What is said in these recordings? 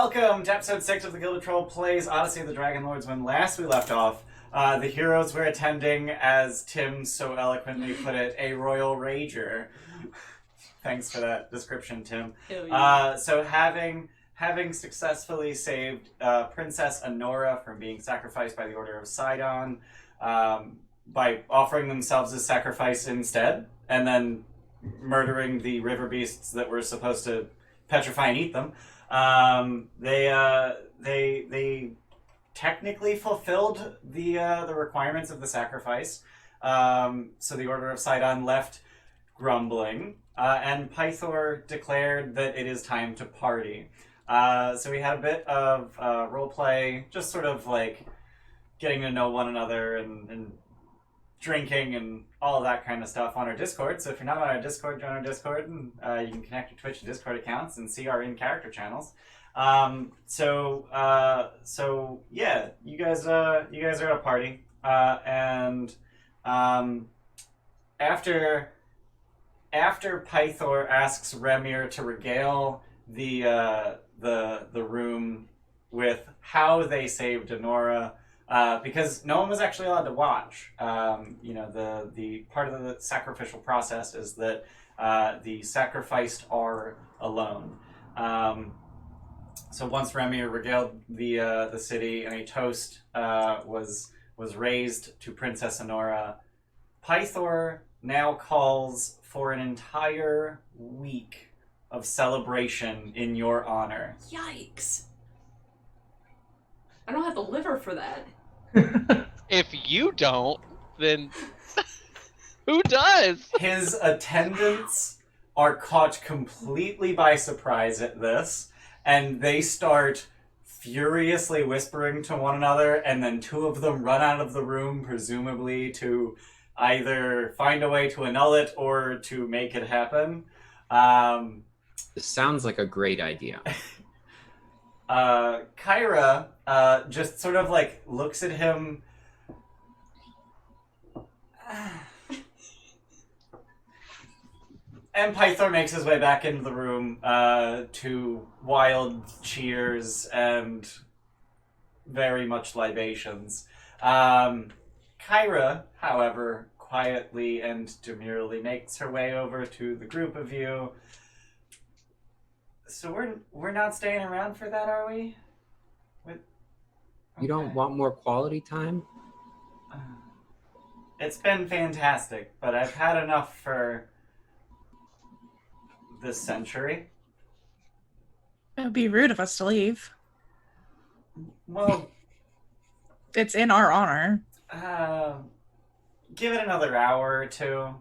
Welcome to episode 6 of the Gilded Troll Plays Odyssey of the Dragonlords. When last we left off, the heroes were attending, as Tim so eloquently put it, a royal rager. Thanks for that description, Tim. So having successfully saved Princess Anora from being sacrificed by the Order of Sidon, by offering themselves as sacrifice instead, and then murdering the river beasts that were supposed to petrify and eat them, they technically fulfilled the requirements of the sacrifice. So the Order of Sidon left grumbling, and Pythor declared that it is time to party. So we had a bit of roleplay, just sort of like getting to know one another and drinking and all that kind of stuff on our Discord. So if you're not on our Discord, join our Discord, and you can connect your Twitch and Discord accounts and see our in-character channels. So yeah, you guys are at a party, and after Pythor asks Remir to regale the room with how they saved Anora. Because no one was actually allowed to watch. The part of the sacrificial process is that the sacrificed are alone. So once Remir regaled the city and a toast was raised to Princess Anora, Pythor now calls for an entire week of celebration in your honor. Yikes. I don't have the liver for that. If you don't, then who does? His attendants are caught completely by surprise at this, and they start furiously whispering to one another, and then two of them run out of the room, presumably to either find a way to annul it or to make it happen. This sounds like a great idea. Kyra just sort of like looks at him. And Pythor makes his way back into the room to wild cheers and very much libations. Kyra, however, quietly and demurely makes her way over to the group of you. So we're not staying around for that, are we? Okay. You don't want more quality time? It's been fantastic, but I've had enough for this century. It would be rude of us to leave. Well, it's in our honor. Give it another hour or two.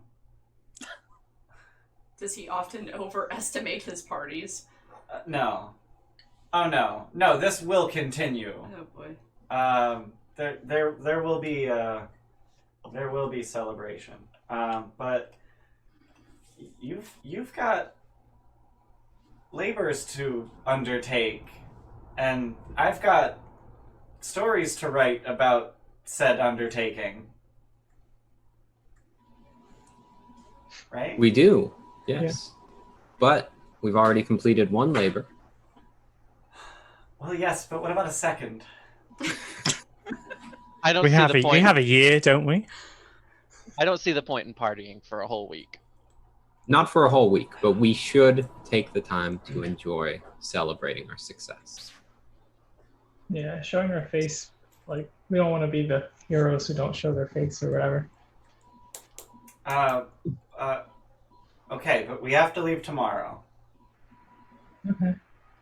Does he often overestimate his parties? No. Oh no. No, this will continue. Oh boy. There will be celebration. But you've got labors to undertake, and I've got stories to write about said undertaking. Right? We do, yes. Yeah. But we've already completed one labor. Well, yes, but what about a second? I don't see the point. We have a year, don't we? I don't see the point in partying for a whole week. Not for a whole week, but we should take the time to enjoy celebrating our success. Yeah, showing our face, like, we don't want to be the heroes who don't show their face or whatever. Okay, but we have to leave tomorrow. Okay.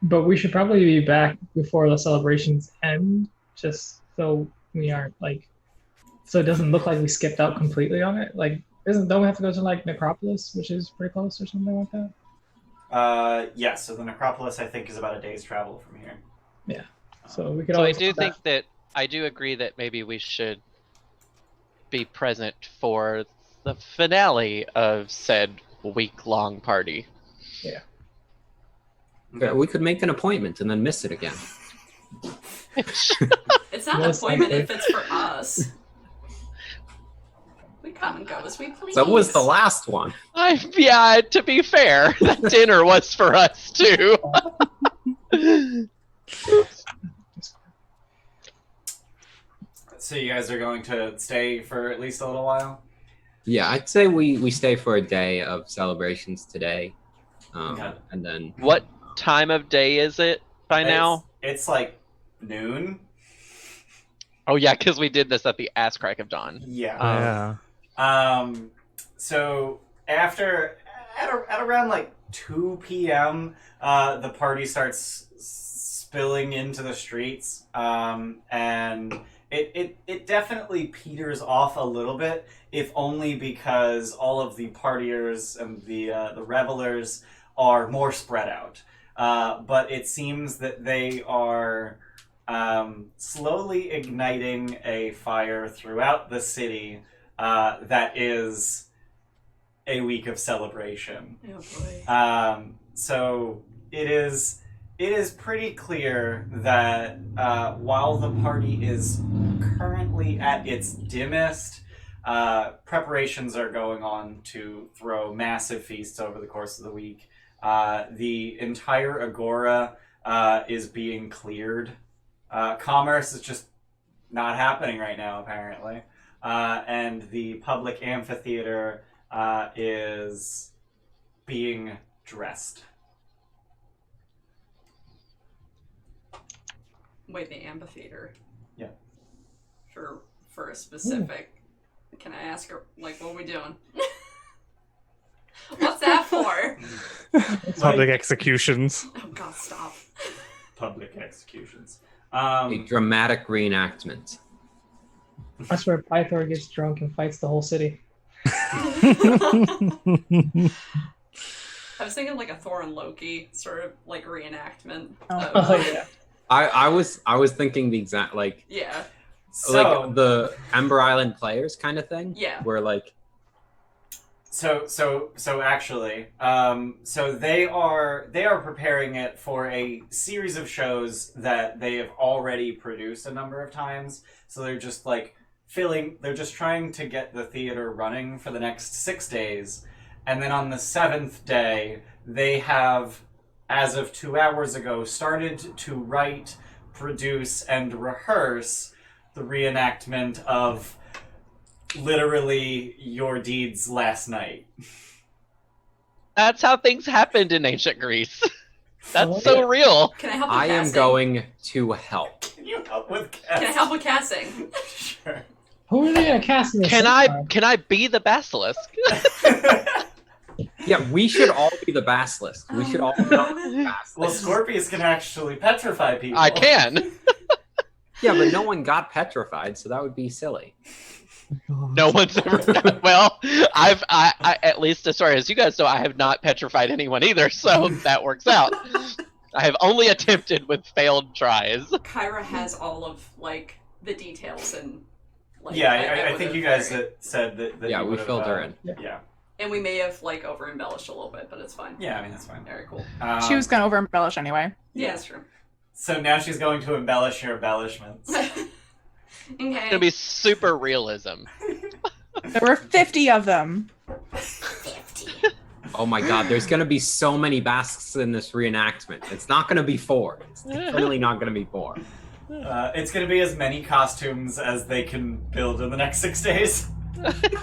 But we should probably be back before the celebrations end, just so we aren't, like, so it doesn't look like we skipped out completely on it. Like, don't we have to go to, like, Necropolis, which is pretty close or something like that? Yeah, so the Necropolis, I think, is about a day's travel from here. Yeah. So we could So I always do think that, I do agree that maybe we should be present for the finale of said week-long party. Yeah. Okay. We could make an appointment and then miss it again. It's not an appointment if it's for us. We come and go as we please. That was the last one. Yeah, to be fair, that dinner was for us too. So you guys are going to stay for at least a little while? Yeah, I'd say we stay for a day of celebrations today, Okay. and then What time of day is it by now? It's like noon. Oh yeah, because we did this at the ass crack of dawn. Yeah. Yeah. So after at around like 2 p.m., the party starts spilling into the streets, and it definitely peters off a little bit, if only because all of the partiers and the revelers are more spread out. But it seems that they are slowly igniting a fire throughout the city that is a week of celebration. Oh boy. So it is pretty clear that while the party is currently at its dimmest, preparations are going on to throw massive feasts over the course of the week. The entire agora is being cleared. Commerce is just not happening right now, apparently. And the public amphitheater is being dressed. Wait, the amphitheater. Yeah. For a specific. Can I ask her, like, what are we doing? What's that for? Public executions. Oh god, stop. Public executions. a dramatic reenactment. That's where Pythor gets drunk and fights the whole city. I was thinking like a Thor and Loki sort of like reenactment. Oh, yeah. I was thinking the exact Yeah. So, like the Ember Island players kind of thing. Yeah. Where like So actually, so they are preparing it for a series of shows that they have already produced a number of times. So they're just like they're just trying to get the theater running for the next 6 days. And then on the 7th day, they have, as of 2 hours ago, started to write, produce, and rehearse the reenactment of literally your deeds last night. That's how things happened in ancient Greece. That's Oh, so yeah. real. Can I help with I am casting? going to help. Can you help with Can I help with casting? Sure. Who are they gonna cast in this? Can I be the basilisk? Yeah, we should all be the basilisk. We should all be the basilisk. Well, Scorpius can actually petrify people. I can. Yeah, but no one got petrified, so that would be silly. No one's ever done well. I at least as far as you guys know, I have not petrified anyone either, so that works out. I have only attempted with failed tries. Kyra has all of like the details and like Yeah, I would've think you guys very- said that Yeah, you we would've, filled her in. Yeah. and we may have like over embellished a little bit, but it's fine. Yeah, I mean, that's fine. Very cool. She was gonna over embellish anyway. Yeah, that's true. So now she's going to embellish your embellishments. Okay. It's gonna be super realism. There were 50 of them. Oh my god, there's gonna be so many basques in this reenactment. It's not gonna be 4. It's definitely not gonna be 4. It's going to be as many costumes as they can build in the next 6 days.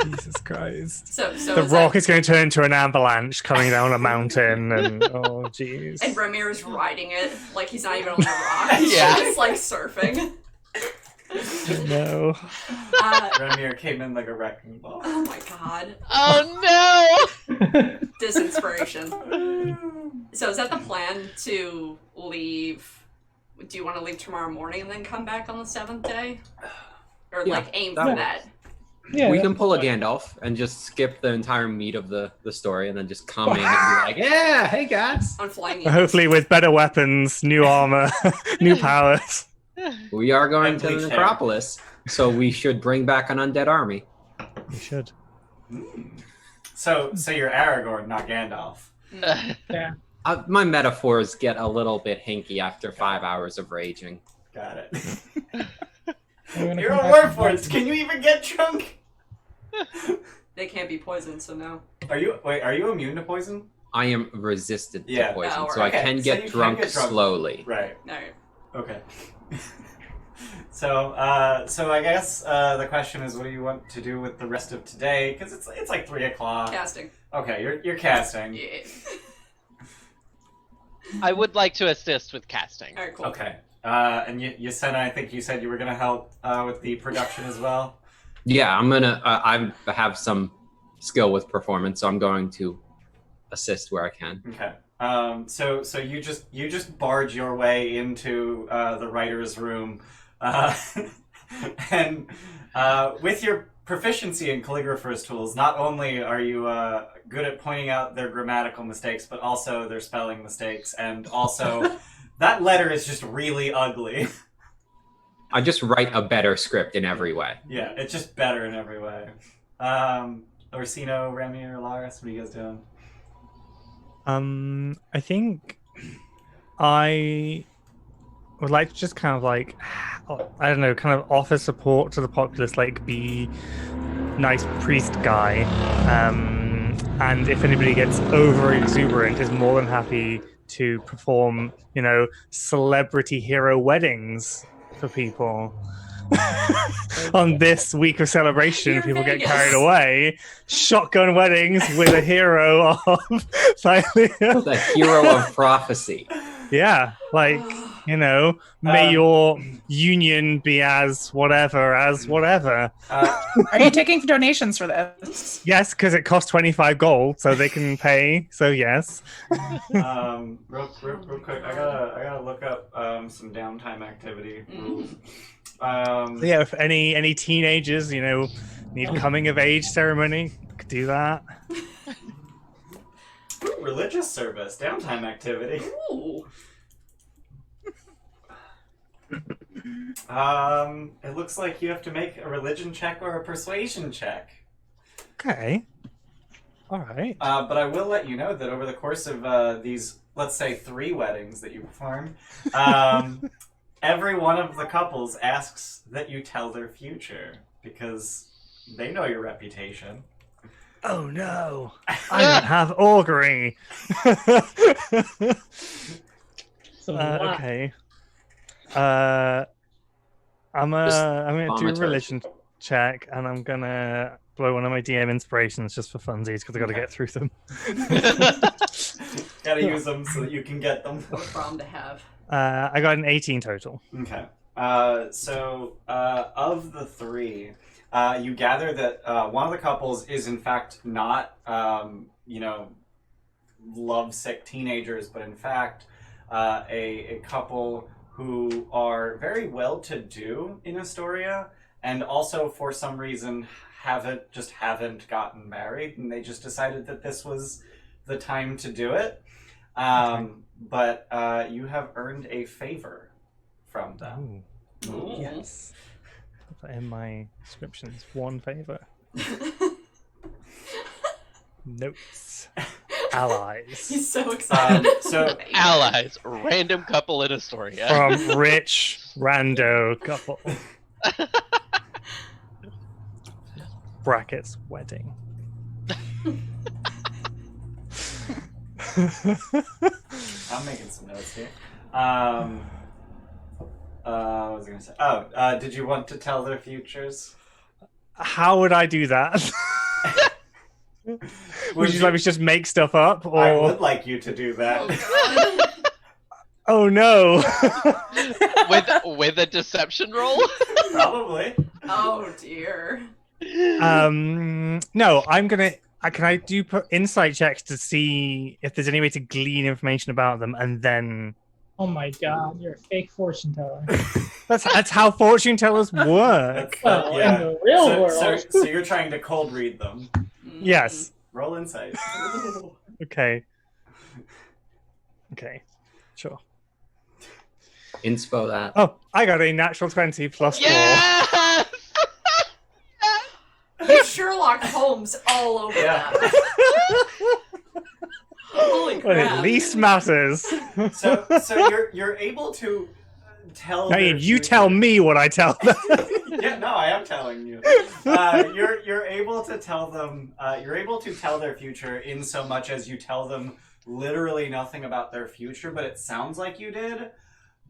Jesus Christ. So The rock is going to turn into an avalanche coming down a mountain, and oh jeez. and Ramir is riding it like he's not even on the rock. Yeah. He's like surfing. No. Remir came in like a wrecking ball. Oh my god. Oh Disinspiration. So is that the plan to leave? Do you want to leave tomorrow morning and then come back on the 7th day? Or Yeah, like aim that for works. that? Yeah, We can pull a Gandalf and just skip the entire meat of the story and then just come in and be like, yeah, hey guys. On flying Hopefully with better weapons, new armor, new powers. We are going And to the bleached hair. Necropolis, so we should bring back an undead army. We should. So you're Aragorn, not Gandalf. no. My metaphors get a little bit hinky after 5 hours of raging. Got it. we're gonna You're come a back Warforged. Can you even get drunk? They can't be poisoned, so no. Are you immune to poison? I am resistant Yeah. to poison, Oh, so I okay. can So get you can drunk get drunk. slowly. Right. Alright. Okay. So I guess the question is, what do you want to do with the rest of today? Because it's like 3 o'clock. Casting. Okay, you're casting. Yeah. I would like to assist with casting. All right, cool. Okay. And you said, I think you said you were gonna help with the production as well. Yeah, I'm gonna. I have some skill with performance, so I'm going to assist where I can. Okay. So you just barge your way into the writer's room, and with your proficiency in calligrapher's tools, not only are you good at pointing out their grammatical mistakes, but also their spelling mistakes, and also that letter is just really ugly. I just write a better script in every way. Yeah, it's just better in every way. Orsino, Remy, or Laris, what are you guys doing? I think I would like to just kind of like, I don't know, kind of offer support to the populace, like be nice priest guy. And if anybody gets over exuberant, is more than happy to perform, celebrity hero weddings for people. On this week of celebration, You're people get Vegas. carried away. Shotgun weddings with a hero of Thylia. The hero of prophecy. Yeah, like, may your union be as whatever. Are you taking donations for this? Yes, because it costs 25 gold, so they can pay. So yes. Real quick, I gotta look up some downtime activity rules. So yeah, if any teenagers, need a coming of age ceremony, could do that. Ooh, religious service, downtime activity. Ooh. It looks like you have to make a religion check or a persuasion check. Okay. All right. But I will let you know that over the course of these, let's say, 3 weddings that you perform, every one of the couples asks that you tell their future because they know your reputation. Oh no, I don't have augury. So what? Okay. I'm gonna do a vomit religion check, and I'm gonna blow one of my DM inspirations just for funsies because I got to get through them. Gotta use them so that you can get them. What a problem to have. I got an 18 total. Okay. So of the 3, you gather that one of the couples is in fact not, lovesick teenagers, but in fact a couple who are very well-to-do in Estoria, and also for some reason haven't gotten married, and they just decided that this was the time to do it. But you have earned a favor from them. Ooh. Yes. Put that in my descriptions. 1 favor. Notes. Allies. He's so excited. So Allies, random couple in Astoria. From rich rando couple. Brackets wedding. I'm making some notes here. What was I gonna say? Oh, did you want to tell their futures? How would I do that? Would you like me to just make stuff up? Or... I would like you to do that. Oh no! with a deception roll? Probably. Oh dear. No, I'm gonna. Can I do insight checks to see if there's any way to glean information about them, and then? Oh my god, you're a fake fortune teller. That's how fortune tellers work. Well, in the real world. So you're trying to cold read them. Yes. Roll insight. Okay. Sure. Inspo that. Oh, I got a natural 20 plus 4. Yes! He's Sherlock Holmes all over that. Holy What crap. at least matters. So you're able to tell. I mean, you tell me what I tell them. Yeah, no, I am telling you. You're able to tell them. You're able to tell their future in so much as you tell them literally nothing about their future, but it sounds like you did.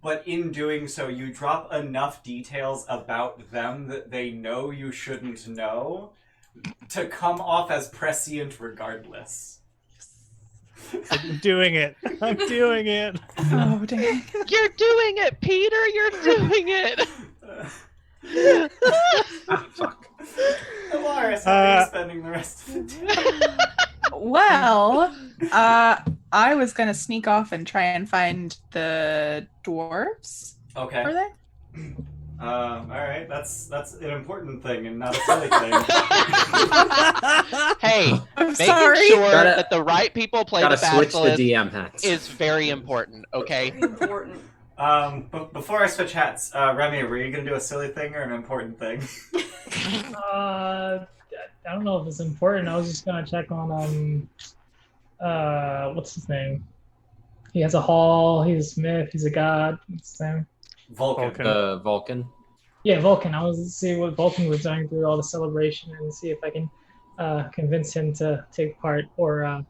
but in doing so, you drop enough details about them that they know you shouldn't know to come off as prescient regardless. I'm doing it. I'm doing it. Oh, dang. You're doing it, Peter. You're doing it. Ah, fuck. Alaris, how are you spending the rest of the day? Well, I was gonna sneak off and try and find the dwarves. Okay. Are they? All right. That's an important thing and not a silly thing. Hey, I'm making sorry. sure Gotta- that the right people play the Gotta switch the basilisk DM hats. is very important. Okay. Very important. But before I switch hats, Remy, were you gonna do a silly thing or an important thing? I don't know if it's important. I was just gonna check on what's his name? He has a hall. He's a smith. He's a god. What's his name? Vulcan. Vulcan. Yeah, Vulcan. I was to see what Vulcan was doing through all the celebration and see if I can convince him to take part or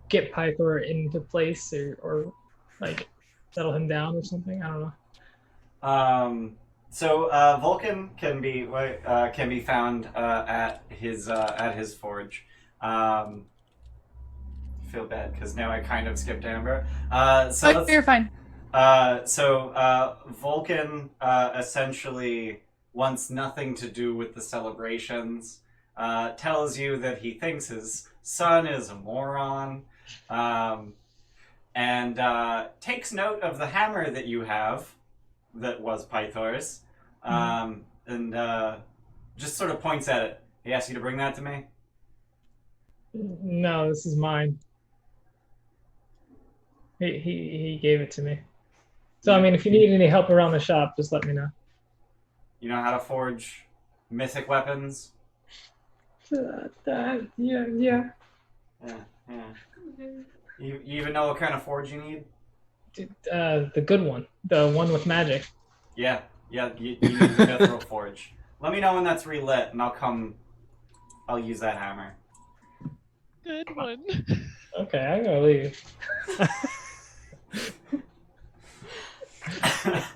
get Pythor into place or like settle him down or something. I don't know. So Vulcan can be found at his forge. Feel bad because now I kind of skipped Amber. You're fine. Vulcan essentially wants nothing to do with the celebrations. Tells you that he thinks his son is a moron, and takes note of the hammer that you have, that was Pythor's, and just sort of points at it. He asks you to bring that to me. No, this is mine. He gave it to me. So I mean, if you need any help around the shop, just let me know. You know how to forge mythic weapons? Yeah. Yeah. You even know what kind of forge you need? The good one, the one with magic. Yeah, you need the mithril forge. Let me know when that's relit, and I'll use that hammer. Good one. Okay, I'm gonna leave.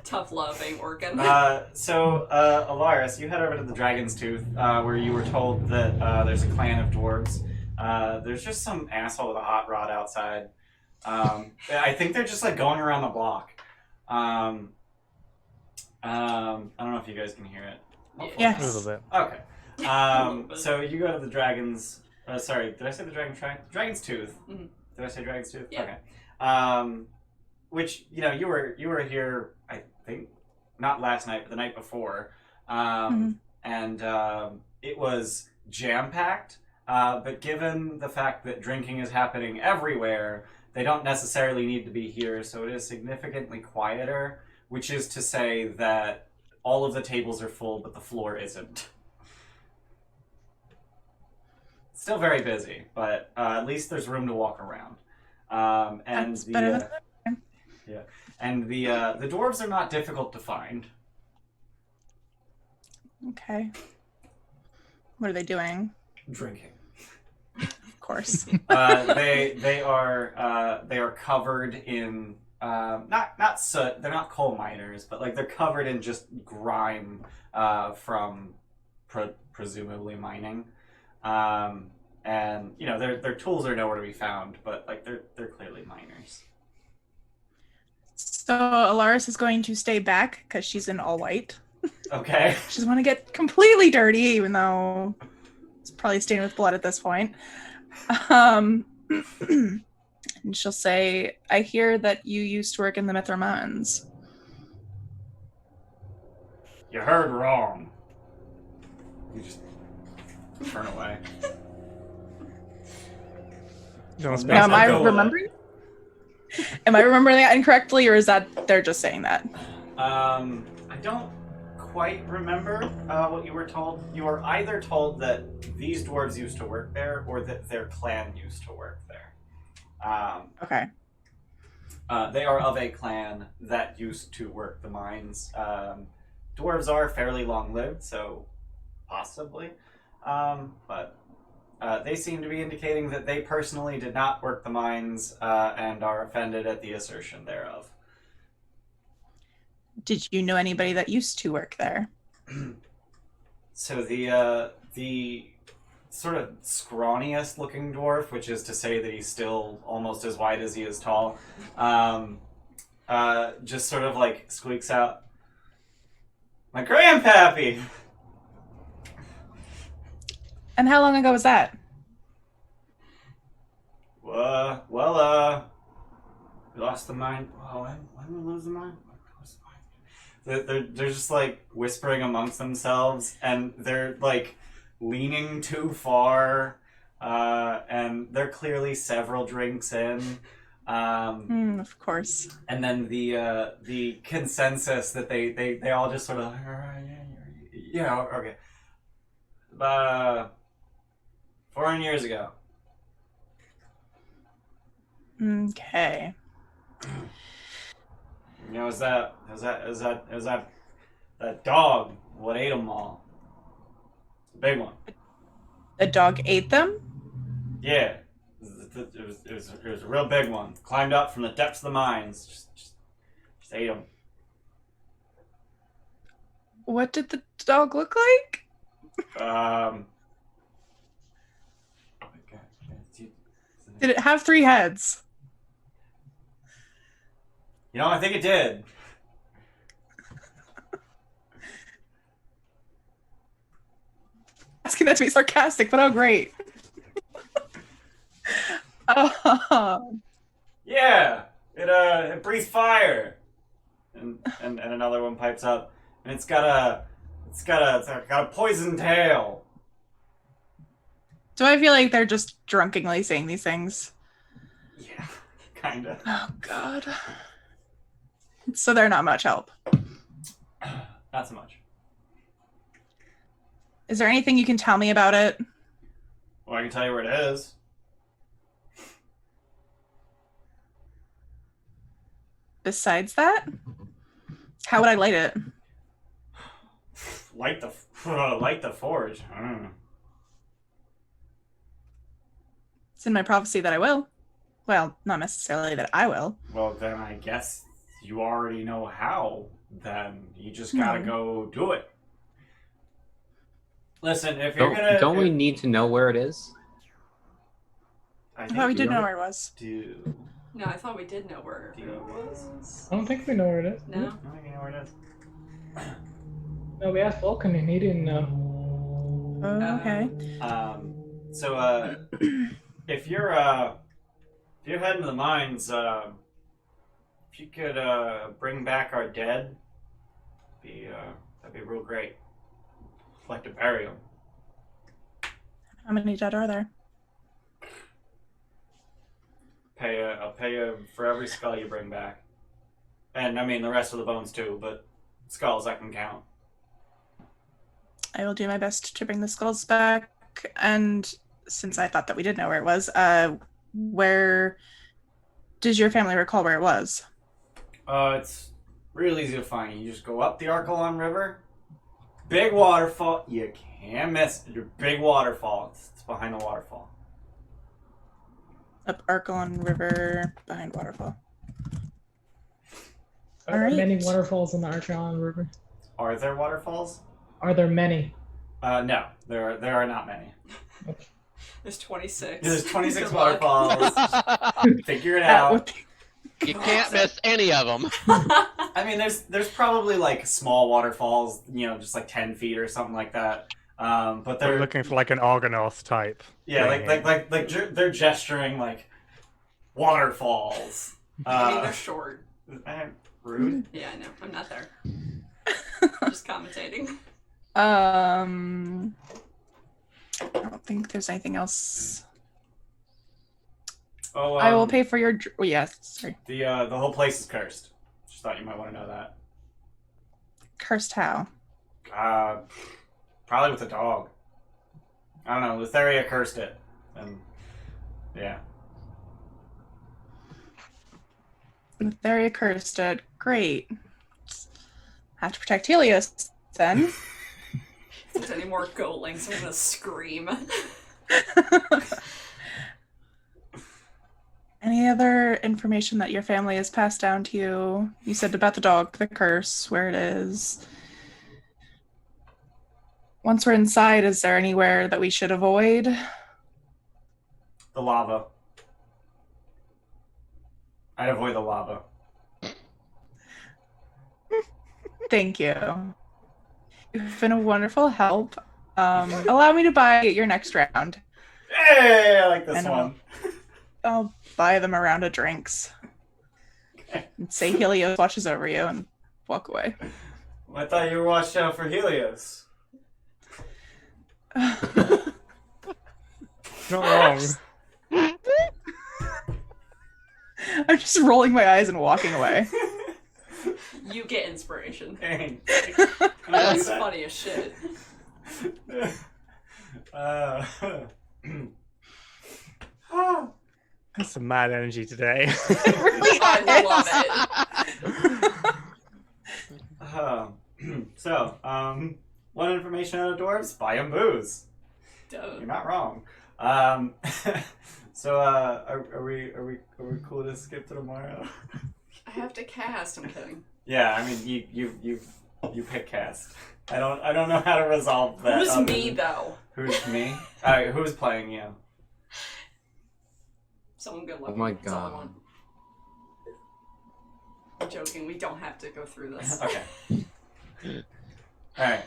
Tough love ain't working. So, Alaris, you head over to the Dragon's Tooth, where you were told that there's a clan of dwarves. There's just some asshole with a hot rod outside. I think they're just like going around the block. I don't know if you guys can hear it. Yes. A little bit. Okay. So you go to the Dragon's. Sorry, did I say the Dragon's Tooth? Mhm. Did I say Dragon's Tooth? Yeah. Okay. Which you were here, I think, not last night, but the night before, and it was jam packed. But given the fact that drinking is happening everywhere, they don't necessarily need to be here, so it is significantly quieter. Which is to say that all of the tables are full, but the floor isn't. Still very busy, but at least there's room to walk around. And That's better than the dwarves are not difficult to find. Okay. What are they doing? Drinking. Of course. They are covered in not soot. They're not coal miners, but like they're covered in just grime from presumably mining. And their tools are nowhere to be found, but like they're clearly miners. So Alaris is going to stay back because she's in all white. Okay. She doesn't want to get completely dirty, even though it's probably stained with blood at this point. And she'll say, I hear that you used to work in the Mithra Mountains. You heard wrong. You just turn away. Don't Now, am I Go. remembering? Am I remembering that incorrectly, or is that they're just saying that? I don't quite remember what you were told. You were either told that these dwarves used to work there, or that their clan used to work there. Okay. They are of a clan that used to work the mines. Dwarves are fairly long-lived, so possibly. But they seem to be indicating that they personally did not work the mines and are offended at the assertion thereof. Did you know anybody that used to work there? So the sort of scrawniest looking dwarf, which is to say that he's still almost as wide as he is tall, just sort of like squeaks out, "My grandpappy!" And how long ago was that? We lost the mind. Oh, when did we lose the mind? They're just like whispering amongst themselves, and they're like leaning too far, and they're clearly several drinks in. Of course. And then the consensus that they all just sort of, yeah, okay, about 400 years ago. Okay. You know, is that dog what ate them all? The big one. The dog ate them? Yeah, it was a real big one. Climbed up from the depths of the mines. Just ate them. What did the dog look like? Did it have 3 heads? You know, I think it did. Asking that to be sarcastic, but oh great. Yeah, it breathes fire. And another one pipes up, and it's got a poison tail. Do I feel like they're just drunkenly saying these things? Yeah, kinda. Oh god. So they're not much help. Not so much. Is there anything you can tell me about it? Well, I can tell you where it is. Besides that? How would I light it? Light the forge. It's in my prophecy that I will. Well, not necessarily that I will. Well, then I guess you already know how. Then you just gotta go do it. Listen, if you're gonna... Don't we need to know where it is? I thought we did know where it was. Do... No, I thought we did know where it was. I don't think we know where it is. No? I don't think you know where it is. No, we asked Vulcan and he didn't know. Oh, okay. So, if you're heading to the mines, if you could bring back our dead, that'd be real great. I'd like to bury them. How many dead are there? I'll pay you for every skull you bring back, and I mean the rest of the bones too. But skulls I can count. I will do my best to bring the skulls back. And since I thought that we did know where it was, where does your family recall where it was? It's real easy to find. You just go up the Archelon River. Big waterfall. You can't miss your big waterfall. It's behind the waterfall. Up Archelon River, behind waterfall. Are there Alright. many waterfalls in the Archelon River? Are there waterfalls? Are there many? No, there are not many. There's 26. There's 26 Good luck. waterfalls. Figure it That out. would be- You can't miss any of them. I mean, there's probably like small waterfalls, you know, just like 10 feet or something like that. But We're they're looking for like an Argonaut type. yeah, thing. they're gesturing like waterfalls. I mean, they're short. Rude. Yeah, I know. I'm not there. Just commentating. I don't think there's anything else. Oh, I will pay for your... Oh, yes, sorry. The whole place is cursed. Just thought you might want to know that. Cursed how? Probably with a dog. I don't know. Estoria cursed it, and yeah. Very cursed it. Great. Have to protect Helios, then. If there's any more goatlings, I'm gonna scream. Any Any other information that your family has passed down to you? You said about the dog, the curse, where it is. Once we're inside, is there anywhere that we should avoid? The lava. I'd avoid the lava. Thank you. You've been a wonderful help. Allow me to buy your next round. Hey, I like this And one. I'll buy them a round of drinks. Okay. And say Helios watches over you and walk away. I thought you were watched out for Helios. Not wrong. I'm just rolling my eyes and walking away. You get inspiration. Dang. That's funny as shit. That's some mad energy today. It really I love it. So, one information out of dwarves: buy 'em booze. Duh. You're not wrong. So, are we cool to skip to tomorrow? I have to cast. I'm kidding. Yeah, I mean, you pick cast. I don't know how to resolve that. Who's me though? Who's me? Alright, who's playing you? Someone good Oh luck. my That's all I god. want. I'm joking. We don't have to go through this. Okay. Alright.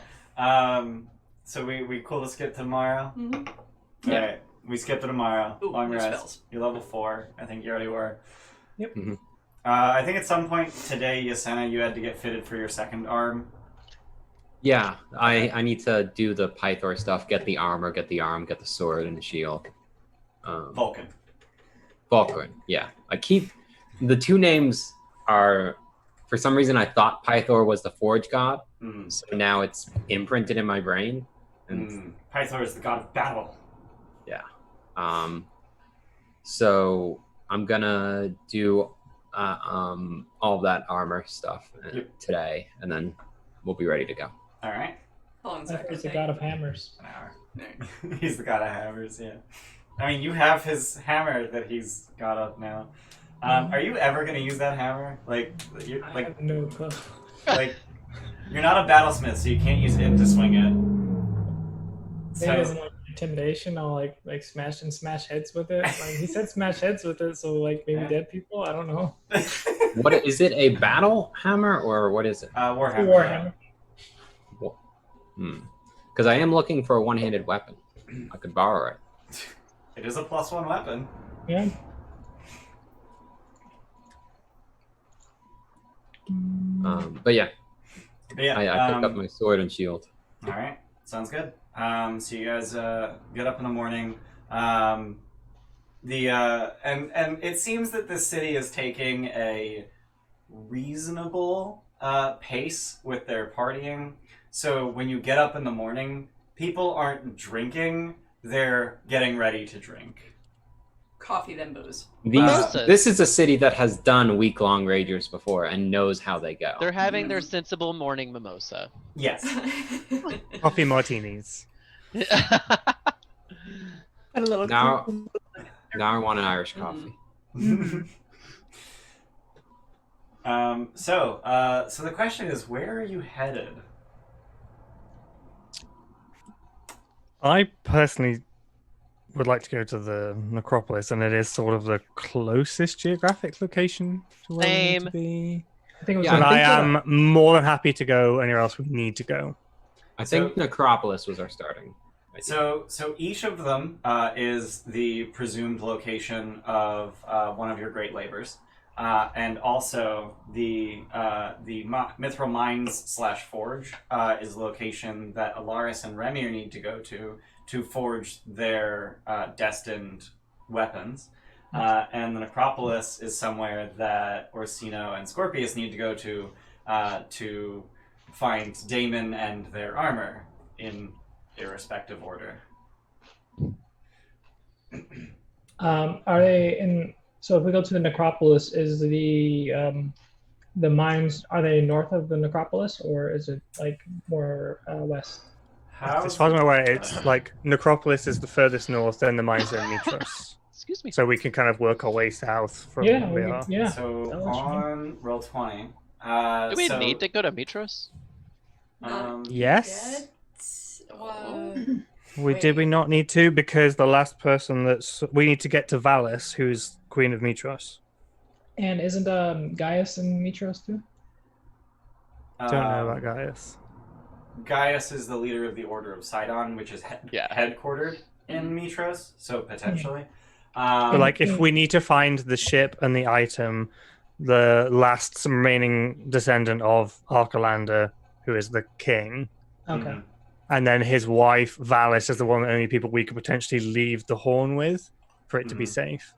So we cool to skip tomorrow? Mhm. Yeah. Alright. We skip to tomorrow. Ooh, Long new rest. spells. You're level 4. I think you already were. Yep. Mhm. I think at some point today, Yasena, you had to get fitted for your second arm. Yeah, I need to do the Pythor stuff, get the armor, get the arm, get the sword and the shield. Vulcan. Vulcan, yeah. I keep the two names are for some reason I thought Pythor was the forge god, Mm. so now it's imprinted in my brain. And Pythor is the god of battle. so I'm gonna do all of that armor stuff today, and then we'll be ready to go. Alright. How long is I that heard gonna it's the take? god of hammers. An hour. There. He's the god of hammers, yeah. I mean, you have his hammer that he's got up now. Are you ever going to use that hammer? I have no clue. like, you're not a battlesmith, so you can't use it to swing it. Maybe as So, in like intimidation, I'll like smash heads with it. Like he said, smash heads with it, so like maybe dead people. I don't know. What is it? A battle hammer or what is it? Warhammer. Warhammer. Because I am looking for a one-handed weapon. I could borrow it. It is a +1 weapon. Yeah. But yeah, But yeah, I picked up my sword and shield. all right, sounds good. So you guys get up in the morning. And it seems that the city is taking a reasonable pace with their partying. So when you get up in the morning, people aren't drinking; they're getting ready to drink. Coffee then booze. This is a city that has done week-long ragers before and knows how they go. They're having their sensible morning mimosa. Yes. Coffee martinis. Put a little Now I want an Irish coffee. So the question is, where are you headed? I personally would like to go to the Necropolis, and it is sort of the closest geographic location to where we need to Same. be. I think it was. Yeah, But I I think am more than happy to go anywhere else we need to go. I think Necropolis was our starting idea. So each of them is the presumed location of one of your great labors, and also the Mithril Mines / Forge is the location that Alaris and Remir need to go to forge their destined weapons. And the Necropolis is somewhere that Orsino and Scorpius need to go to find Damon and their armor in irrespective order. Are they in? So if we go to the Necropolis, is the mines, are they north of the Necropolis, or is it like more west? As far as I'm aware, it's like Necropolis is the furthest north, then the mines are in Mitros. Excuse me. So we can kind of work our way south from Yeah, where we are. yeah. So that works for me. on roll 20. Do we so, need to go to Mitros? Yes. What? Did we Wait. not need to? Because the last person we need to get to Valis, who's Queen of Mitros. And isn't Gaius in Mitros too? Don't know about Gaius. Gaius is the leader of the Order of Sidon, which is headquartered in Mitros, so potentially. But like, if we need to find the ship and the item, the last remaining descendant of Archelander, who is the king, Okay. and then his wife Valis is the one only people we could potentially leave the horn with for it to be safe.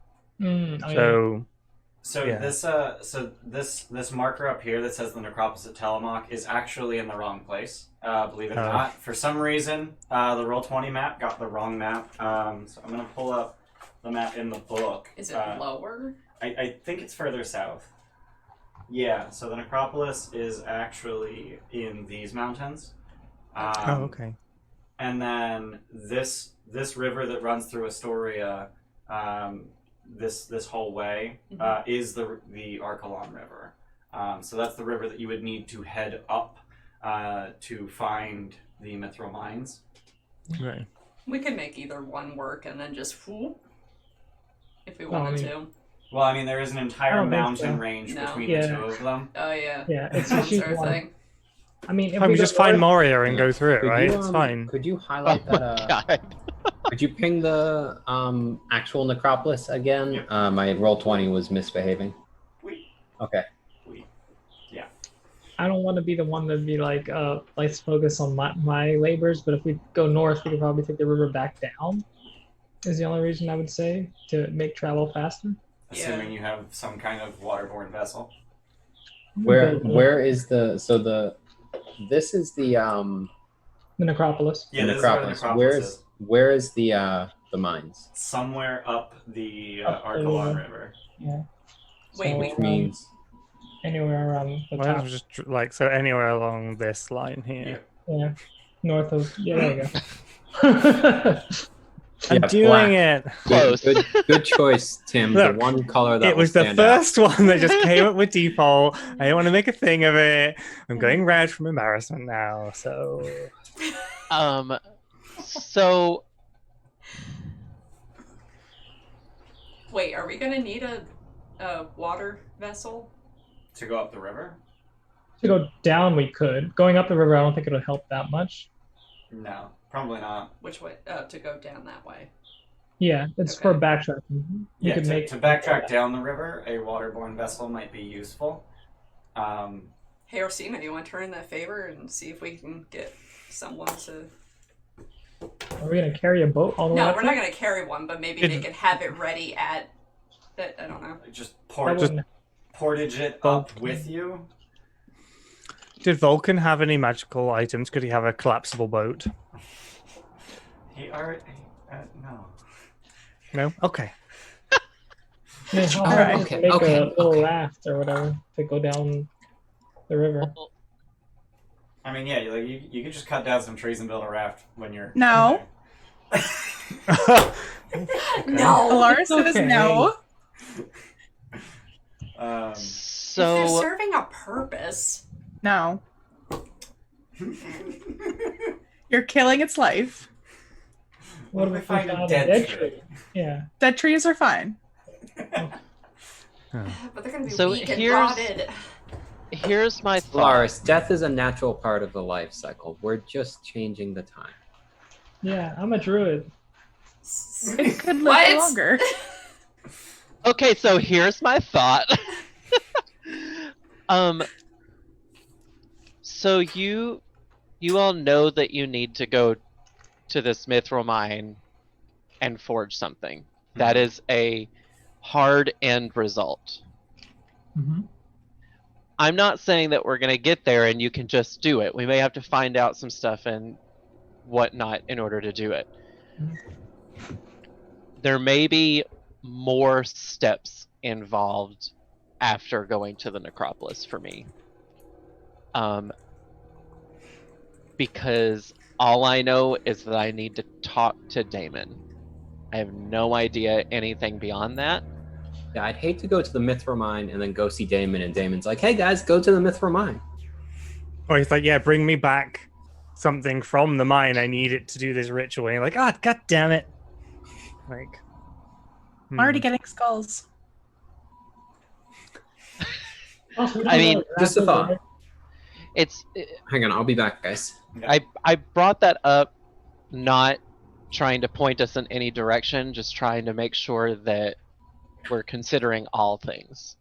So yeah. this marker up here that says the Necropolis of Telamach is actually in the wrong place. Believe it or not, for some reason, the Roll20 map got the wrong map. So I'm gonna pull up the map in the book. Is it lower? I think it's further south. Yeah. So the Necropolis is actually in these mountains. Okay. And then this river that runs through Estoria, this whole way, is the Archelon River. So that's the river that you would need to head up to find the mithril mines. Right. We could make either one work and then just whoop, if we wanted to. Well, I mean, there is an entire think mountain so. range No. between Yeah. the two of them. Oh yeah. Yeah, it's That's just our thing. I mean, if Fine, we go just find north- Moria and go through it, Could right? you, It's fine. Could you highlight that? God. Could you ping the actual necropolis again? Yep. My roll 20 was misbehaving. We, Okay. yeah. I don't want to be the one to be like, let's focus on my labors, but if we go north, we could probably take the river back down. Is the only reason I would say to make travel faster. Assuming you have some kind of waterborne vessel. Where is this is the Necropolis? Yeah, the this is where the Necropolis is. where is the mines? Somewhere up the Up the Archelon river. River. Yeah. Wait, So, Which means anywhere around the Why don't top. we just so anywhere along this line here? Yeah, north of. Yeah, there you go. I'm Yeah, doing black. it. Close. Good choice, Tim. Look, the one color that It will was the stand out. first one that just came up with default. I didn't want to make a thing of it. I'm going red from embarrassment now. So So Wait, are we gonna need a water vessel? To go up the river? To go down, we could. Going up the river, I don't think it'll help that much. No, probably not. Which way? To go down that way. Yeah, it's Okay. for backtracking. You Yeah, could make to backtrack down the river, a waterborne vessel might be useful. Hey, Orsina, you want to turn that favor and see if we can get someone to? Are we gonna carry a boat all the way? No, up we're there? not gonna carry one, but maybe they can have it ready at. That I don't know. Just That wouldn't- portage it up with you. did Vulcan have any magical items? Could he have a collapsible boat? He already. No. No? Okay. Yeah, how Oh, hard is it okay, to make okay, a little okay. raft or whatever to go down the river. I mean, yeah, you could just cut down some trees and build a raft when you're. No. No. Alara says okay. no. If they're so serving a purpose. No. You're killing its life. What if we find a dead tree? Yeah. Dead trees are fine. But they're gonna be So weak and here's- rotted. here's my thought. Lars, death is a natural part of the life cycle. We're just changing the time. Yeah, I'm a druid. It could live What? longer. Okay, so here's my thought. So you all know that you need to go to this mithril mine and forge something. That is a hard end result. Mm-hmm. I'm not saying that we're gonna get there and you can just do it. We may have to find out some stuff and whatnot in order to do it. There may be more steps involved after going to the necropolis for me. Because all I know is that I need to talk to Damon. I have no idea anything beyond that. Yeah, I'd hate to go to the Mithril Mine and then go see Damon, and Damon's like, "Hey guys, go to the Mithril Mine." Or he's like, yeah, bring me back something from the mine. I need it to do this ritual. And you're like, ah, god damn it. Like, I'm already getting skulls. I mean, Just a thought. it's Hang on, I'll be back, guys. I brought that up not trying to point us in any direction, just trying to make sure that we're considering all things.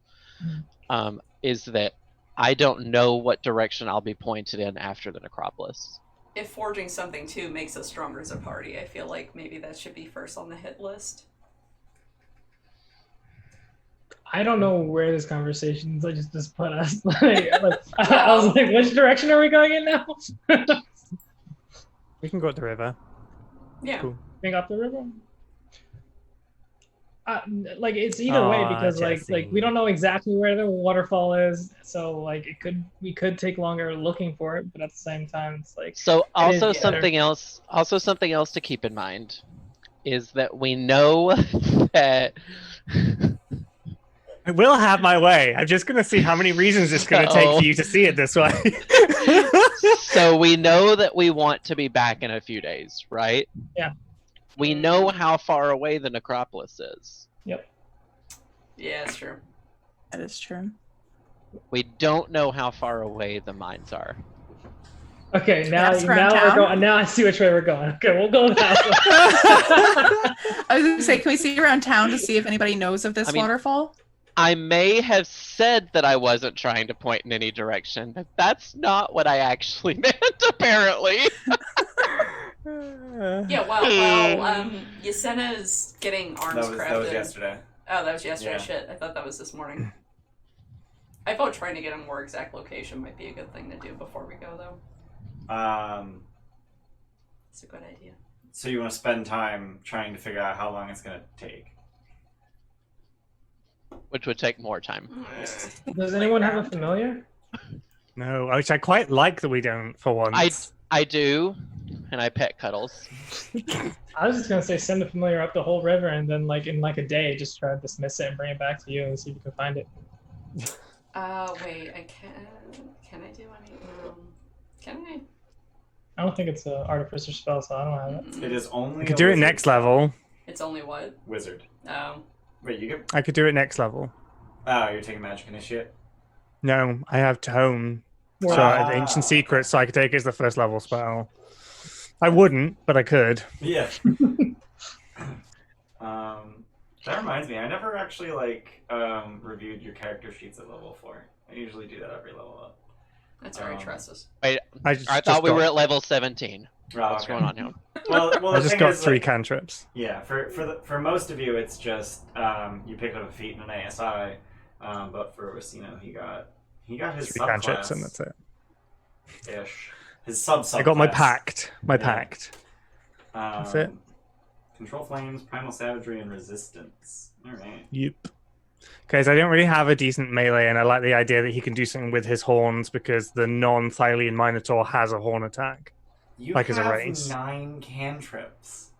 Is that I don't know what direction I'll be pointed in after the Necropolis. If forging something too makes us stronger as a party, I feel like maybe that should be first on the hit list. I don't know where this conversation's just put us. I was like, which direction are we going in now? we can go up the river. Yeah. Cool. Think up the river. It's either way because Jesse. we don't know exactly where the waterfall is, so we could take longer looking for it, but at the same time it's like. So also is something else to keep in mind is that we know that I will have my way. I'm just going to see how many reasons it's going to take for you to see it this way. so we know that we want to be back in a few days, right? Yeah. We know how far away the Necropolis is. Yep. Yeah, it's true. That is true. We don't know how far away the mines are. Okay, now That's around we're town? going. Now I see which way we're going. Okay, we'll go that way. I was going to say, can we see around town to see if anybody knows of this I mean- waterfall? I may have said that I wasn't trying to point in any direction, but that's not what I actually meant, apparently. Yeah, while Yasena's getting arms crafted. That was yesterday. Oh, that was yesterday. Yeah. Shit, I thought that was this morning. I thought trying to get a more exact location might be a good thing to do before we go, though. It's a good idea. So you want to spend time trying to figure out how long it's going to take? Which would take more time. Does anyone have a familiar? No, which I quite like that we don't for once. I do, and I pet Cuddles. I was just gonna say send a familiar up the whole river and then in a day just try to dismiss it and bring it back to you and see if you can find it. Wait, I can I do any? Can I? I don't think it's an artificer spell, so I don't have it. It is only. I could do it next level. It's only what? Wizard. Oh. Wait, you get. I could do it next level. Oh, you're taking Magic Initiate? No, I have Tome. So I have Ancient Secrets, so I could take it as the first level spell. I wouldn't, but I could. Yeah. That reminds me, I never actually reviewed your character sheets at level 4. I usually do that every level up. That's alright, trust us. Wait, I thought we were at level 17. Oh, What's okay. going on here? Well, I the just thing got is, 3 cantrips. Yeah, for most of you, it's just you pick up a feat and an ASI. But for Racino, he got his 3 cantrips, and that's it. ish. His sub. I got my pact. Pact. That's it. Control flames, primal savagery, and resistance. All right. Yep. Because I don't really have a decent melee, and I like the idea that he can do something with his horns because the non-Thylian Minotaur has a horn attack. You Like as a have race. 9 cantrips.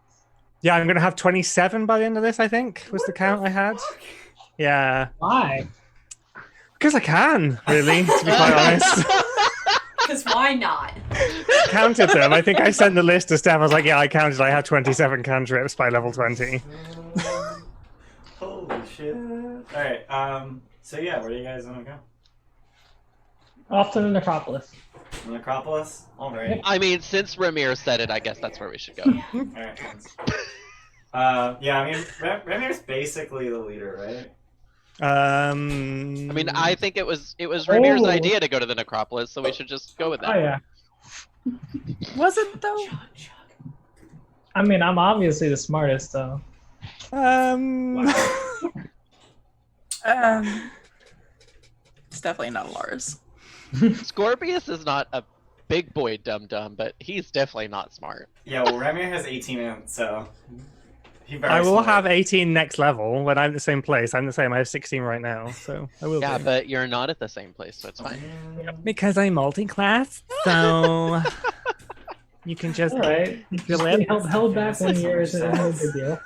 Yeah, I'm going to have 27 by the end of this, I think, was the count I had. Yeah. Why? Because I can, really, to be quite honest. Because why not? Counted them. I think I sent the list to Steph. I was like, yeah, I counted. I have 27 cantrips by level 20. Holy shit. Alright, so yeah, where do you guys want to go? Off to the Necropolis. The Necropolis? Alright. I mean, since Ramir said it, I guess that's where we should go. Alright, thanks. Yeah, I mean, Remir's basically the leader, right? I mean, I think it was Ramir's idea to go to the Necropolis, so we should just go with that. Oh yeah. Was it though? I mean, I'm obviously the smartest, though. It's definitely not Lars. Scorpius is not a big boy dum-dum, but he's definitely not smart. Yeah, well, Remir has 18 in, so... I will have 18 next level when I'm at the same place. I'm the same. I have 16 right now, so I will. Yeah, be. but you're not at the same place, so it's fine. Because I'm multi-class, so you can just All right. fill in. Held back 1 year is no big deal.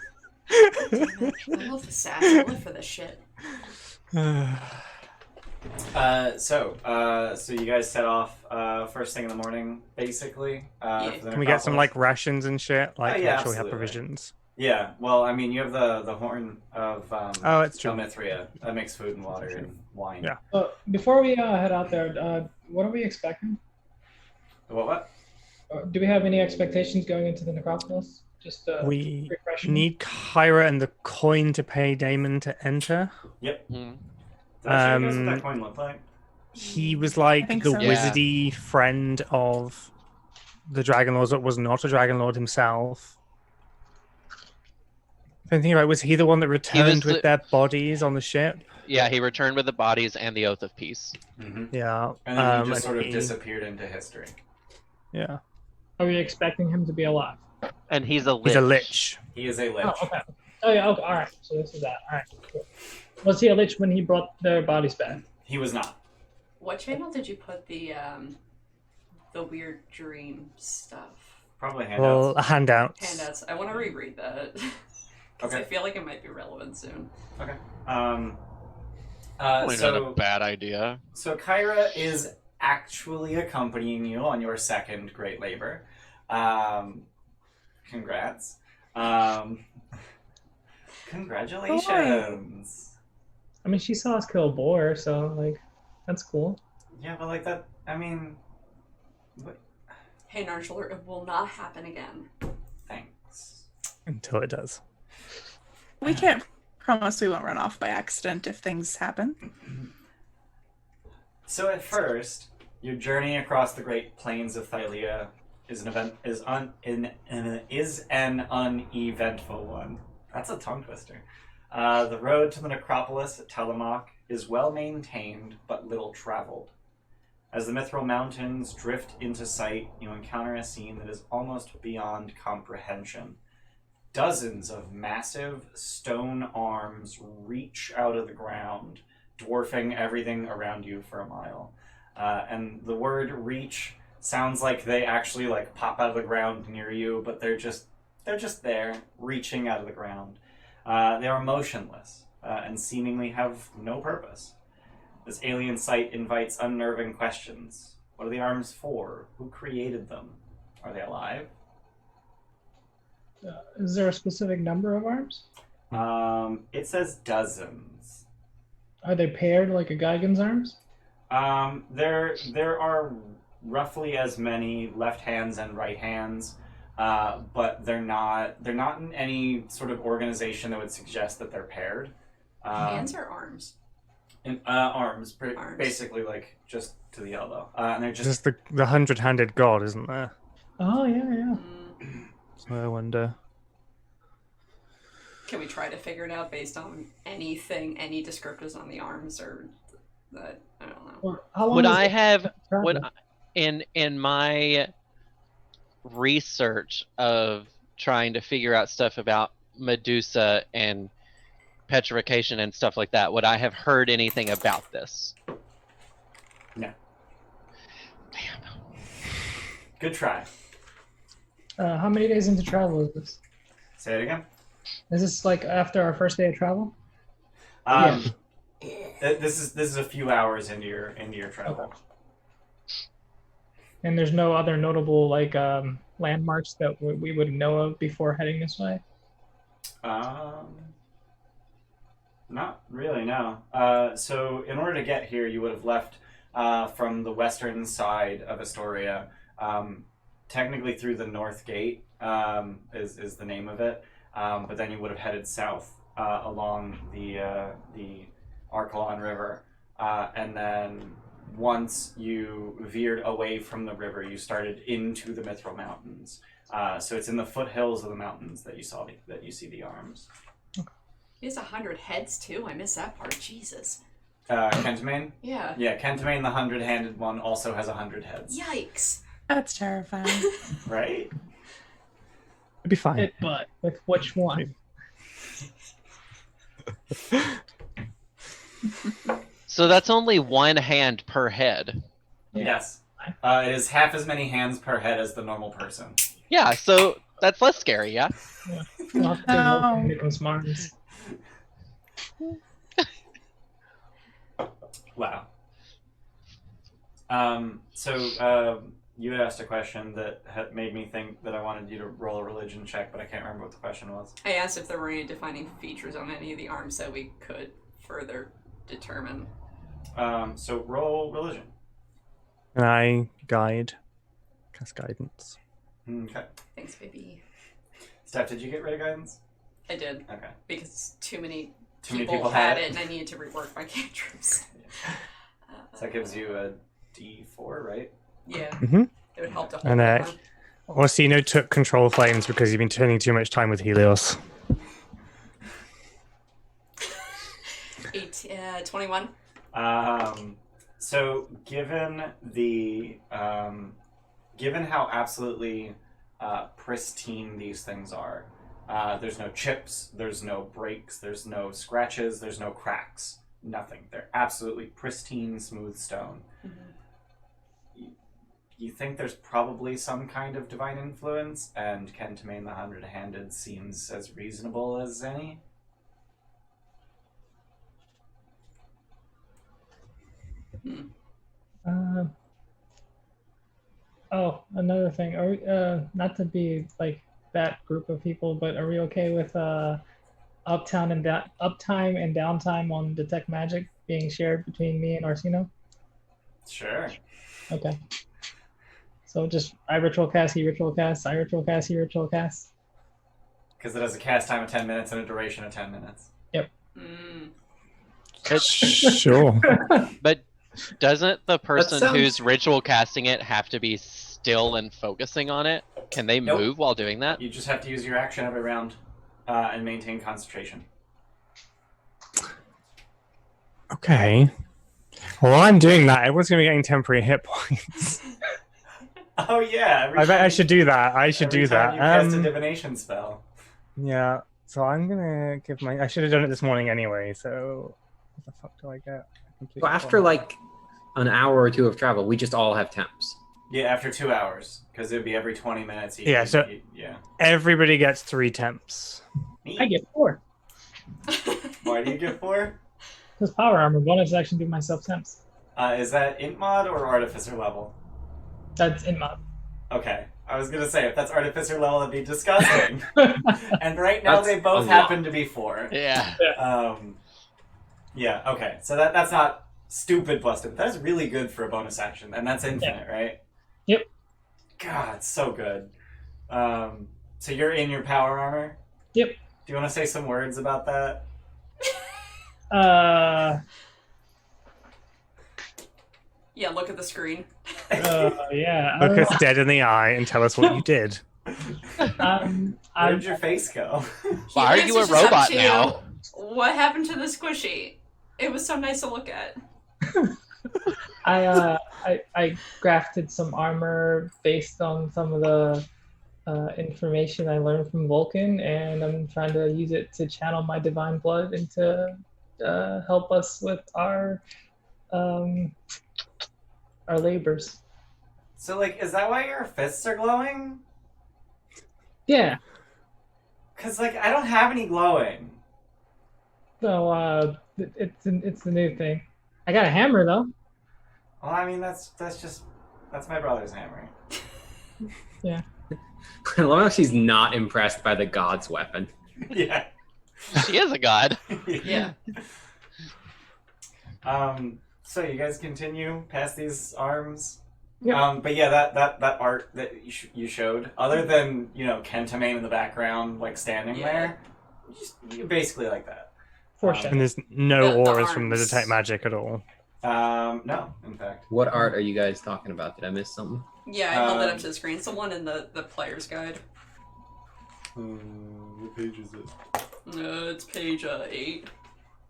Damn it. I love the sass. I live for this shit. So you guys set off first thing in the morning, basically. Yeah. For the Can we get some like Necropolis. rations and shit? Like, Oh, yeah, make sure we have absolutely. provisions. Yeah, well, I mean, you have the horn of Oh, it's true. Balmithria. That makes food and water and wine. Yeah. Before we head out there, what are we expecting? What? Do we have any expectations going into the Necropolis? Just We refreshing. need Kyra and the coin to pay Damon to enter. Yep. Hmm. Did I show you guys what that coin looked like? He was like think the so. Yeah. wizardy friend of the Dragonlords that was not a Dragonlord himself. If I'm thinking about, was he the one that returned with the- their bodies on the ship? Yeah, he returned with the bodies and the Oath of Peace. Mm-hmm. Yeah. And then he just and sort of he- disappeared into history. Yeah. Are we expecting him to be alive? And he's a lich. He's a lich. He is a lich. Oh, okay. Oh, yeah, okay, all right. So this is that. All right, cool. Was he a lich when he brought their bodies back? He was not. What channel did you put the weird dream stuff? Probably handouts. Well, handouts. Handouts. I want to reread that. Because I Okay. feel like it might be relevant soon. Okay. Probably not a So bad idea. Kyra is actually accompanying you on your second great labor. Congrats. Congratulations. I mean, she saw us kill a boar, so, like, that's cool. Yeah, but like that. I mean, Hey, Narshler, it will not happen again. thanks. Until it does. We can't promise we won't run off by accident if things happen. So at first, your journey across the great plains of Thylia is an uneventful one. That's a tongue twister. The road to the Necropolis at Telamok is well maintained but little traveled. As the Mithril Mountains drift into sight, you encounter a scene that is almost beyond comprehension. Dozens of massive stone arms reach out of the ground, dwarfing everything around you for a mile. And the word reach sounds like they actually like pop out of the ground near you, but they're just there, reaching out of the ground. They are motionless and seemingly have no purpose. This alien sight invites unnerving questions. What are the arms for? Who created them? Are they alive? Is there a specific number of arms? It says dozens. Are they paired like a Geigen's arms? There are roughly as many left hands and right hands, but they're not in any sort of organization that would suggest that they're paired. Hands or arms? And arms, Arms. basically like just to the elbow, and they're just Just the hundred-handed god, isn't there? Oh, yeah. So I wonder. Can we try to figure it out based on anything, any descriptors on the arms, or that? I don't know. Or how long Would is I it have travel? would I- in my research of trying to figure out stuff about Medusa and petrification and stuff like that, would I have heard anything about this? No. Damn. Good try. How many days into travel is this? Say it again. Is this like after our first day of travel? This is a few hours into your travel. Okay. And there's no other notable like landmarks that we would know of before heading this way? Not really, no. So in order to get here, you would have left from the western side of Estoria, technically through the North Gate is the name of it, but then you would have headed south along the Archelon River, and then once you veered away from the river, you started into the Mithril Mountains. So it's in the foothills of the mountains that you see the arms. He has 100 heads too. I missed that part. Jesus. Kentamane? Yeah. Yeah, Kentamane, the 100-handed one, also has 100 heads. Yikes. That's terrifying. Right? It'd be fine. But with which one? So that's only one hand per head. Yeah. Yes. It is half as many hands per head as the normal person. Yeah, so that's less scary, yeah? We'll have to No. make them smarms. Wow. You had asked a question that had made me think that I wanted you to roll a religion check, but I can't remember what the question was. I asked if there were any defining features on any of the arms that we could further determine. So roll religion. And I cast guidance. Okay. Thanks, baby. Steph, did you get rid of guidance? I did. Okay. Because too many Too many people had had it, and I needed to rework my cantrips. So that gives you a D4, right? Yeah. Mhm. It would help to hold And it more. Orsino took control flames because you've been turning too much time with Helios. 21. So given how absolutely pristine these things are, there's no chips, there's no breaks, there's no scratches, there's no cracks, nothing. They're absolutely pristine, smooth stone. You think there's probably some kind of divine influence, and Kentamane the Hundred-Handed seems as reasonable as any? Another thing. Are we, not to be like that group of people, but are we okay with uptime and downtime on detect magic being shared between me and Orsino? Sure. Okay. So just I ritual cast, he ritual cast, I ritual cast, he ritual cast. Because it has a cast time of 10 minutes and a duration of 10 minutes. Sure. But doesn't the person sounds- who's ritual casting it have to be still and focusing on it? Can they Nope. move while doing that? You just have to use your action every round and maintain concentration. Okay. Well, while I'm doing that, everyone's going to be getting temporary hit points. Oh yeah! I bet I should do that. I should every do time that. You cast a divination spell. Yeah. So I'm going to give my... I should have done it this morning anyway, so... What the fuck do I get? So after like an hour or two of travel, we just all have temps. Yeah, after 2 hours, because it'd be every 20 minutes. Yeah, so- yeah. Everybody gets 3 temps. I get 4. Why do you get 4? Because power armor bonus action do myself temps. Is that int mod or artificer level? That's in mod. Okay, I was gonna say if that's artificer level, that'd be disgusting. And right now That's they both a happen to be 4. Yeah. Yeah. Okay. So that's not stupid plus 2. That's really good for a bonus action, and that's infinite, right? Yep. God, it's so good. So you're in your power armor. Yep. Do you want to say some words about that? Yeah, look at the screen. Yeah. Look us dead in the eye and tell us what you did. Where'd your face go? Why are you a Helios is just up robot to, now? What happened to the squishy? It was so nice to look at. I crafted some armor based on some of the information I learned from Vulcan, and I'm trying to use it to channel my divine blood and to help us with our labors. So, like, is that why your fists are glowing? Yeah. Because, like, I don't have any glowing. So it's the new thing. I got a hammer though. Well, I mean, that's my brother's hammer. Yeah. I love how she's not impressed by the god's weapon. Yeah. She is a god. Yeah. So you guys continue past these arms. Yeah. But yeah, that art that you showed, other than Kentamane in the background, like standing Yeah. there, you basically like that. And there's no The auras from the arms. detect magic at all. No, in fact. What art are you guys talking about? Did I miss something? Yeah, I held it up to the screen. It's the one in the player's guide. What page is it? It's page 8.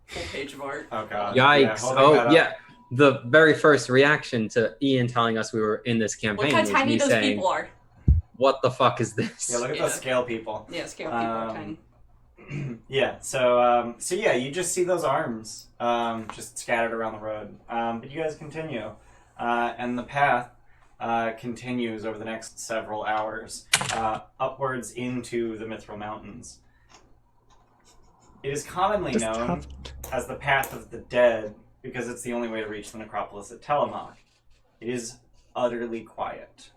Full page of art. Oh god. Yikes! holding that up. Yeah, the very first reaction to Ian telling us we were in this campaign Look how was tiny me those saying, people are. "What the fuck is this?" Yeah, look at Yeah. those scale people. Yeah, scale people are Um, tiny. Yeah, so yeah, you just see those arms just scattered around the road. But you guys continue, and the path continues over the next several hours upwards into the Mithril Mountains. It is commonly Just known have- as the Path of the Dead because it's the only way to reach the necropolis at Telamok. It is utterly quiet.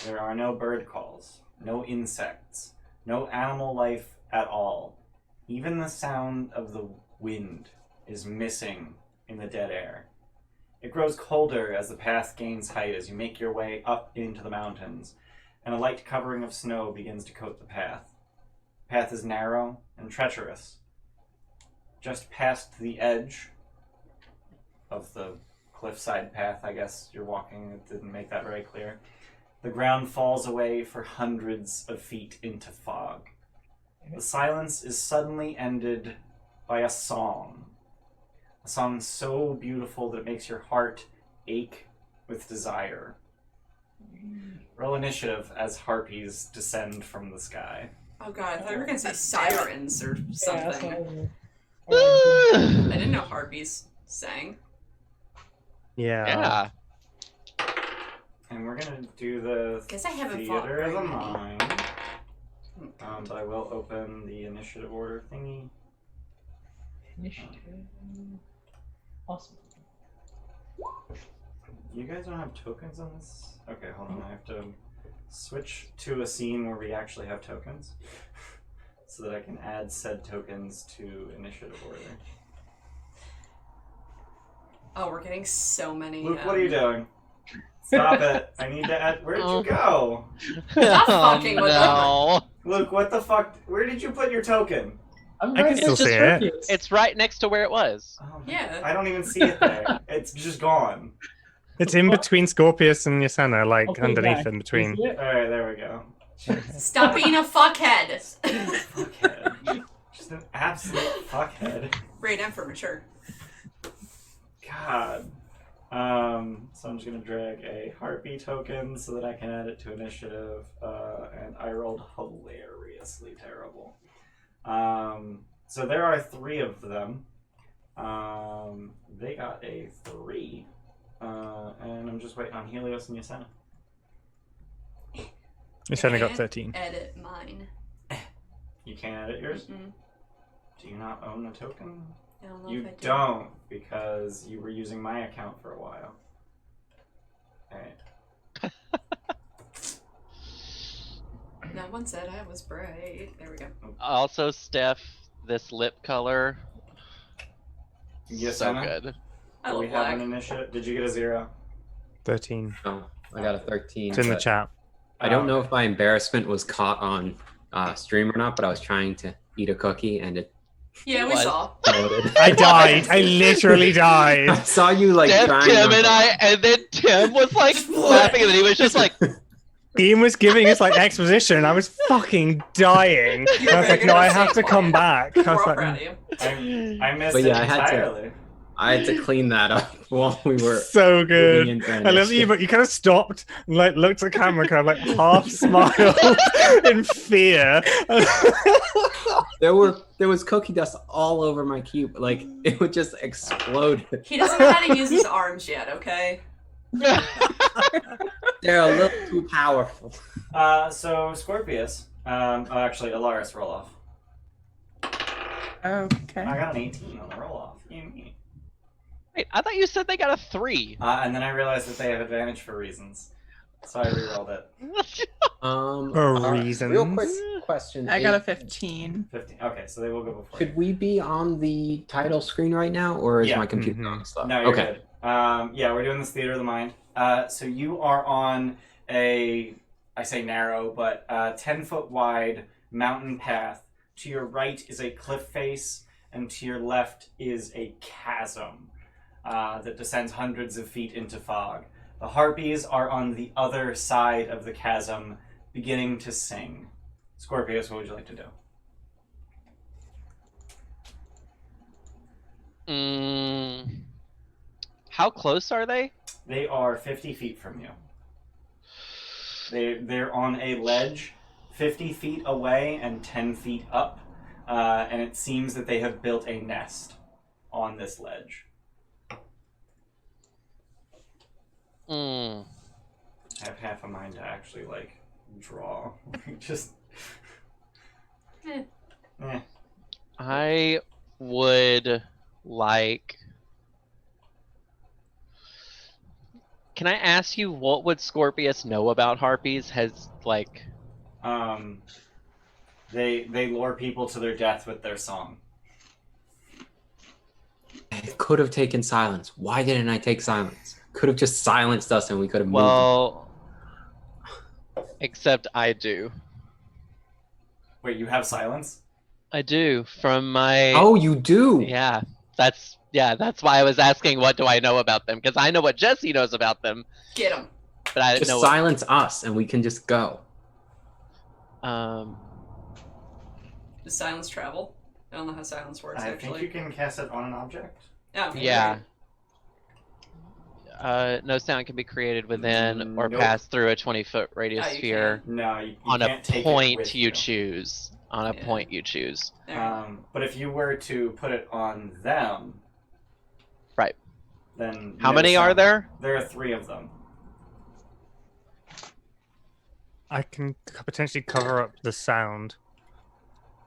There are no bird calls, no insects, no animal life at all. Even the sound of the wind is missing in the dead air. It grows colder as the path gains height as you make your way up into the mountains, and a light covering of snow begins to coat the path. The path is narrow and treacherous. Just past the edge of the cliffside path, I guess you're walking, it didn't make that very clear. The ground falls away for hundreds of feet into fog. The silence is suddenly ended by a song. A song so beautiful that it makes your heart ache with desire. Roll initiative as harpies descend from the sky. Oh god, I thought you were gonna say sirens or something. Yeah. I didn't know harpies sang. Yeah. And we're gonna do the Guess I haven't fought theater of the very many. mind. But I will open the initiative order thingy. Initiative. Awesome. You guys don't have tokens on this? Okay, hold on. I have to switch to a scene where we actually have tokens so that I can add said tokens to initiative order. Oh, we're getting so many. Luke, what are you doing? Stop it. I need to add. Where'd you go? Stop fucking with no. Luke, what the fuck? Where did you put your token? I'm I right can still next to see it. Scorpius. It's right next to where it was. Oh, Yeah. I don't even see it there. It's just gone. It's in between Scorpius and Yasena, like I'll put it underneath back. in between. You see it? Alright, there we go. Stop being a fuckhead. Fuckhead. Just an absolute fuckhead. Great and for mature. God. So I'm just gonna drag a Harpy token so that I can add it to initiative. And I rolled hilariously terrible. So there are 3 of them. They got a 3. And I'm just waiting on Helios and Yasena. Yasena got And 13. Edit mine. You can't edit yours? Mm-mm. Do you not own a token? I don't know You if I do. don't, because you were using my account for a while. Alright. No one said I was bright. There we go. Also, Steph, this lip color, Yes, so Anna? good. I Do we love have black. an initiative? Did you get a 0? 13. Oh, I got a 13. It's in the but chat. I don't know if my embarrassment was caught on stream or not, but I was trying to eat a cookie and it Yeah, we What? saw. exploded. I died. I literally I died. saw you like Steph, trying. Tim, not and to- and then Tim was like laughing, and then he was just like, Ian was giving us like exposition. I was fucking dying. You're I was very like, good no, at I have to staying come quiet. back. I We're was all like, proud of you. I missed But it yeah, I had to- entirely. I had to clean that up while we were so moving good. into I love you, initiative. but you kind of stopped and like looked at the camera, kind of like half smiled in fear. There was cookie dust all over my cube. Like it would just explode. He doesn't know how to use his arms yet, okay? They're a little too powerful. So Scorpius. Actually, Alaris, roll off. Okay. I got an 18 on the roll off. wait, I thought you said they got a 3. And then I realized that they have advantage for reasons. So I rerolled it. For reasons. Real quick question. I got a is- 15. 15. Okay, so they will go before. Should we be on the title screen right now, or is Yeah. my computer Mhm. on slow? No, you're Okay. good. Yeah, we're doing this theater of the mind. So you are on I say narrow, but 10-foot wide mountain path. To your right is a cliff face, and to your left is a chasm that descends hundreds of feet into fog. The harpies are on the other side of the chasm, beginning to sing. Scorpius, what would you like to do? How close are they? They are 50 feet from you. They're on a ledge 50 feet away and 10 feet up, and it seems that they have built a nest on this ledge. Mm. I have half a mind to actually, draw. Just... Eh. Eh. I would like. Can I ask you what would Scorpius know about harpies? Has like. They lure people to their death with their song. I could have taken silence. Why didn't I take silence? Could have just silenced us and we could have moved. Well, except I do. Wait, you have silence? I do from my. Oh, you do. Yeah, that's why I was asking. What do I know about them? Because I know what Jesse knows about them. Get him. But I didn't Just know. silence us and we can just go. Does silence travel? I don't know how silence works, I actually. think you can cast it on an object. Oh, Yeah. No sound can be created within or Nope. pass through a 20-foot radius Oh, you sphere No, you on a can't take it point with you choose. On a Yeah. point you choose. There. But if you were to put it on them, Right. Then How no many are sound. there? There are 3 of them. I can potentially cover up the sound.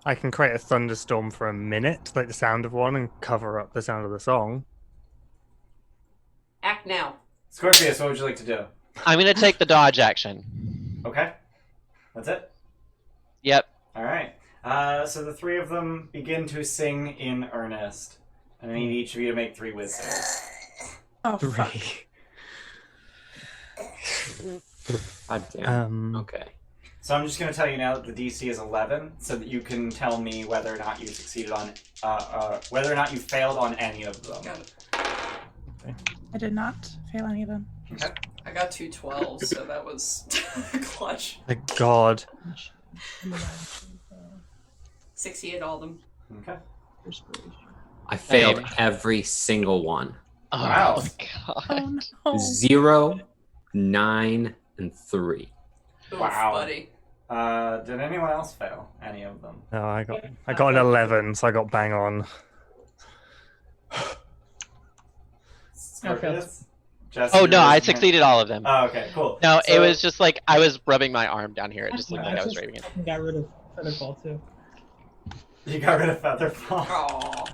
I can create a thunderstorm for a minute, like the sound of one, and cover up the sound of the song. Act now. Scorpius, what would you like to do? I'm gonna take the dodge action. Okay. That's it? Yep. Alright. So the 3 of them begin to sing in earnest. And I need each of you to make 3 wisdom saves. Oh, fuck. God damn. Um, Okay. So I'm just going to tell you now that the DC is 11, so that you can tell me whether or not you succeeded on, whether or not you failed on any of them. Got it. I did not fail any of them. Okay. I got 2 12s, so that was clutch. Thank God. 68 all of them. Okay. I failed Same. every single one. Oh, Wow. God. Oh no. 0, 9, and 3. Oof, Wow. buddy. Did anyone else fail any of them? No, I got an 11, so I got bang on. Scorpius? Jesse, Oh your no, I wisdom- succeeded all of them. Oh, okay, cool. No, So- it was just like I was rubbing my arm down here. It just looked like I was just waving it. fucking got rid of Featherfall too. You got rid of Featherfall.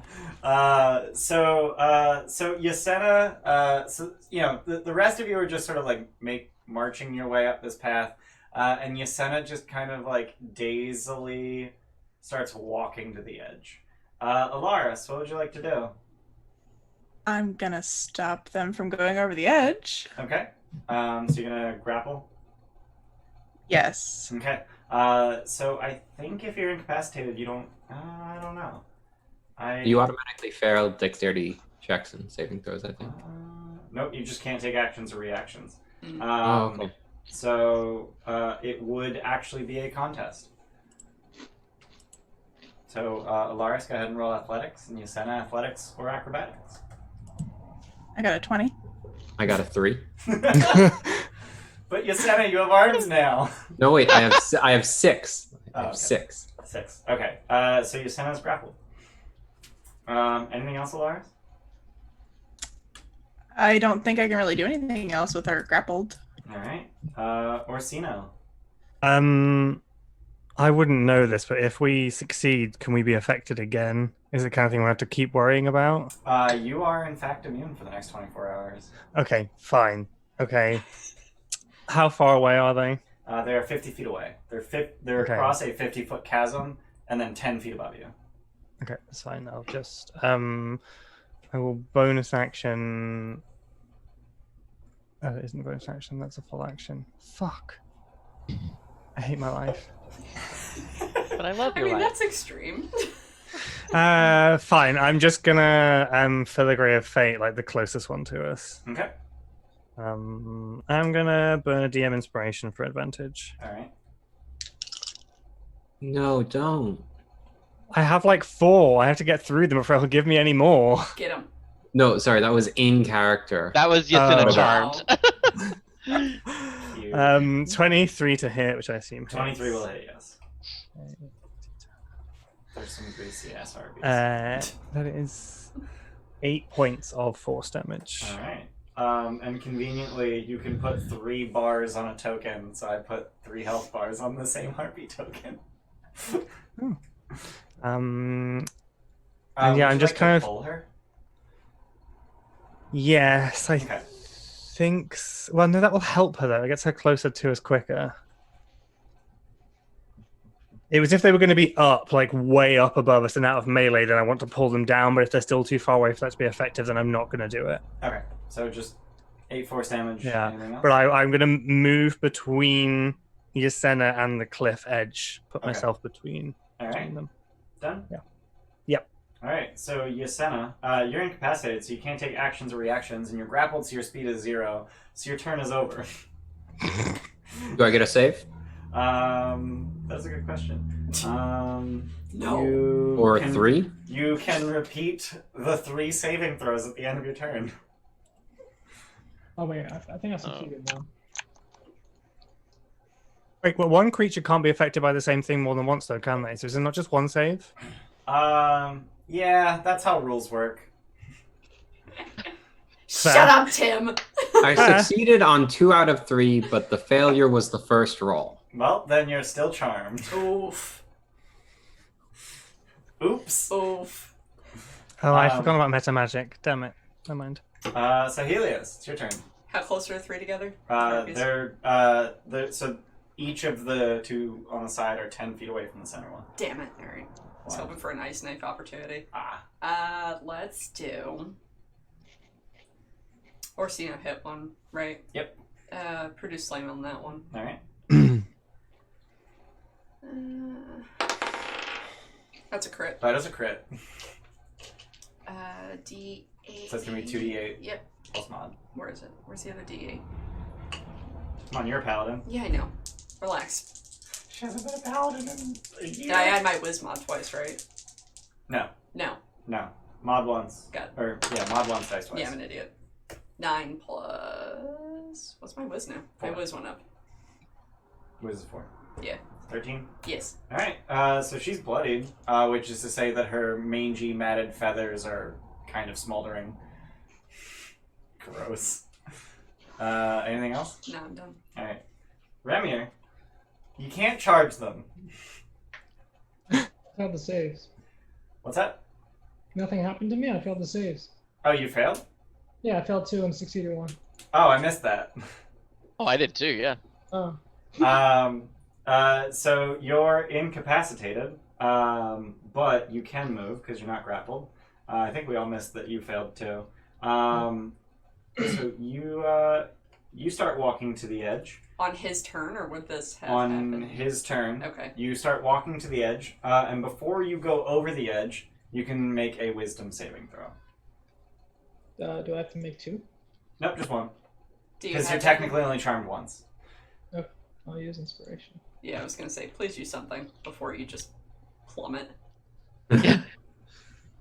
Aww. So Yasena, so you know the rest of you are just sort of like marching your way up this path, and Yasena just kind of like dazedly starts walking to the edge. Alaris, what would you like to do? I'm gonna stop them from going over the edge. Okay, so you're gonna grapple. Yes. Okay, so I think if you're incapacitated, you don't. I don't know. You automatically fail dexterity checks and saving throws, I think. Nope, you just can't take actions or reactions. Mm. Okay. So it would actually be a contest. So Alaris, go ahead and roll athletics, and Yasena athletics or acrobatics. I got a 20. I got a 3. But Yasena, you have arms now. No, wait, I have 6. I Oh, have okay. 6. 6. Okay. So Yasena's grappled. Anything else, Alaris? I don't think I can really do anything else with her grappled. All right. Orsino. I wouldn't know this, but if we succeed, can we be affected again? Is it the kind of thing we have to keep worrying about? You are in fact immune for the next 24 hours. Okay, fine. Okay. How far away are they? They're 50 feet away. They're Okay. across a 50-foot chasm and then 10 feet above you. Okay, that's fine. I'll just I will bonus action. It isn't a bonus action. That's a full action. Fuck. I hate my life. But I love I your mean, life. that's extreme. Fine. I'm just gonna filigree of fate, like the closest one to us. Okay. I'm gonna burn a DM inspiration for advantage. All right. No, don't. I have like 4. I have to get through them before he'll give me any more. Get him. No, sorry, that was in character. That was Yasena Oh. Charmed. 23 to hit, which I assume hits. 23 will hit, yes. There's some greasy ass Arby's. That is 8 points of force damage. All right. And conveniently, you can put 3 bars on a token, so I put 3 health bars on the same Harpy token. And would I'm you just like kind to of- pull her? Yes, I Okay. think. Well, no, that will help her though. It gets her closer to us quicker. It was if they were going to be up, like way up above us and out of melee, then I want to pull them down. But if they're still too far away for that to be effective, then I'm not going to do it. Okay, so just 8 force damage. Yeah, Anything else? but I'm going to move between Yasena and the cliff edge. Put Okay. myself between All right, them. done? Yeah. Yep. All right, so Yasena, you're incapacitated, so you can't take actions or reactions, and you're grappled, so your speed is 0, so your turn is over. Do I get a save? That's a good question. No. You Or can, 3? You can repeat the 3 saving throws at the end of your turn. Oh wait, I think I succeeded now. Like, well, one creature can't be affected by the same thing more than once, though, can they? So is it not just one save? Yeah, that's how rules work. Shut up, Tim. I succeeded on 2 out of 3, but the failure was the first roll. Well, then you're still charmed. Oof. Oops. Oof. Oh, I forgot about meta magic. Damn it. Never mind. So Helios, it's your turn. How close are the 3 together? They're so each of the 2 on the side are 10 feet away from the center one. Damn it. All right. I was hoping for a nice knife opportunity. Let's do. Orsino hit one, right? Yep. Produce slime on that one. All right. That's a crit. That is a crit. D8. So it's gonna be 2d8 Yep. plus mod. Where is it? Where's the other D8? Come on, you're a paladin. Yeah, I know. Relax. She hasn't been a paladin in a year. I had my whiz mod twice, right? No. No. Mod once. Got it. Or mod once, dice twice. Yeah, I'm an idiot. 9 plus. What's my whiz now? My 4. whiz went up. What is it for? Yeah. 13? Yes. Alright, so she's bloodied, which is to say that her mangy, matted feathers are kind of smoldering. Gross. Anything else? No, I'm done. Alright. Remir, you can't charge them. I failed the saves. What's that? Nothing happened to me. I failed the saves. Oh, you failed? Yeah, I failed 2 and succeeded 1. Oh, I missed that. Oh, I did too. Yeah. Oh. So you're incapacitated, but you can move because you're not grappled. I think we all missed that you failed too. So you start walking to the edge. On his turn, or would this have On happened? his turn, Okay. you start walking to the edge, and before you go over the edge, you can make a wisdom saving throw. Do I have to make 2? Nope, just 1. Do you Because you're have- technically only charmed once. I'll use inspiration. Yeah, I was gonna say, please use something before you just plummet. I think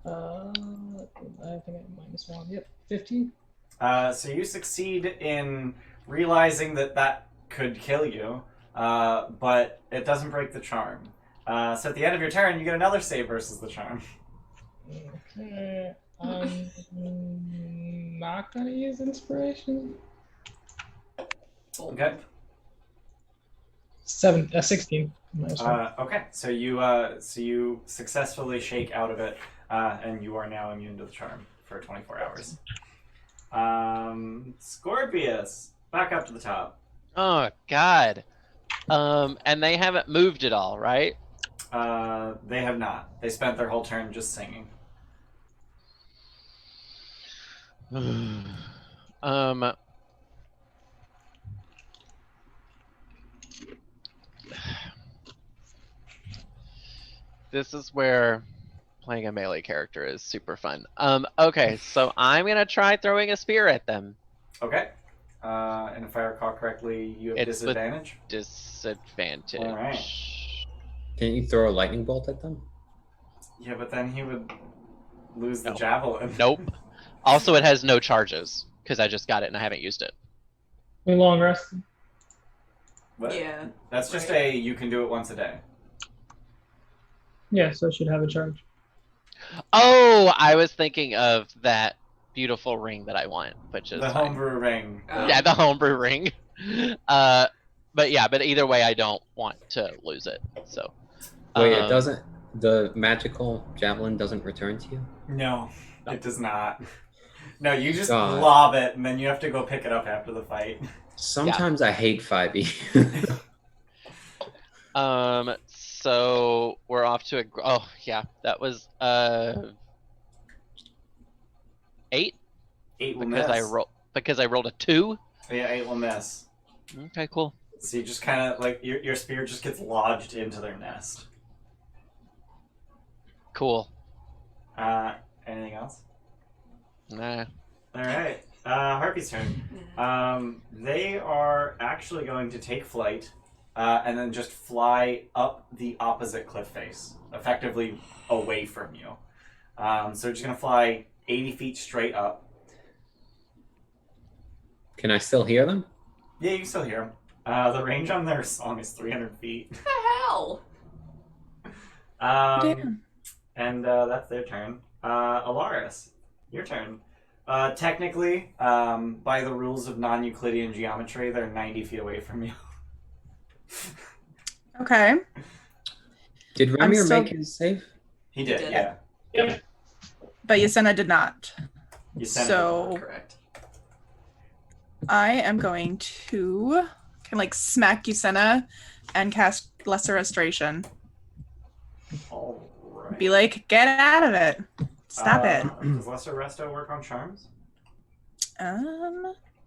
I -1. Yep, 15. So you succeed in realizing that could kill you, but it doesn't break the charm. So at the end of your turn, you get another save versus the charm. Okay. I'm not gonna use inspiration. Okay. 16. Okay, so you successfully shake out of it, and you are now immune to the charm for 24 hours. Scorpius, back up to the top. Oh God. And they haven't moved at all, right? They have not. They spent their whole turn just singing. This is where playing a melee character is super fun. Okay, so I'm gonna try throwing a spear at them. Okay. And if I recall correctly, you have It's with- disadvantage. Disadvantage. All right. Can you throw a lightning bolt at them? Yeah, but then he would lose the No. javelin. Nope. Also, it has no charges because I just got it and I haven't used it. We long rest. But Yeah. that's just right. you can do it once a day. Yeah, so it should have a charge. Oh, I was thinking of that beautiful ring that I want, which is The fine. homebrew ring. Yeah, the homebrew ring. But either way, I don't want to lose it. So Wait, it doesn't. The magical javelin doesn't return to you? No, it does not. No, you just God. lob it, and then you have to go pick it up after the fight. Sometimes I hate 5e. So we're off to that was 8 8 will because miss. I rolled a 2. Yeah, 8 will miss. Okay, cool. So you just kind of, like, your spear just gets lodged into their nest. Cool. Anything else? Nah. Alright, Harpy's turn. They are actually going to take flight, and then just fly up the opposite cliff face, effectively away from you. So they're just going to fly 80 feet straight up. Can I still hear them? Yeah, you can still hear them. The range on their song is 300 feet. What the hell? Damn. And that's their turn. Alaris, your turn. Technically, by the rules of non-Euclidean geometry, they're 90 feet away from you. Okay. Did Remir still- make his save? He did, did. yeah. Yep. But Yasena did not. You sent So Correct. I am going to smack Yasena and cast Lesser Restoration. All right. Be like, get out of it. Stop it. Does Lesser Resto work on charms?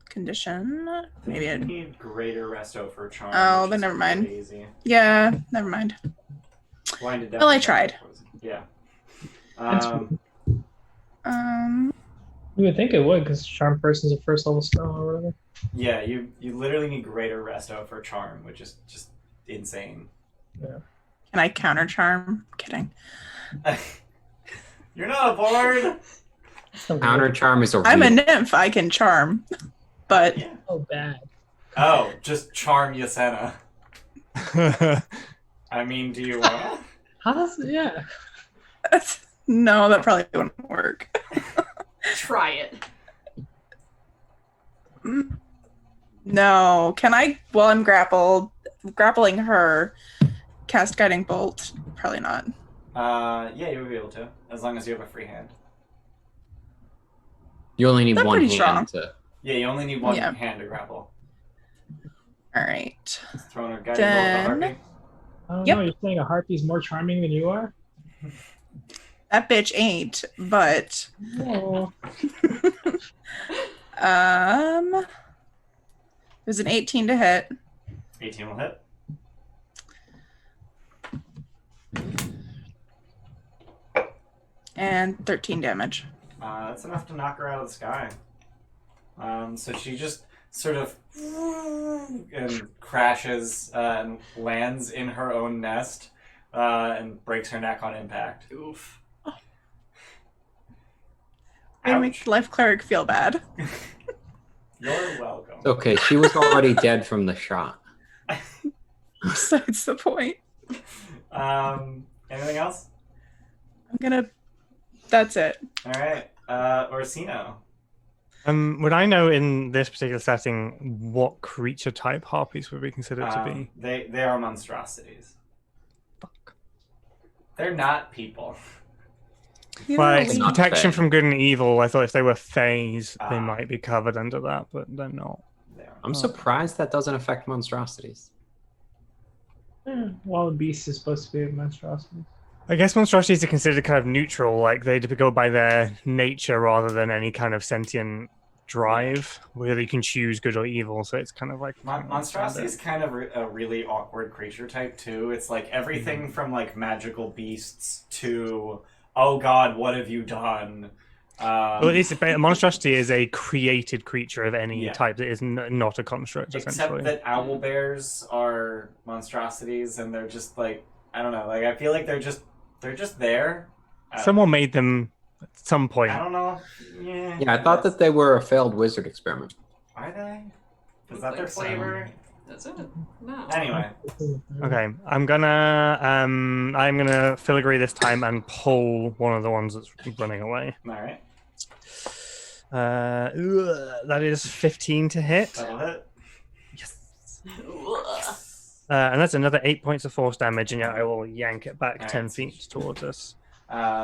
Condition. Maybe You it. need greater resto for charm. Oh, which then is never mind. really easy. Yeah, never mind. Blinded Well, I definitely tried. poison. Yeah. That's Um, You would think it would, because Charm Person's a first level spell or whatever. Yeah, you literally need greater resto for charm, which is just insane. can I counter charm? Kidding. You're not a bard. Counter charm is a I'm a real- nymph. I can charm, but Yeah. Oh, bad. Oh, just charm Yasena. I mean, do you wanna? How does yeah? no, that probably wouldn't work. Try it. No, can I? While I'm grappling her, cast Guiding Bolt? Probably not. Yeah, you would be able to, as long as you have a free hand. You only need They're one pretty hand strong. to. Yeah, you only need one Yeah. hand to grapple. All right. Just throwing a guiding bolt at the Harpy. I don't Yep. know. You're saying a Harpy's more charming than you are? That bitch ain't. But No. there's an 18 to hit. 18 will hit. And 13 damage. That's enough to knock her out of the sky. So she just sort of and crashes and lands in her own nest and breaks her neck on impact. Oof. It makes the life cleric feel bad. You're welcome. Okay, she was already dead from the shot. Besides the point. Anything else? That's it. All right. Orsino. Would I know in this particular setting what creature type harpies would be considered to be? They are monstrosities. Fuck. They're not people. Like Really? not protection fae. from good and evil. I thought if they were fays, they Ah. might be covered under that, but they're not. They are. I'm surprised that doesn't affect monstrosities. Wild beast is supposed to be a monstrosity. I guess monstrosities are considered kind of neutral, like they go by their nature rather than any kind of sentient drive, whether you can choose good or evil. So it's kind of like Monstrosity is kind of a really awkward creature type too. It's like everything from like magical beasts to oh god, what have you done? Well, a monstrosity is a created creature of any Yeah. type that is not a construct, Except essentially. that owl bears are monstrosities, and they're just like I don't know. Like I feel like they're just there. Someone made them at some point. I don't know. Yeah. Yeah, I thought that they were a failed wizard experiment. Are they? Is Looks that their like so. flavor? That's it. No. Anyway. Okay, I'm gonna filigree this time and pull one of the ones that's running away. All right. That is 15 to hit. That'll hit. Yes. Ugh. And that's another 8 points of force damage, and yeah, I will yank it back All 10 right. feet towards us.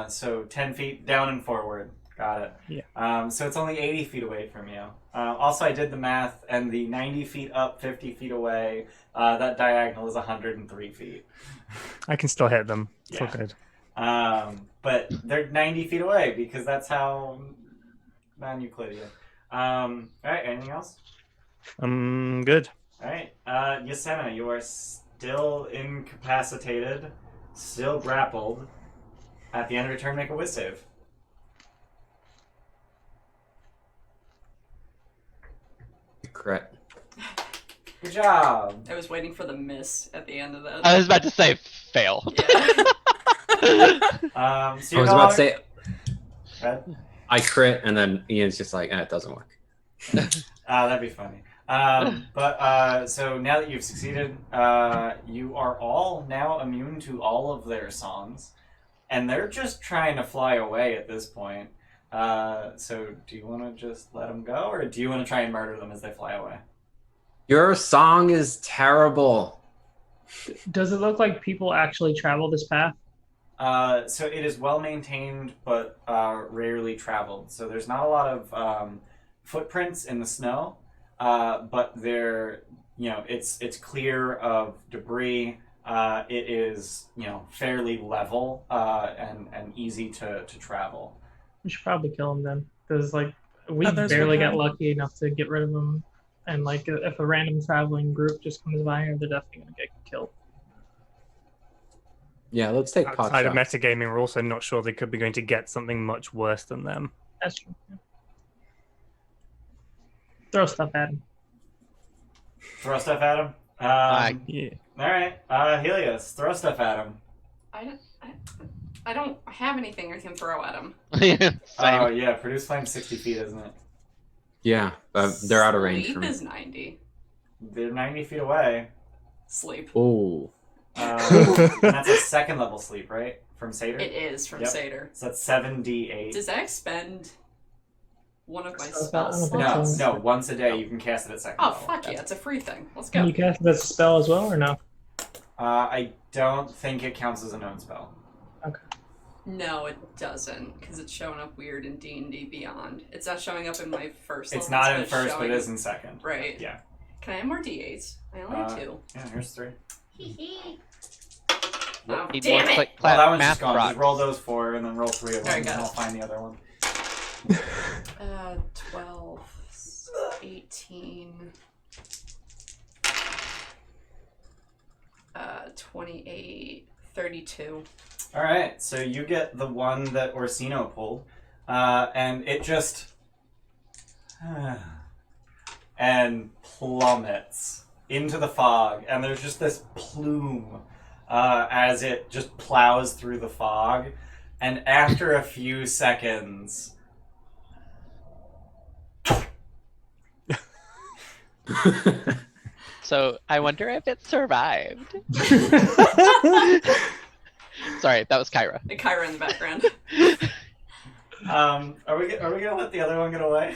So 10 feet down and forward. Got it. Yeah. So it's only 80 feet away from you. Also, I did the math, and the 90 feet up, 50 feet away, that diagonal is 103 feet. I can still hit them. It's all Yeah. good. But they're 90 feet away because that's how non-Euclidean. All right, anything else? Good. All right, Yasena, you are still incapacitated, still grappled. At the end of your turn, make a whiz save. Crit. Good job. I was waiting for the miss at the end of that. I was about to say fail. Yeah. So I you're was no about longer- to say Go ahead. I crit, and then Ian's just like, it doesn't work. That'd be funny. So now that you've succeeded, you are all now immune to all of their songs, and they're just trying to fly away at this point. So do you want to just let them go, or do you want to try and murder them as they fly away? Your song is terrible. Does it look like people actually travel this path? So it is well maintained, but rarely traveled. So there's not a lot of footprints in the snow, but they're, it's clear of debris. It is, fairly level and easy to travel. We should probably kill them then, because we Others barely would got have. lucky enough to get rid of them, and if a random traveling group just comes by here, they're definitely gonna get killed. Yeah, let's take pot Outside of shots. metagaming, we're also not sure they could be going to get something much worse than them. That's true. Yeah. Throw stuff at them. Throw stuff at him. Yeah. All right, Helios, throw stuff at him. I don't have anything I can throw at him. Same. Oh yeah, produce flame 60 feet, isn't it? Yeah, they're out of range Sleep for me. is 90. They're 90 feet away. Sleep. Oh, And that's a second level sleep, right? From Satyr? It is from Yep. Satyr. So that's 7d8. Does that expend one of my So spell that- slots? No, once a day you can cast it at second Oh, level. fuck yeah, it's a free thing. Let's Can go. you cast that spell as well, or no? I don't think it counts as a known spell. No, it doesn't, because it's showing up weird in D&D Beyond. It's not showing up in my first It's level, not in it's first, but showing- it is in second. Right. Yeah. Can I have more D8s? I only have 2. Yeah, here's 3. Oh, Need damn more it! click Well, clap that one's math just gone. rocks. Just roll those 4 and then roll 3 of them, Alright, and got I'll it. find the other one. 12, 18, 28, 32. Alright, so you get the one that Orsino pulled, and it just... and plummets into the fog, and there's just this plume as it just plows through the fog, and after a few seconds... So I wonder if it survived. Sorry, that was Kyra. And Kyra in the background. Are we gonna let the other one get away?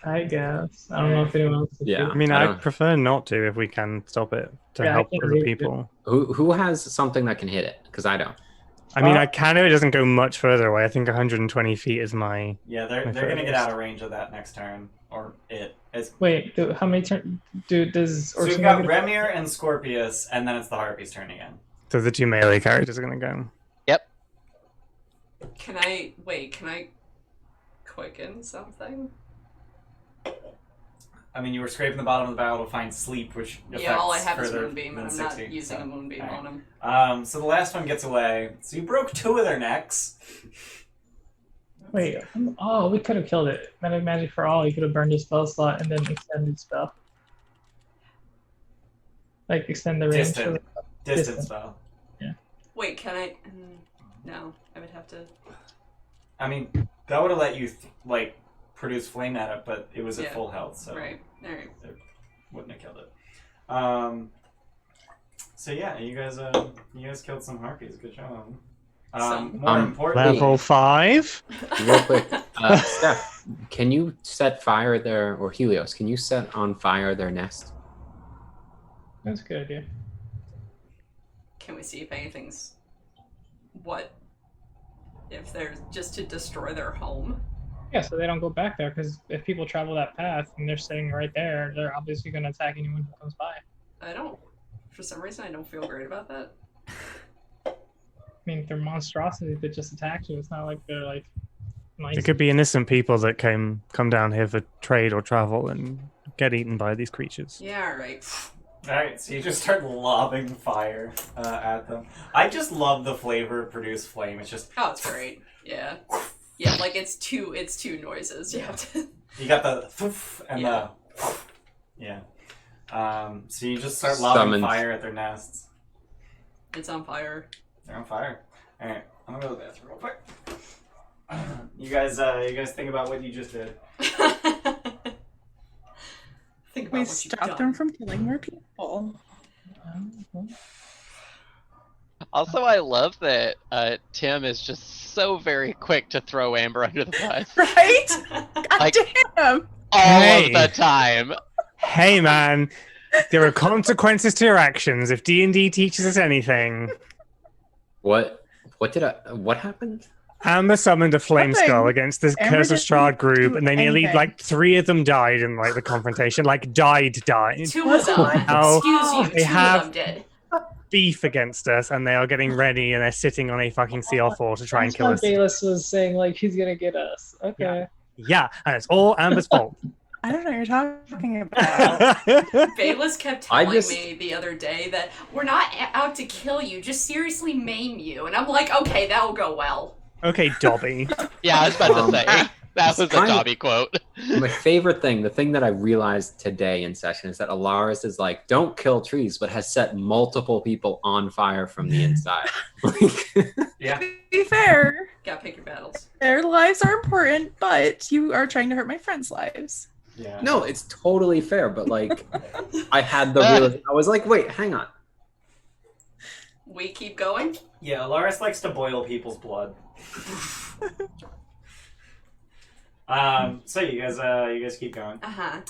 I guess. I don't know if anyone else. Is Yeah. I mean, I I'd don't- prefer not to if we can stop it to Yeah, I help can't other read it. people. who has something that can hit it? Because I don't. I mean, I can if it doesn't go much further away. I think 120 feet is my... Yeah, they're My gonna get furthest. out of range of that next turn, or it. It's, Wait, how many turns? Does so we've Orsino got get- Remir and Scorpius, and then it's the Harpy's turn again. So the 2 melee characters are going to go. Can I quicken something? I mean, you were scraping the bottom of the barrel to find sleep, which affects Yeah, all I have is further Moonbeam, than and I'm not 60, using so. a Moonbeam Alright. on him. So the last one gets away. So you broke 2 of their necks. Wait, oh, we could have killed it. Magic for all. You could have burned his spell slot and then extended spell. Like extend the range. Distant. Distant spell. Wait, can I? No, I would have to. I mean, that would have let you, produce flame at it, but it was at Yeah. full health, so Right. All right. wouldn't have killed it. So yeah, you guys killed some Harpies. Good job. Some. More importantly, Level 5? Real quick, Steph, can you set fire their, or Helios, can you set on fire their nest? That's a good idea. Can we see if anything's... if they're just to destroy their home? Yeah, so they don't go back there, because if people travel that path and they're sitting right there, they're obviously going to attack anyone who comes by. For some reason, I don't feel great about that. I mean, they're monstrosities that just attack you. It's not like they're like nice. It could be innocent people that come down here for trade or travel and get eaten by these creatures. Yeah, alright. Alright, so you just start lobbing fire at them. I just love the flavor of produced flame. It's just... Oh, it's great. Yeah. Yeah, like it's two noises. You have to... You got the thoof and Yeah. the... Yeah. So you just start lobbing Summoned. fire at their nests. It's on fire. They're on fire. Alright, I'm gonna go to the bathroom real quick. You guys think about what you just did. Think about We what you've stopped done. them from killing more people. Also, I love that Tim is just so very quick to throw Amber under the bus Right? God Like- damn! all Hey. of the time. Hey man, there are consequences to your actions. If D&D teaches us anything, What happened? Amber summoned a flame Nothing. skull against this Amber Curse of didn't Strahd group, do and they nearly anything. like 3 of them died in like the confrontation. Like died. Two of them. Now, Excuse you. they Two have- of them did. Beef against us, and they are getting ready, and they're sitting on a fucking CL4 to try and kill us. Bayless was saying like he's gonna get us. Okay. Yeah, and it's all Amber's fault. I don't know what you're talking about. Bayless kept I telling just- me the other day that we're not out to kill you, just seriously maim you. And I'm like, okay, that'll go well. Okay, Dobby. Yeah, I was about to say. That it's was a kind of- Dobby quote. My favorite thing, the thing that I realized today in session is that Alaris is like, don't kill trees, but has set multiple people on fire from the inside. Yeah. To be fair, Gotta pick your battles. their lives are important, but you are trying to hurt my friends' lives. Yeah. No, it's totally fair, but like, I had the real. I was like, wait, hang on. We keep going? Yeah, Alaris likes to boil people's blood. So you guys keep going. Uh-huh.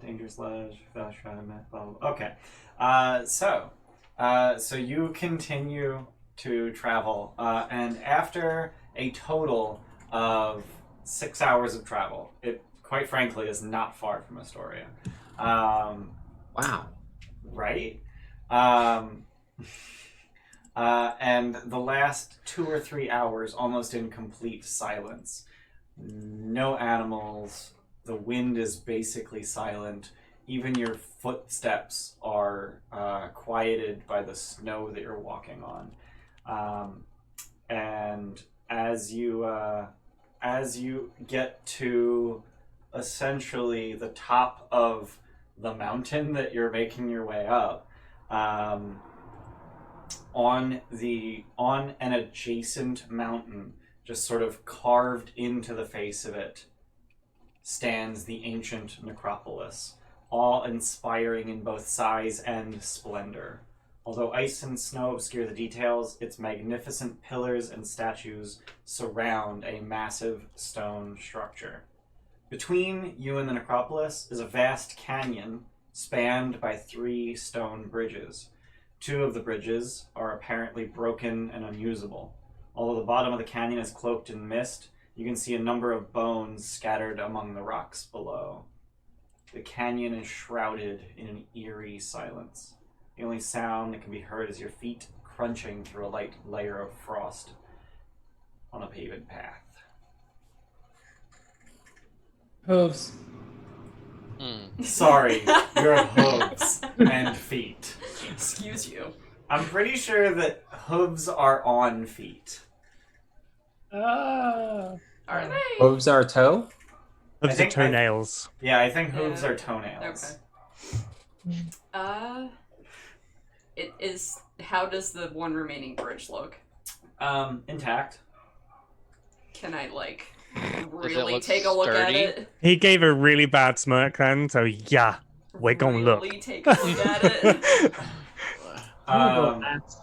Dangerous ledge, flash, blah, blah, blah. Okay. So you continue to travel, and after a total of 6 hours of travel, it quite frankly is not far from Astoria. Wow. Right? And the last 2 or 3 hours almost in complete silence. No animals. The wind is basically silent. Even your footsteps are quieted by the snow that you're walking on. And as you get to essentially the top of the mountain that you're making your way up, on an adjacent mountain, just sort of carved into the face of it, stands the Ancient Necropolis, awe-inspiring in both size and splendor. Although ice and snow obscure the details, its magnificent pillars and statues surround a massive stone structure. Between you and the necropolis is a vast canyon spanned by 3 stone bridges. 2 of the bridges are apparently broken and unusable. Although the bottom of the canyon is cloaked in mist, you can see a number of bones scattered among the rocks below. The canyon is shrouded in an eerie silence. The only sound that can be heard is your feet crunching through a light layer of frost on a paved path. Hooves. Sorry, your hooves and feet. Excuse you. I'm pretty sure that hooves are on feet. Ah. Are they? Hooves are toe? Hooves think of toenails. Yeah, I think hooves Yeah. are toenails. Okay. How does the one remaining bridge look? Intact. Can I, like, it really look take a look at sturdy? it? He gave a really bad smirk then, so yeah, we're gonna look. Really take a look at it? I'm gonna go Um, last.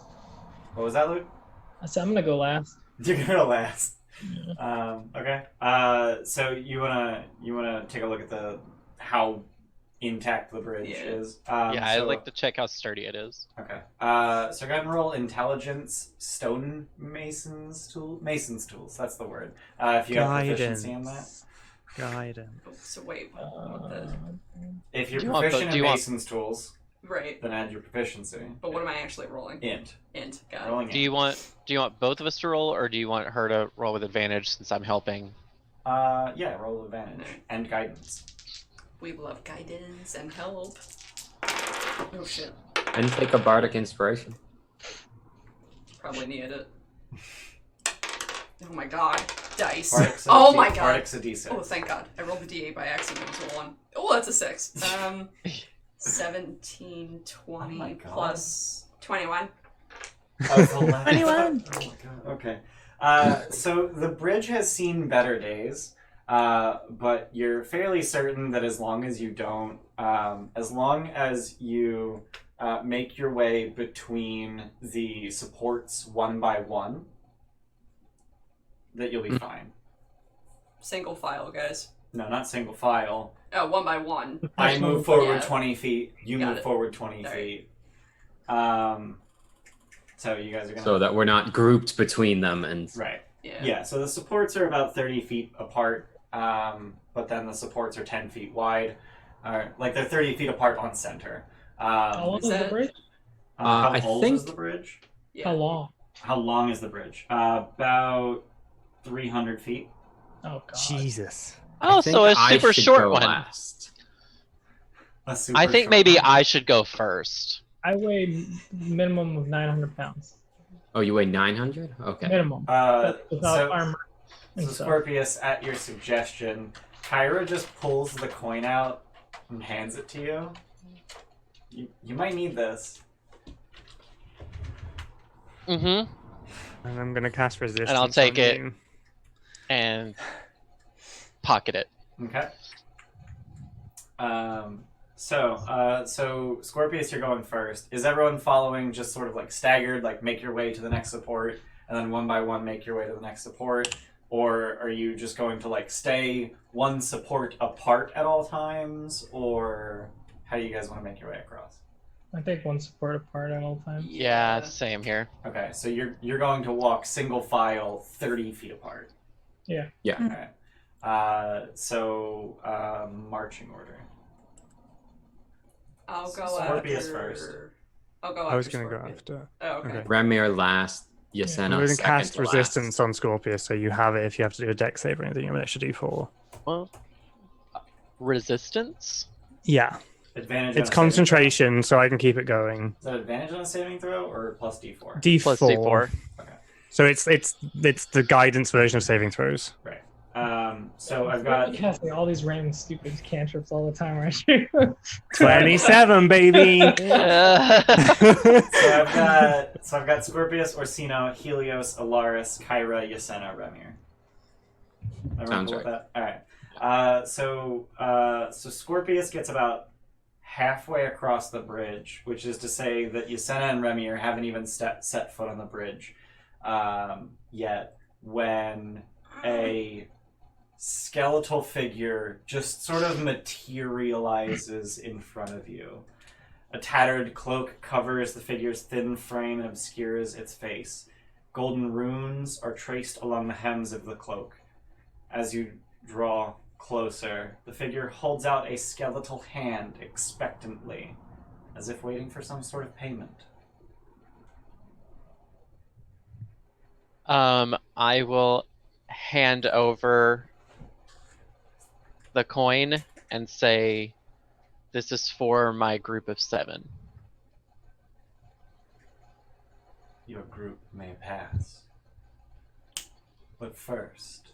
what was that, Luke? I said I'm gonna go last. You're gonna last. Okay. So you wanna take a look at how intact the bridge Yeah. is. Yeah, I'd so- like to check how sturdy it is. Okay. So go ahead and roll intelligence, mason's tools. That's the word. If you have proficiency in that. Guidance. Oh, so wait, what the... If you're Do you want proficient do in you want- mason's tools, Right. then add your proficiency. But what am I actually rolling? Int. Int. Got it. Rolling Do you want both of us to roll, or do you want her to roll with advantage since I'm helping? Yeah, roll advantage and guidance. We love guidance and help. Oh shit. And take a bardic inspiration. Probably needed it. Oh my god. Dice. Bardic's a Oh D- my god. Bardic's a D6. Oh, thank god. I rolled the D8 by accident. It was a 1. Oh, that's a 6. 17, 20, Oh my God. plus 21. Oh, it's 11. 21. Oh my god. Okay. So the bridge has seen better days, but you're fairly certain that as long as you don't, as long as you make your way between the supports one by one, that you'll be fine. Single file, guys. No, not single file. Oh, 1 by 1. I move forward Yeah. 20 feet. You Got move it. forward 20 Alright. feet. So you guys are gonna. So that we're not grouped between them and Right. Yeah. Yeah. So the supports are about 30 feet apart, but then the supports are 10 feet wide. Like they're 30 feet apart on center. How long Is is the that- bridge? How I old think- is the bridge? Yeah. How long? How long is the bridge? About 300 feet. Oh god. Jesus. Oh, think so a I super should short go one. last. A super I think short maybe one. I should go first. I weigh minimum of 900 pounds. Oh, you weigh 900? Okay. Minimum. That's without So, armor and so stuff. Scorpius, at your suggestion, Kyra just pulls the coin out and hands it to you. You might need this. Mm-hmm. And I'm gonna cast resistance. I'll take on it. you. And pocket it. Okay. So Scorpius, you're going first. Is everyone following just sort of like staggered, like make your way to the next support, and then one by one make your way to the next support? Or are you just going to like stay one support apart at all times? Or how do you guys want to make your way across? I take one support apart at all times. Yeah, same here. Okay, so you're going to walk single file 30 feet apart. Yeah. Yeah. Okay. Marching order. I'll go Scorpius after... first. I'll go I was after gonna go Scorpius. after. Oh, okay. Okay. Remir last, I'm Yasena going to second cast to last. resistance on Scorpius, so you have it if you have to do a deck save or anything. You have an extra d4. Well, resistance? Yeah, Advantage. it's on a concentration, so I can keep it going. saving throw? Is that advantage on a saving throw or plus D4? D4. Plus D4. So it's the guidance version of saving throws. Right. So I've got casting all these random stupid cantrips all the time, right here. 27, baby. so I've got Scorpius, Orsino, Helios, Alaris, Kyra, Yasena, Remir. Everyone Sounds cool with right. that? All right. So Scorpius gets about halfway across the bridge, which is to say that Yasena and Remir haven't even set foot on the bridge yet, when a skeletal figure just sort of materializes in front of you. A tattered cloak covers the figure's thin frame and obscures its face. Golden runes are traced along the hems of the cloak. As you draw closer, the figure holds out a skeletal hand expectantly, as if waiting for some sort of payment. I will hand over the coin and say, "This is for my group of 7." Your group may pass. But first,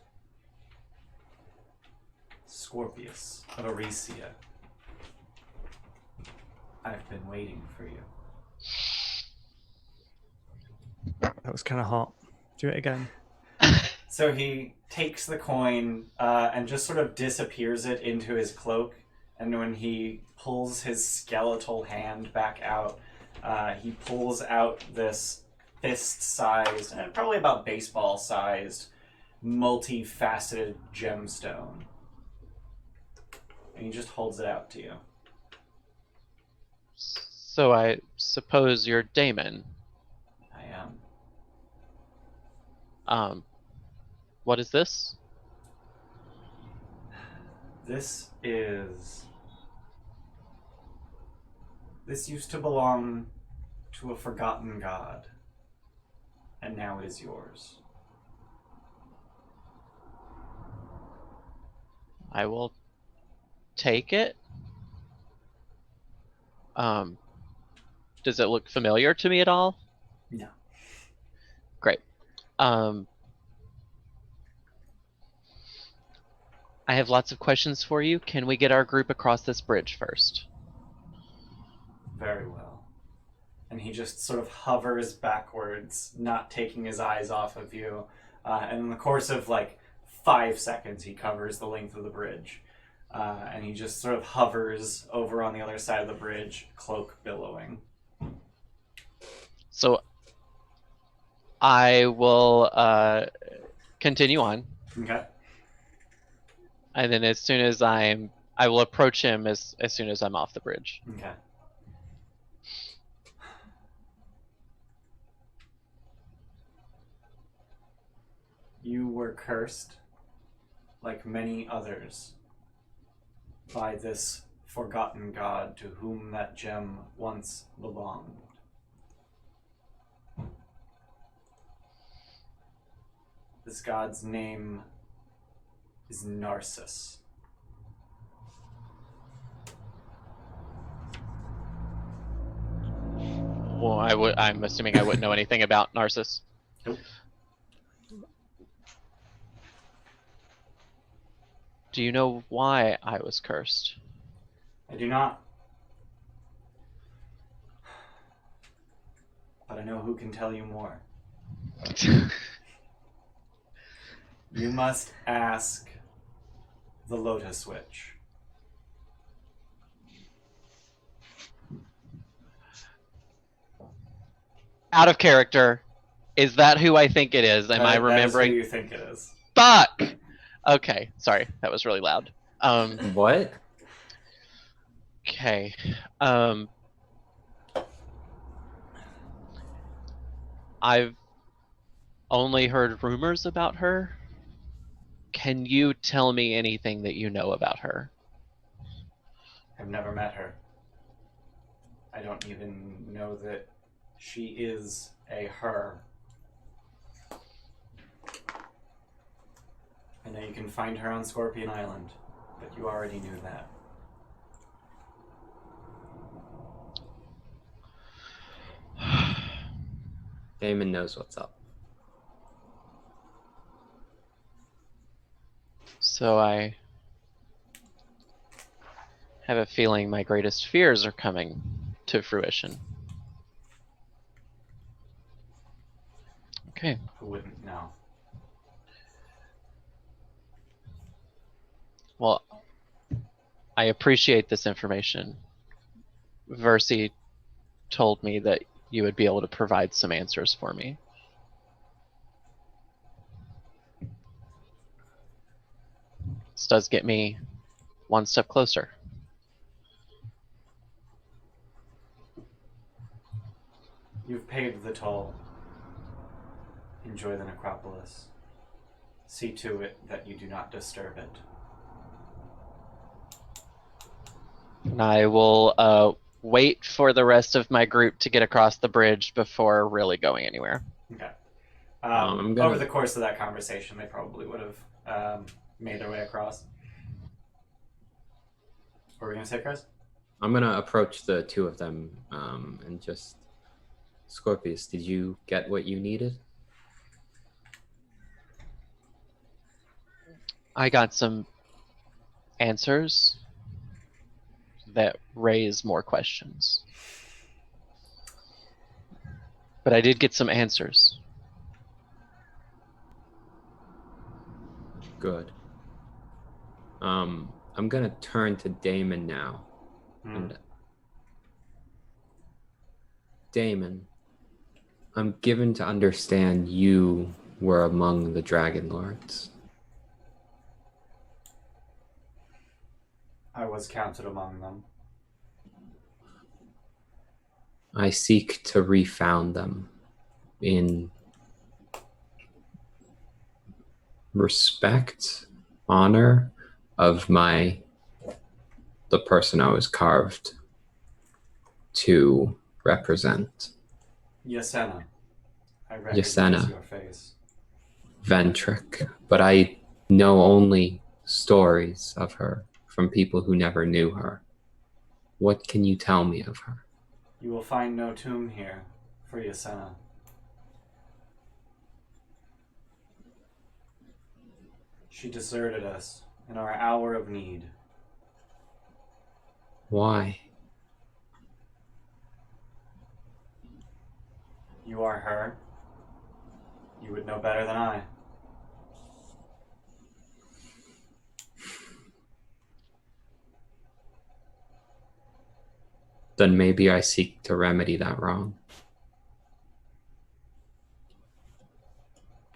Scorpius of Aricia, I've been waiting for you. That was kind of hot. Do it again. So he takes the coin and just sort of disappears it into his cloak. And when he pulls his skeletal hand back out, he pulls out this fist-sized, and probably about baseball-sized, multifaceted gemstone. And he just holds it out to you. So I suppose you're Damon. I am. What is this? This used to belong to a forgotten god, and now it is yours. I will take it. Does it look familiar to me at all? No. Great. I have lots of questions for you. Can we get our group across this bridge first? Very well. And he just sort of hovers backwards, not taking his eyes off of you. And in the course of like 5 seconds, he covers the length of the bridge. And he just sort of hovers over on the other side of the bridge, cloak billowing. So I will continue on. Okay. And then as soon as I will approach him as soon as I'm off the bridge. Okay. You were cursed, like many others, by this forgotten god to whom that gem once belonged. This god's name is Narcissus. Well, I'm assuming I wouldn't know anything about Narcissus. Nope. Do you know why I was cursed? I do not. But I know who can tell you more. You must ask the Lotus Witch. Out of character. Is that who I think it is? Am I remembering? That is who you think it is. Fuck! Okay, sorry. That was really loud. What? Okay. I've only heard rumors about her. Can you tell me anything that you know about her? I've never met her. I don't even know that she is a her. I know you can find her on Scorpion Island, but you already knew that. Damon knows what's up. So I have a feeling my greatest fears are coming to fruition. Okay. Who wouldn't know? Well, I appreciate this information. Versi told me that you would be able to provide some answers for me. This does get me one step closer. You've paid the toll. Enjoy the necropolis. See to it that you do not disturb it. And I will wait for the rest of my group to get across the bridge before really going anywhere. Okay. I'm gonna- Over the course of that conversation, they probably would have made their way across. What were we going to say, Chris? I'm gonna approach the two of them and just... Scorpius, did you get what you needed? I got some answers that raise more questions. But I did get some answers. Good. I'm gonna turn to Damon now. And Damon, I'm given to understand you were among the Dragonlords. I was counted among them. I seek to refound them in respect, honor of the person I was carved to represent. Yasena. I recognize Yasena. your face. Ventric, but I know only stories of her from people who never knew her. What can you tell me of her? You will find no tomb here for Yasena. She deserted us in our hour of need. Why? You are her. You would know better than I. Then maybe I seek to remedy that wrong.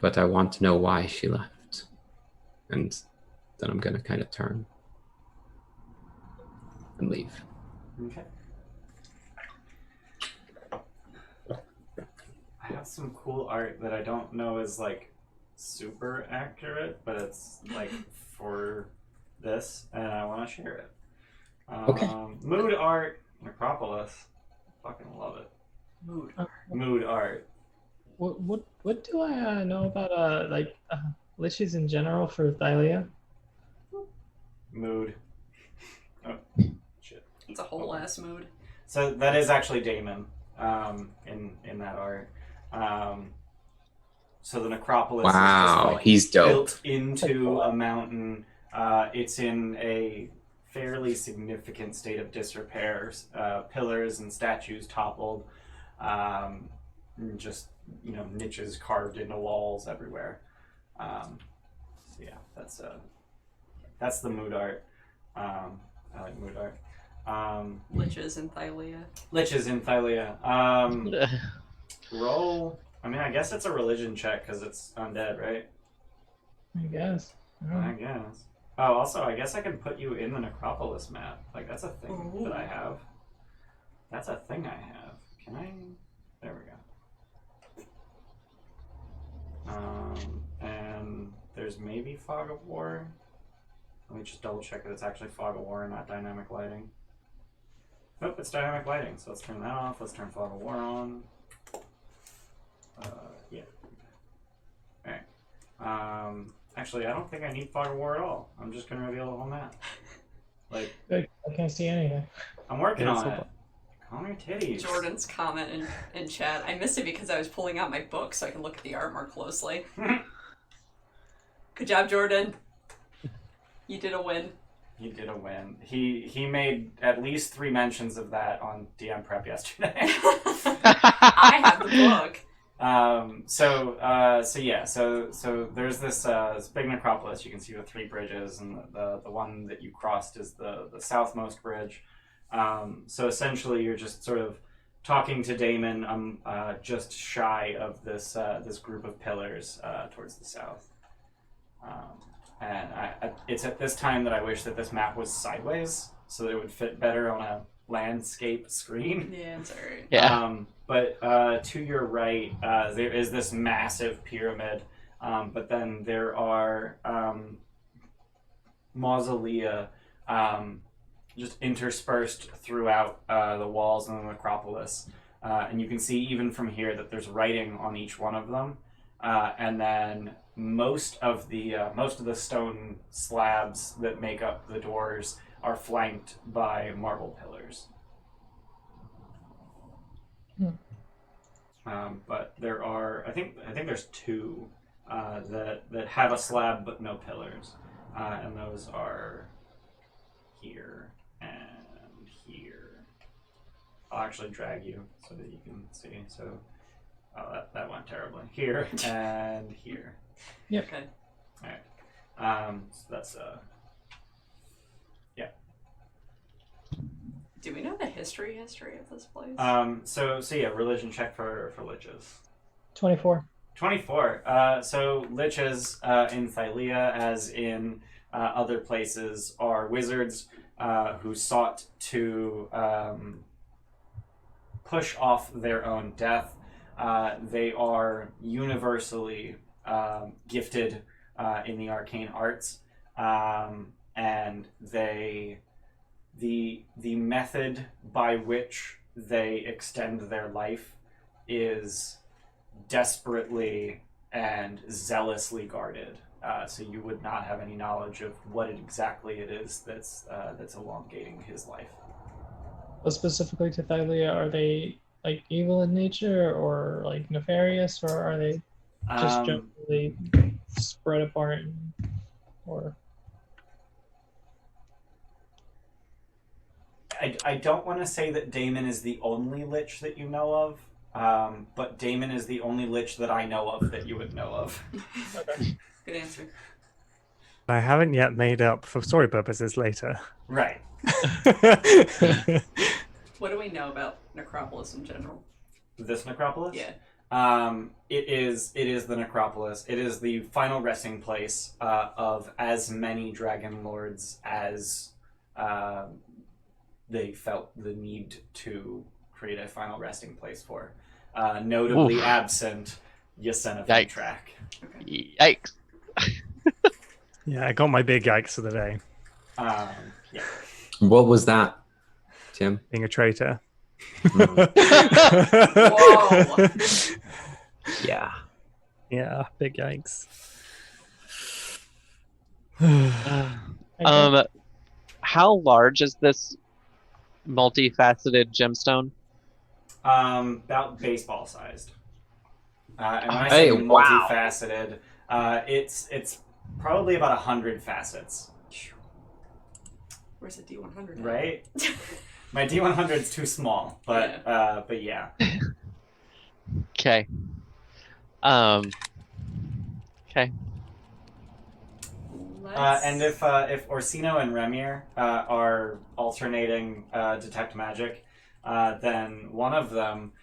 But I want to know why she left. And then I'm going to kind of turn and leave. Okay. I have some cool art that I don't know is like super accurate, but it's like for this, and I want to share it. Okay. Mood art, Necropolis. Fucking love it. Mood art. What do I know about liches in general for Thylia? Mood. Oh, shit. It's a whole ass mood. So that is actually Damon in that art. So the Necropolis is just like he's dope. built into a mountain. It's in a fairly significant state of disrepair. Pillars and statues toppled. Just, niches carved into walls everywhere. So yeah, that's the mood art. I like mood art. Liches in Thylia. Liches in Thylia. Roll. I mean, I guess it's a religion check because it's undead, right? I guess. I guess. Oh, also, I guess I can put you in the Necropolis map. Like, that's a thing that I have. That's a thing I have. Can I? There we go. And there's maybe Fog of War. Let me just double check that it's actually Fog of War and not dynamic lighting. Nope, it's dynamic lighting, so let's turn that off. Let's turn Fog of War on. Yeah. Alright. Actually, I don't think I need Fog of War at all. I'm just going to reveal the whole map. Like, I can't see anything. I'm working on it. Calm your titties. Jordan's comment in chat. I missed it because I was pulling out my book so I can look at the art more closely. Good job, Jordan. You did a win. He did a win. He made at least 3 mentions of that on DM Prep yesterday. I have the book. So there's this big necropolis you can see with 3 bridges, and the one that you crossed is the southmost bridge. So essentially you're just sort of talking to Damon just shy of this group of pillars towards the south. And it's at this time that I wish that this map was sideways so that it would fit better on a landscape screen. Yeah, it's alright. Yeah. But to your right, there is this massive pyramid, but then there are mausolea just interspersed throughout the walls of the necropolis. And you can see even from here that there's writing on each one of them. And then most of the stone slabs that make up the doors are flanked by marble pillars. But there are, I think there's 2 that have a slab but no pillars, and those are here and here. I'll actually drag you so that you can see. So, that went terribly. Here and here. Yep. Okay. All right. So that's yeah. Do we know the history of this place? So yeah, religion check for liches. 24. 24. So liches in Thylia, as in other places, are wizards who sought to push off their own death. They are universally gifted in the arcane arts, and the method by which they extend their life is desperately and zealously guarded. So you would not have any knowledge of what exactly it is that's elongating his life. But specifically to Thylia, are they like evil in nature or like nefarious, or are they just generally spread apart? Or I don't want to say that Damon is the only lich that you know of, but Damon is the only lich that I know of that you would know of. okay. Good answer. I haven't yet made up for story purposes later. Right. What do we know about Necropolis in general? This necropolis? Yeah. It is the necropolis. It is the final resting place of as many Dragonlords as they felt the need to create a final resting place for. Notably absent Yosemite track. Yikes. Yeah, I got my big yikes of the day. Yeah. What was that, Tim? Being a traitor. Whoa! Yeah. Yeah, big yikes. How large is this multifaceted gemstone? About baseball sized. And when I Hey, say wow. multifaceted, it's probably about 100 facets. Where's the D100? Right? My D100 is too small, but yeah. Okay. Okay. And if Orsino and Remir are alternating detect magic, then one of them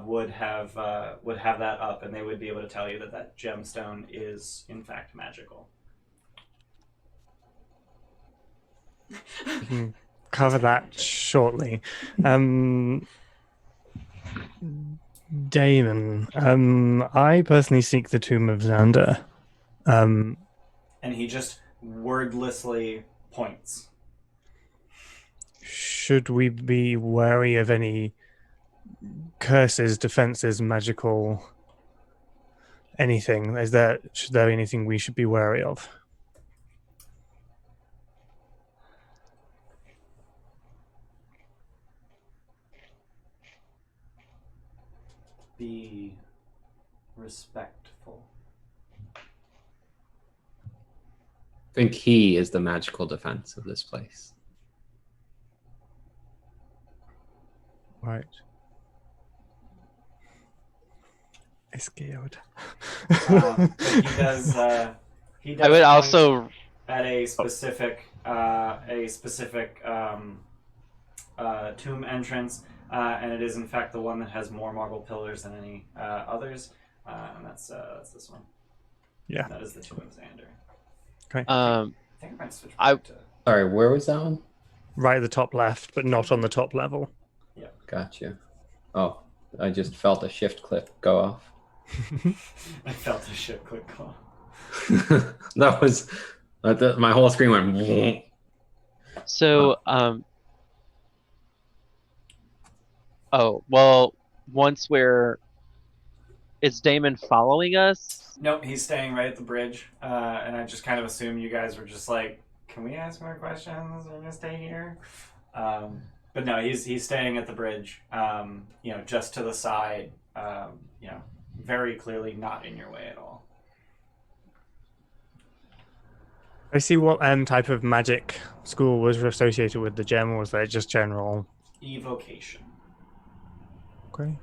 would have that up, and they would be able to tell you that gemstone is in fact magical. We can cover that shortly. Damon, I personally seek the Tomb of Xander. And he just wordlessly points. Should we be wary of any curses, defenses, magical anything? Should there be anything we should be wary of? Be respectful. I think he is the magical defense of this place. Right. I scared. But he does. He does. I would point also at a specific tomb entrance, and it is in fact the one that has more marble pillars than any others, and that's this one. Yeah. That is the Tomb of Xander. Okay. I think I might switch I- back to. Sorry, where was that one? Right at the top left, but not on the top level. Gotcha. Oh, I just felt a shift clip go off. I felt a shit click call. That was my whole screen went. So, oh, well, once is Damon following us? Nope, he's staying right at the bridge, and I just kind of assume you guys were just like, can we ask more questions? We're gonna stay here. But no, he's staying at the bridge, just to the side, very clearly not in your way at all. I see what type of magic school was associated with the gem, or was that just general? Evocation. Okay.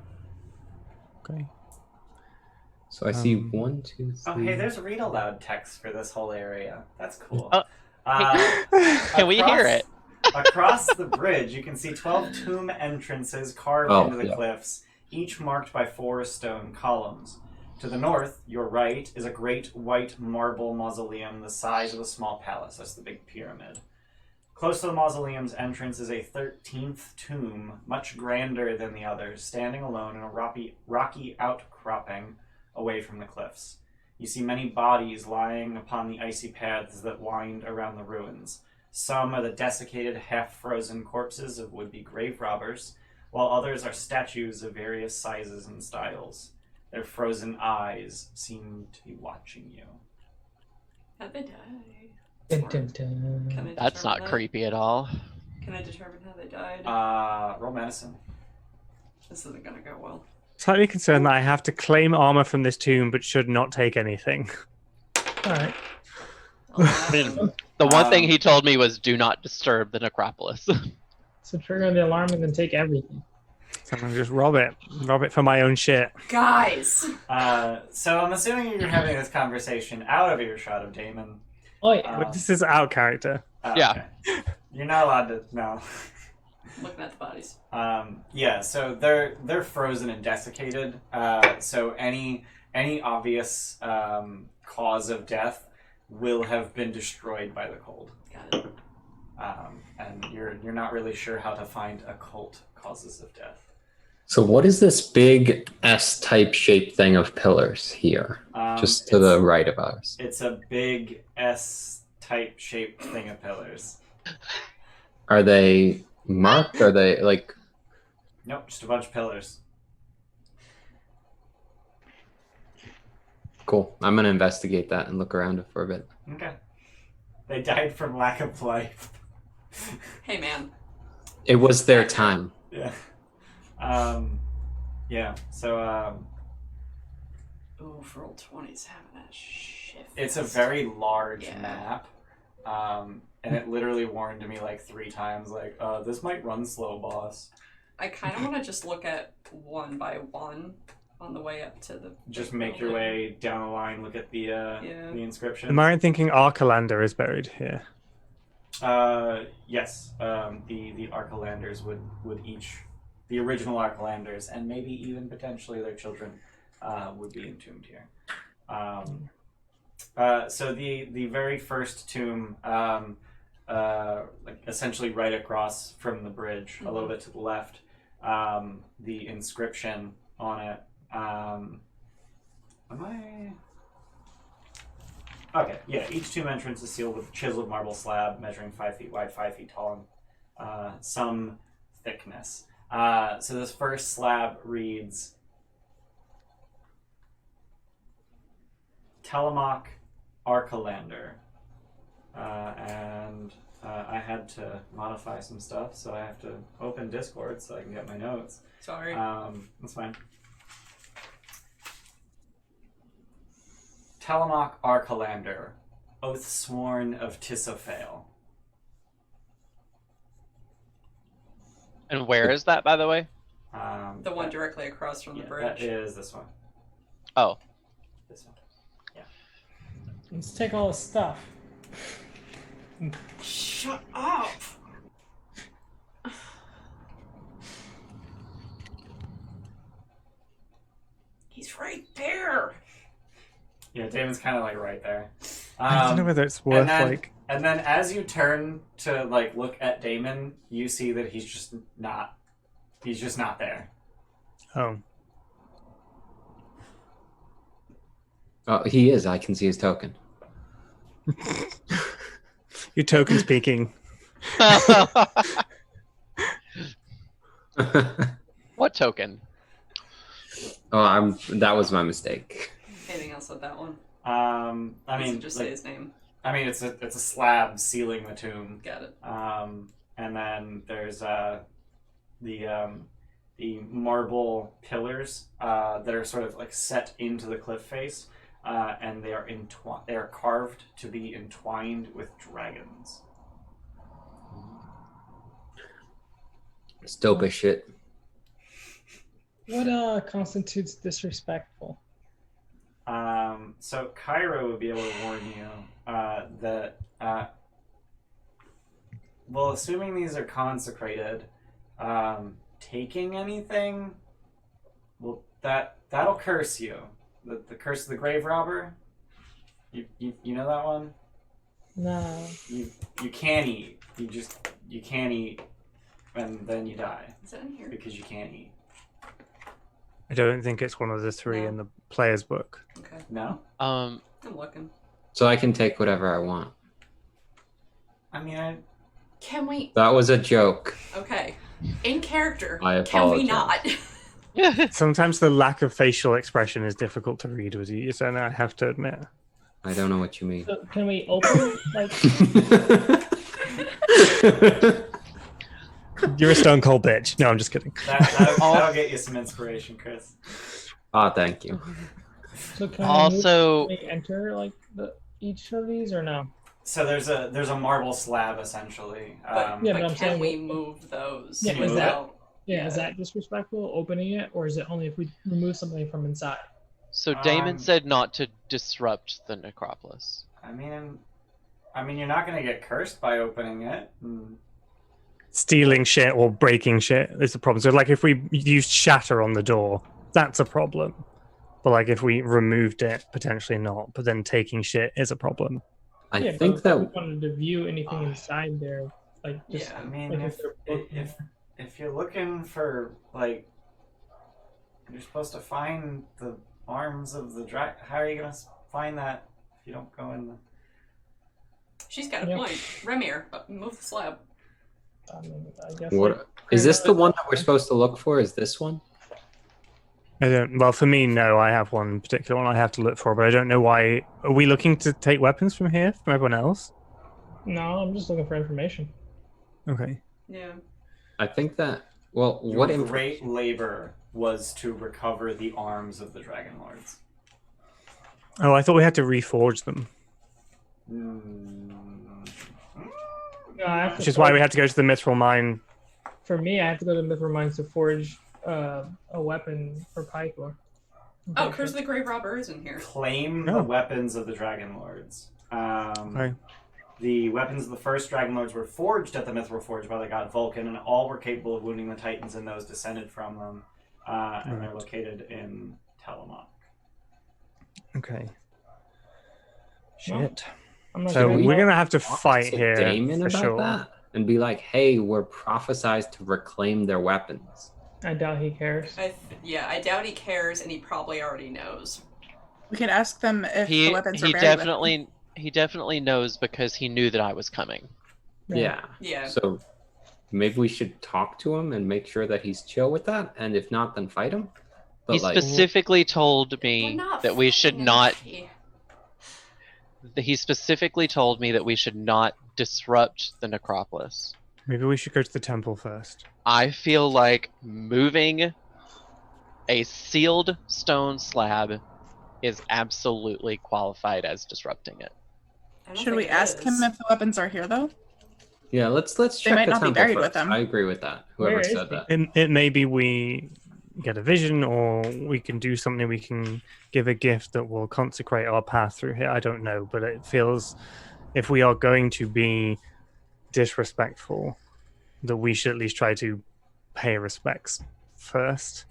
So I see 1, 2, 3. Oh, hey, there's read aloud text for this whole area. That's cool. Can we hear it? Across the bridge, you can see 12 tomb entrances carved into the cliffs, each marked by 4 stone columns. To the north, your right, is a great white marble mausoleum the size of a small palace. That's the big pyramid. Close to the mausoleum's entrance is a 13th tomb, much grander than the others, standing alone in a rocky outcropping away from the cliffs. You see many bodies lying upon the icy paths that wind around the ruins. Some are the desiccated, half-frozen corpses of would-be grave robbers, while others are statues of various sizes and styles. Their frozen eyes seem to be watching you. How'd they die? Dun, dun, dun. Can I That's determine not that? creepy at all. Can I determine how they died? Roll medicine. This isn't gonna go well. Slightly concerned that I have to claim armor from this tomb, but should not take anything. All right. I mean, the one thing he told me was do not disturb the necropolis. So trigger the alarm and then take everything. So I'm gonna just rob it for my own shit. Guys! So I'm assuming you're having this conversation out of earshot of Damon. Oh yeah. But this is out character. Yeah. Okay. You're not allowed to know. Looking at the bodies. Yeah, so they're frozen and desiccated. So any obvious cause of death will have been destroyed by the cold. Got it. And you're not really sure how to find occult causes of death. So what is this big S-type shaped thing of pillars here? Just to the right of ours. It's a big S-type shaped thing of pillars. Are they marked? Are they like... Nope, just a bunch of pillars. Cool. I'm going to investigate that and look around it for a bit. Okay. They died from lack of life. Hey, man. It was their time. Yeah. Yeah, so, Ooh, for old 20s having a shift. it's a very large Yeah. map. And it literally warned me like 3 times, like, this might run slow, boss. I kind of want to just look at one by one on the way up to the... Just big make your building. way down the line, look at the inscription. Am I right thinking Archelander is buried here? Yes. The Archelanders would each... The original Archelanders, and maybe even potentially their children, would be entombed here. So the very first tomb, like essentially right across from the bridge, a little bit to the left, the inscription on it. Okay, yeah. Each tomb entrance is sealed with a chiseled marble slab measuring 5 feet wide, 5 feet tall, and some thickness. So this first slab reads Telamok Archelander. And I had to modify some stuff, so I have to open Discord so I can get my notes. Sorry. That's fine. Telamok Archelander, oath sworn of Tisophael. And where is that, by the way? The one directly across from the bridge. That is this one. Oh. This one. Let's take all the stuff. Shut up! He's right there! Yeah, Damon's kind of like right there. I don't know whether it's worth And then as you turn to like look at Damon, you see that he's just not there. Oh. Oh, he is. I can see his token. Your token speaking. What token? Oh, that was my mistake. Anything else with that one? I Does mean, it just say his name? I mean, it's a slab sealing the tomb. Got it. And then there's the marble pillars that are sort of like set into the cliff face, and they are carved to be entwined with dragons. It's dope as shit. What constitutes disrespectful? So Cairo would be able to warn you that, well, assuming these are consecrated, taking anything, well, that'll curse you. The curse of the grave robber. You know that one? No. You can't eat. you can't eat, and then you die Is it in here? because you can't eat. I don't think it's one of the three No. in the player's book. Okay. No, I'm looking. So I can take whatever I want. I mean, Can we? That was a joke. Okay. In character, I can we apologize. not? Sometimes the lack of facial expression is difficult to read with you, so I have to admit. I don't know what you mean. So can we open like? You're a stone cold bitch. No, I'm just kidding. that'll get you some inspiration, Chris. Ah, thank you. So can Also, we enter like each of these or no? So there's a marble slab essentially. But, Yeah, but but I'm can saying- we move those? Yeah, is that- without- Yeah, is that disrespectful opening it, or is it only if we remove something from inside? so Damon Um, said not to disrupt the necropolis. I mean, you're not gonna get cursed by opening it. Stealing shit or breaking shit is the problem. So, like, if we used shatter on the door, that's a problem. But, like, if we removed it, potentially not. But then taking shit is a problem. Yeah, I but think if we that wanted to view anything inside there, like just Yeah. I mean, like if they're booked in if you're looking for like, you're supposed to find the arms of the dragon. How are you gonna find that if you don't go in the? She's got a Yeah. point. Remir, move the slab. I mean, I guess. what like, is this the one that we're supposed to look for? Is this one? I don't. Well, for me, no. I have one particular one I have to look for, but I don't know why. Are we looking to take weapons from here, from everyone else? No, I'm just looking for information. Okay. Yeah. I think that. Well, Your what great labor was to recover the arms of the Dragonlords. Oh, I thought we had to reforge them, No, I have to which is why we forge- had to go to the Mithril mine. For me, I have to go to Mithril Mines to forge a weapon for Pythor. Oh, Curse of the Grave Robber is in here. Claim Oh. the weapons of the Dragonlords. Okay. The weapons of the first Dragonlords were forged at the Mithril Forge by the god Vulcan, and all were capable of wounding the Titans and those descended from them. And they're located in Telamok. Okay. Well, Shit. I'm not So sure. we're gonna have to talk fight to here Damon for about sure. that and be like, "Hey, we're prophesized to reclaim their weapons." I doubt he cares. I doubt he cares, and he probably already knows. We could ask them if the He weapons are he buried with definitely knows because he knew that I was coming. Yeah. Yeah. So maybe we should talk to him and make sure that he's chill with that. And if not, then fight him. But He specifically told We're me not that we should fighting not. anybody. He specifically told me that we should not disrupt the necropolis. Maybe we should go to the temple first. I feel like moving a sealed stone slab is absolutely qualified as disrupting it. I don't Should think we it ask him is. if the weapons are here, though? yeah, let's check might the not be temple buried first. with them. I agree with that. Whoever Where is said he? that. It may be we get a vision, or we can do something. We can give a gift that will consecrate our path through here. I don't know, but it feels if we are going to be disrespectful, that we should at least try to pay respects first.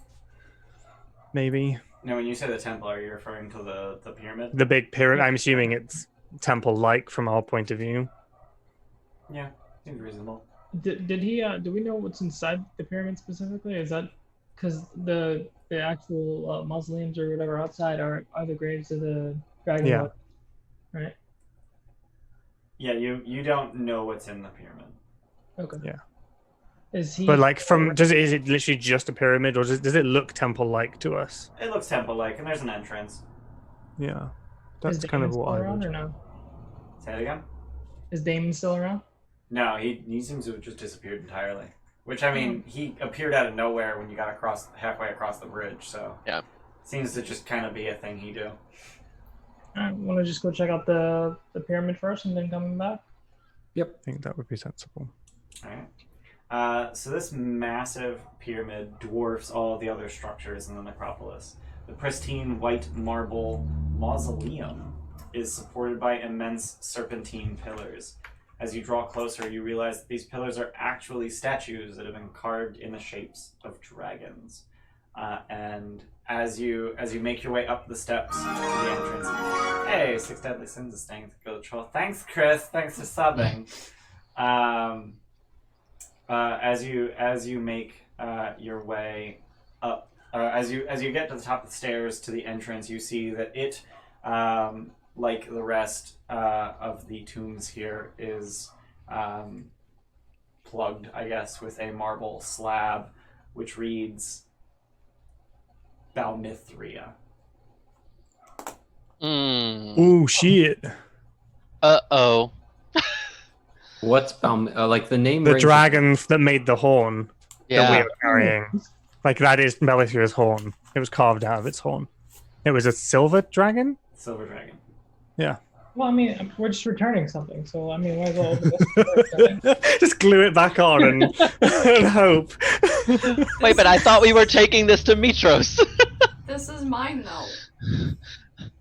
Maybe Now, when you say the temple, are you referring to the pyramid? the big pyramid. I'm assuming it's temple-like from our point of view. Yeah, seems reasonable. Did he? Do we know what's inside the pyramid specifically? Is that because the actual mausoleums or whatever outside are the graves of the dragon? Yeah. Lord, right. Yeah, you don't know what's in the pyramid. Okay. Yeah. Is he? But like, is it literally just a pyramid, or does it look temple-like to us? It looks temple-like, and there's an entrance. Yeah, is that's kind of Damon what still I around would. or no? Say it again? Is Damon still around? No, he seems to have just disappeared entirely. Which, I mean, he appeared out of nowhere when you got halfway across the bridge, so... Yeah. Seems to just kind of be a thing he do. I want to just go check out the pyramid first and then come back. I think that would be sensible. Alright. So this massive pyramid dwarfs all of the other structures in the necropolis. The pristine white marble mausoleum is supported by immense serpentine pillars. As you draw closer, you realize that these pillars are actually statues that have been carved in the shapes of dragons. And as you make your way up the steps to the entrance, hey, 6 deadly sins of staying with the Gilded Troll. Thanks, Chris. Thanks for subbing. As you make your way up, as you get to the top of the stairs to the entrance, you see that it, like the rest of the tombs here, is plugged, I guess, with a marble slab, which reads Balmithria. Oh shit! Uh-oh. What's like the name? The rings- dragons that made the horn that we Yeah. are carrying. Like that is Melithria's horn. It was carved out of its horn. It was a silver dragon? Silver dragon. Yeah. Well, I mean, we're just returning something, so I mean, might as well open this. Just glue it back on and hope. Wait, but I thought we were taking this to Mitros. This is mine, though.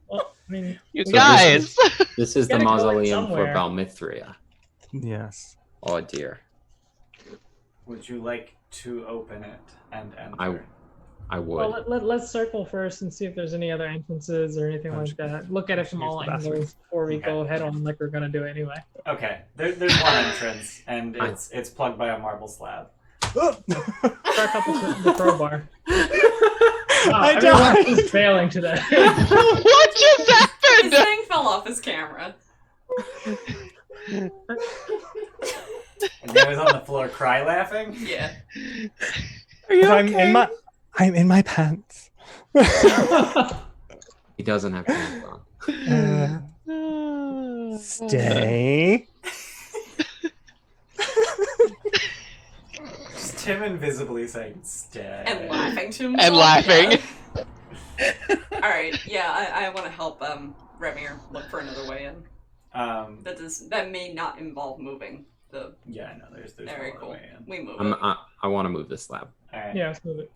Well, I mean, You So guys. This is the Gotta go in mausoleum for somewhere. Balmithria. Yes. Oh dear. Would you like to open it and enter? I would. well, let's circle first and see if there's any other entrances or anything like that. Look at it from Use all the bathroom. angles before we Okay. go head on like we're gonna do anyway. Okay, there's one entrance, and it's plugged by a marble slab. Start up with the crowbar. Wow, I everyone died. is failing today. What just His happened? thing fell off his camera. And he was on the floor cry laughing. Yeah. Are you I'm okay? in my pants. He doesn't have pants on. Stay. Just Tim invisibly saying stay. And laughing to himself. And laughing. All right. Yeah, I want to help Remir look for another way in. That may not involve moving the. Yeah, I know. There's Very no cool. other way in. We move I'm, it. I want to move this slab. All right. Yeah, let's move it.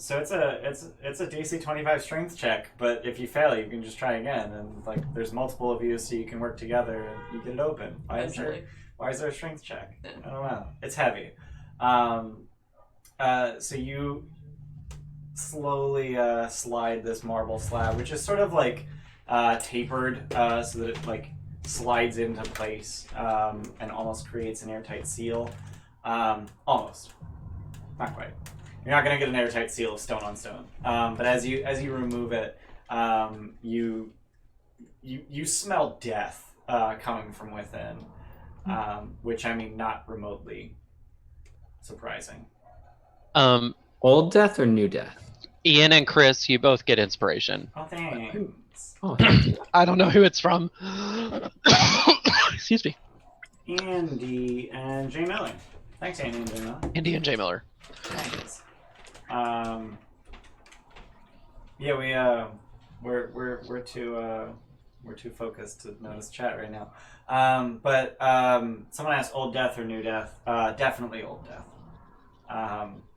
So it's a DC 25 strength check, but if you fail, you can just try again, and like there's multiple of you, so you can work together and you get it open. Why is there a strength check? Yeah. I don't know. It's heavy. So you slowly slide this marble slab, which is sort of like tapered, so that it like slides into place and almost creates an airtight seal. Almost. Not quite. You're not going to get an airtight seal of stone on stone. But as you remove it, you smell death coming from within, which I mean not remotely surprising. Old death or new death? Ian and Chris, you both get inspiration. Oh, thanks. Oh, thank you. I don't know who it's from. Excuse me. Andy and J Miller. Thanks, Andy and J Miller. Andy and J. Miller. Thanks. Yeah, we're too focused to notice chat right now. But someone asked old death or new death. Definitely old death.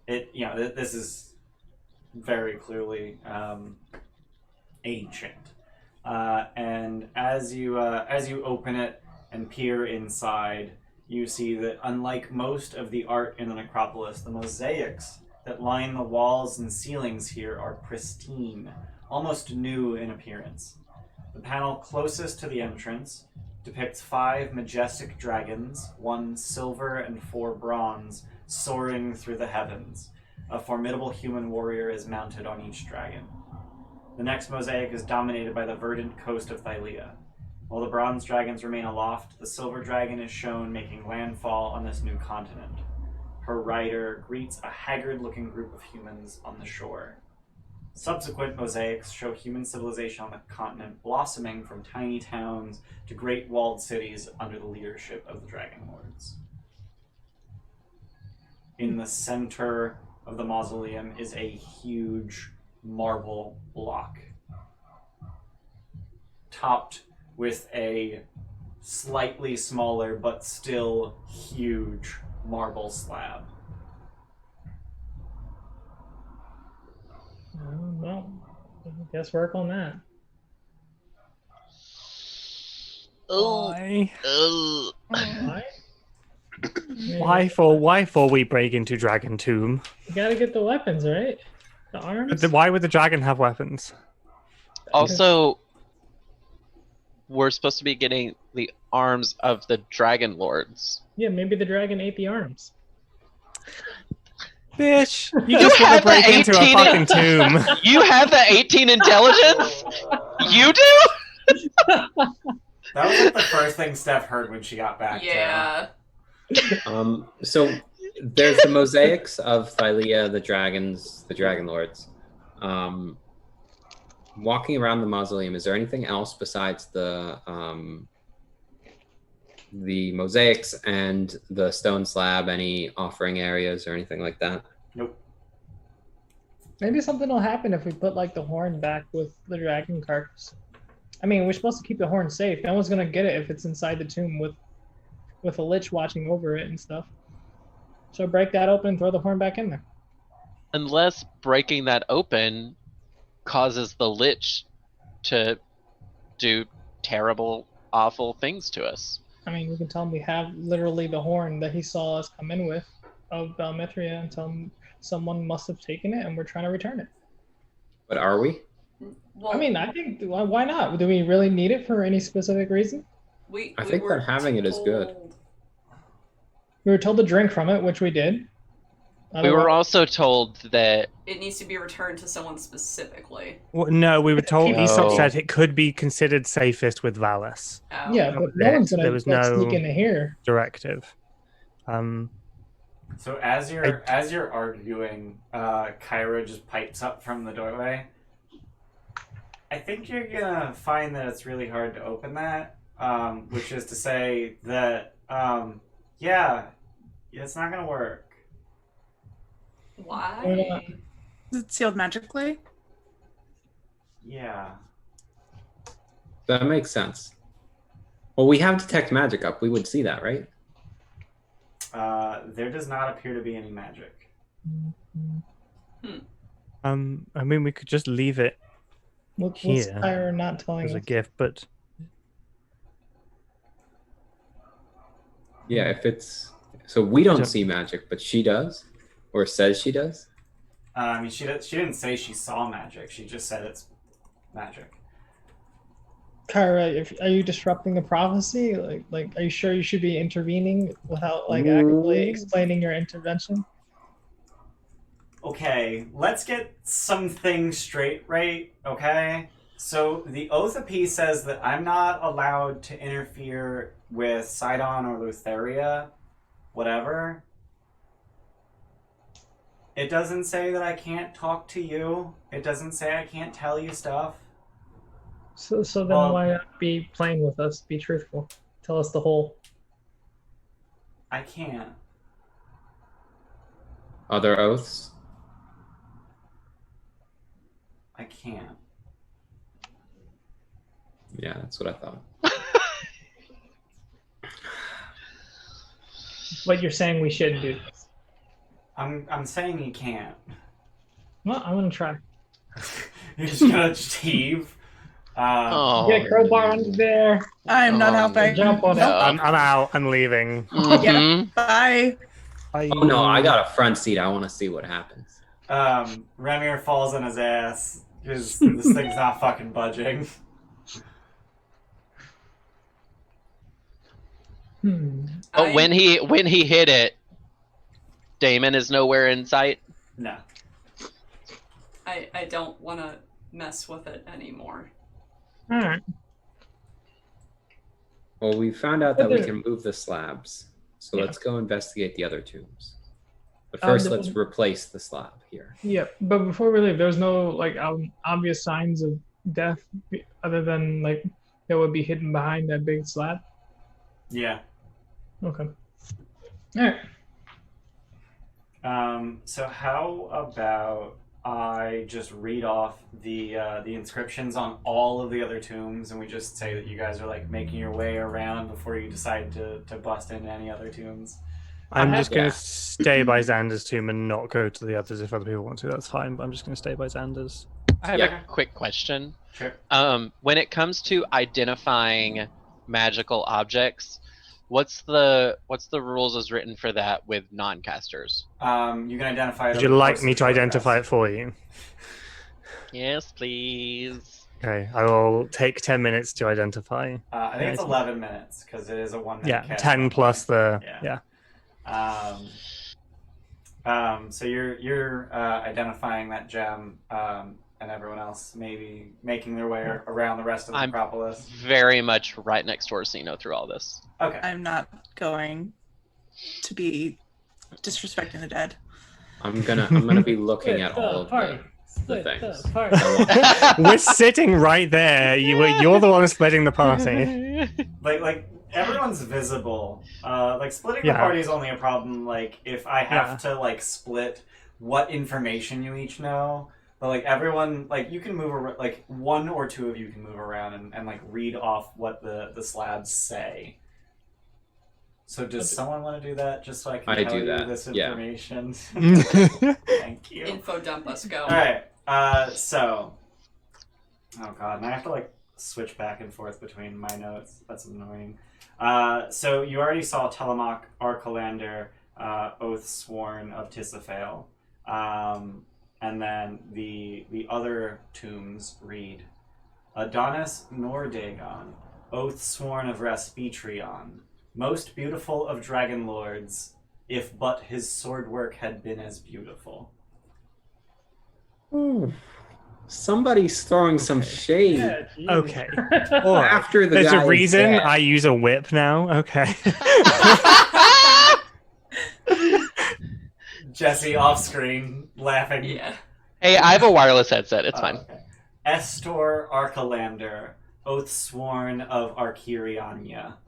This is very clearly ancient. And as you open it and peer inside, you see that unlike most of the art in the necropolis, the mosaics that line the walls and ceilings here are pristine, almost new in appearance. The panel closest to the entrance depicts 5 majestic dragons, 1 silver and 4 bronze, soaring through the heavens. A formidable human warrior is mounted on each dragon. The next mosaic is dominated by the verdant coast of Thylea. While the bronze dragons remain aloft, the silver dragon is shown making landfall on this new continent. Her rider greets a haggard-looking group of humans on the shore. Subsequent mosaics show human civilization on the continent blossoming from tiny towns to great walled cities under the leadership of the Dragonlords. In the center of the mausoleum is a huge marble block, topped with a slightly smaller but still huge marble slab. Well, I guess work on that. Why? Why? Why for we break into Dragon Tomb? You gotta get the weapons, right? The arms? Why would the dragon have weapons? Also, we're supposed to be getting the arms of the Dragonlords. Yeah, maybe the dragon ate the arms. Bitch, you just want to have the break into a 18 fucking tomb. You have the 18 intelligence? You do? That was like the first thing Steph heard when she got back. Yeah. So there's the mosaics of Thylea, the dragons, the Dragonlords. Walking around the mausoleum, is there anything else besides the mosaics and the stone slab? Any offering areas or anything like that? Nope. Maybe something will happen if we put like the horn back with the dragon carcass. I mean, we're supposed to keep the horn safe. No one's gonna get it if it's inside the tomb with a lich watching over it and stuff. So break that open and throw the horn back in there. Unless breaking that open causes the lich to do terrible, awful things to us. I mean, we can tell him we have literally the horn that he saw us come in with of Balmithria and tell him someone must have taken it and we're trying to return it. But are we? Well, I mean, I think, why not? Do we really need it for any specific reason? I think that having it is good. We were told to drink from it, which we did. We were also told that it needs to be returned to someone specifically. Well, no, we were told. No. Aesop said it could be considered safest with Valis. Oh. Yeah, but no one's There gonna was like, no- sneak into here. Directive. So as you're arguing, Kyra just pipes up from the doorway. I think you're gonna find that it's really hard to open that, which is to say that, yeah, it's not gonna work. Why? Is it sealed magically? Yeah. That makes sense. Well, we have detect magic up. We would see that, right? There does not appear to be any magic. I mean, we could just leave it What's here Kyra not telling as a us? gift, but Yeah, if it's... So we don't don't- see magic, but she does? Or says she does? I mean, she didn't say she saw magic. She just said it's magic. Kyra, are you disrupting the prophecy? Like, are you sure you should be intervening without like actively explaining your intervention? Okay, let's get some things straight, right? Okay? So the Oath of Peace says that I'm not allowed to interfere with Sidon or Lutheria, whatever. It doesn't say that I can't talk to you. It doesn't say I can't tell you stuff. So then Well- why not be playing with us? Be truthful. Tell us the whole. I can't. Other oaths? I can't. Yeah, that's what I thought. But you're saying we shouldn't do this. I'm saying you can't. Well, I'm gonna try. You're just gonna just heave. oh, Get a crowbar under there. I'm not Oh, helping. Jump on it. no. I'm out. I'm leaving. Mhm. Bye. Oh no, I got a front seat. I want to see what happens. Remir falls on his ass because this thing's not fucking budging. But when he hit it, Damon is nowhere in sight. No. I don't want to mess with it anymore. All right. Well, we found out that we can move the slabs. So Yeah. let's go investigate the other tombs. But Um, first, the- let's replace the slab here. Yeah, but before we leave, there's no like obvious signs of death other than like that would be hidden behind that big slab. Yeah. Okay. All right. So how about I just read off the inscriptions on all of the other tombs, and we just say that you guys are like making your way around before you decide to bust into any other tombs. I'm just going Yeah. to stay by Xander's tomb and not go to the others if other people want to. That's fine, but I'm just going to stay by Xander's. I have Yeah. a quick question. Sure. When it comes to identifying magical objects, what's the rules as written for that with non-casters? You can identify it. Would you over the like course me of to the identify short it for you? Yes, please. rest. Okay, I will take 10 minutes to identify. I think it's 11 minutes because it is a 1 minute. Yeah, cast 10 plus the Yeah. So you're identifying that gem, and everyone else maybe making their way around the rest of the Necropolis. Very much right next to Orsino through all this. Okay. I'm not going to be disrespecting the dead. I'm gonna be looking at all of the things. We're sitting right there. You're the one splitting the party. Like everyone's visible. Like splitting the party is only a problem like if I have to like split what information you each know. But like everyone, like you can move around, like one or two of you can move around and like read off what the slabs say. So does someone want to do that just so I can tell you this information? Thank you. Info dump us, go. Alright, so... Oh god, and I have to like switch back and forth between my notes. That's annoying. So you already saw Telamok, Archelander, Oath Sworn of Tissafail. And then the other tombs read Adonis Nordagon, Oath Sworn of Respitrion, most beautiful of Dragonlords, if but his swordwork had been as beautiful. Ooh, somebody's throwing some shade. Yeah, Okay. All right. After the There's guy a reason is dead. I use a whip now. Okay. Jesse off screen laughing. Yeah. Hey, I have a wireless headset. It's fine. Okay. Estor Archelander, Oath Sworn of Archerionia.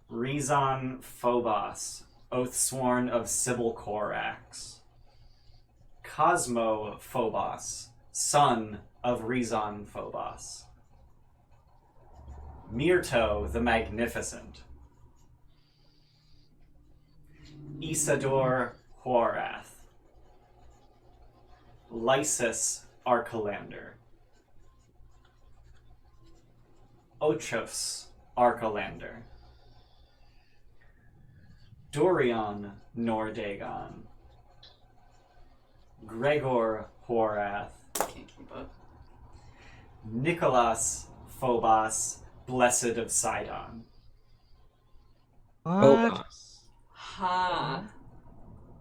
Rezon Phobos, Oath Sworn of Sibyl Corax. Cosmo Phobos, son of Rezon Phobos. Myrto the Magnificent. Isidore Horath. Lysis Archelander. Ochos Archelander. Dorion Nordagon. Gregor Horath. Can't keep up. Nicholas Phobos, Blessed of Sidon. Phobos. Huh.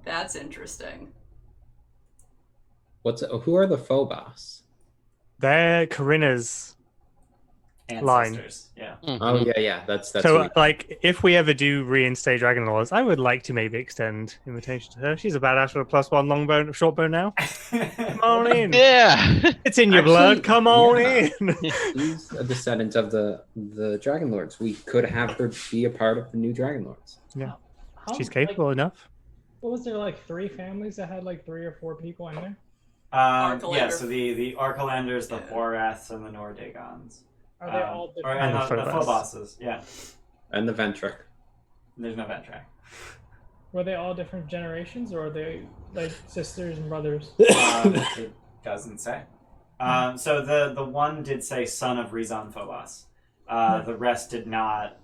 That's interesting. Who are the Phobos? They're Corinna's line. Ancestors. Yeah. Oh yeah. That's So, what like, if we ever do reinstate Dragonlords, I would like to maybe extend invitation to her. She's a badass with a +1 longbow, short bow now. Come on in. Yeah. It's in your Actually, blood. Come on yeah. in. She's a descendant of the Dragonlords. We could have her be a part of the new Dragonlords. She's capable enough. What was there, like 3 families that had like 3 or 4 people in there? Yeah, Archelander. so the Archelanders, the Yeah. Horaths, and the Nordagons. Are they all different? And And the the Phoboses, yeah. And the Ventric. There's no Ventrac. Were they all different generations, or are they like sisters and brothers? It doesn't say. So the one did say son of Rezon Phobos. The rest did not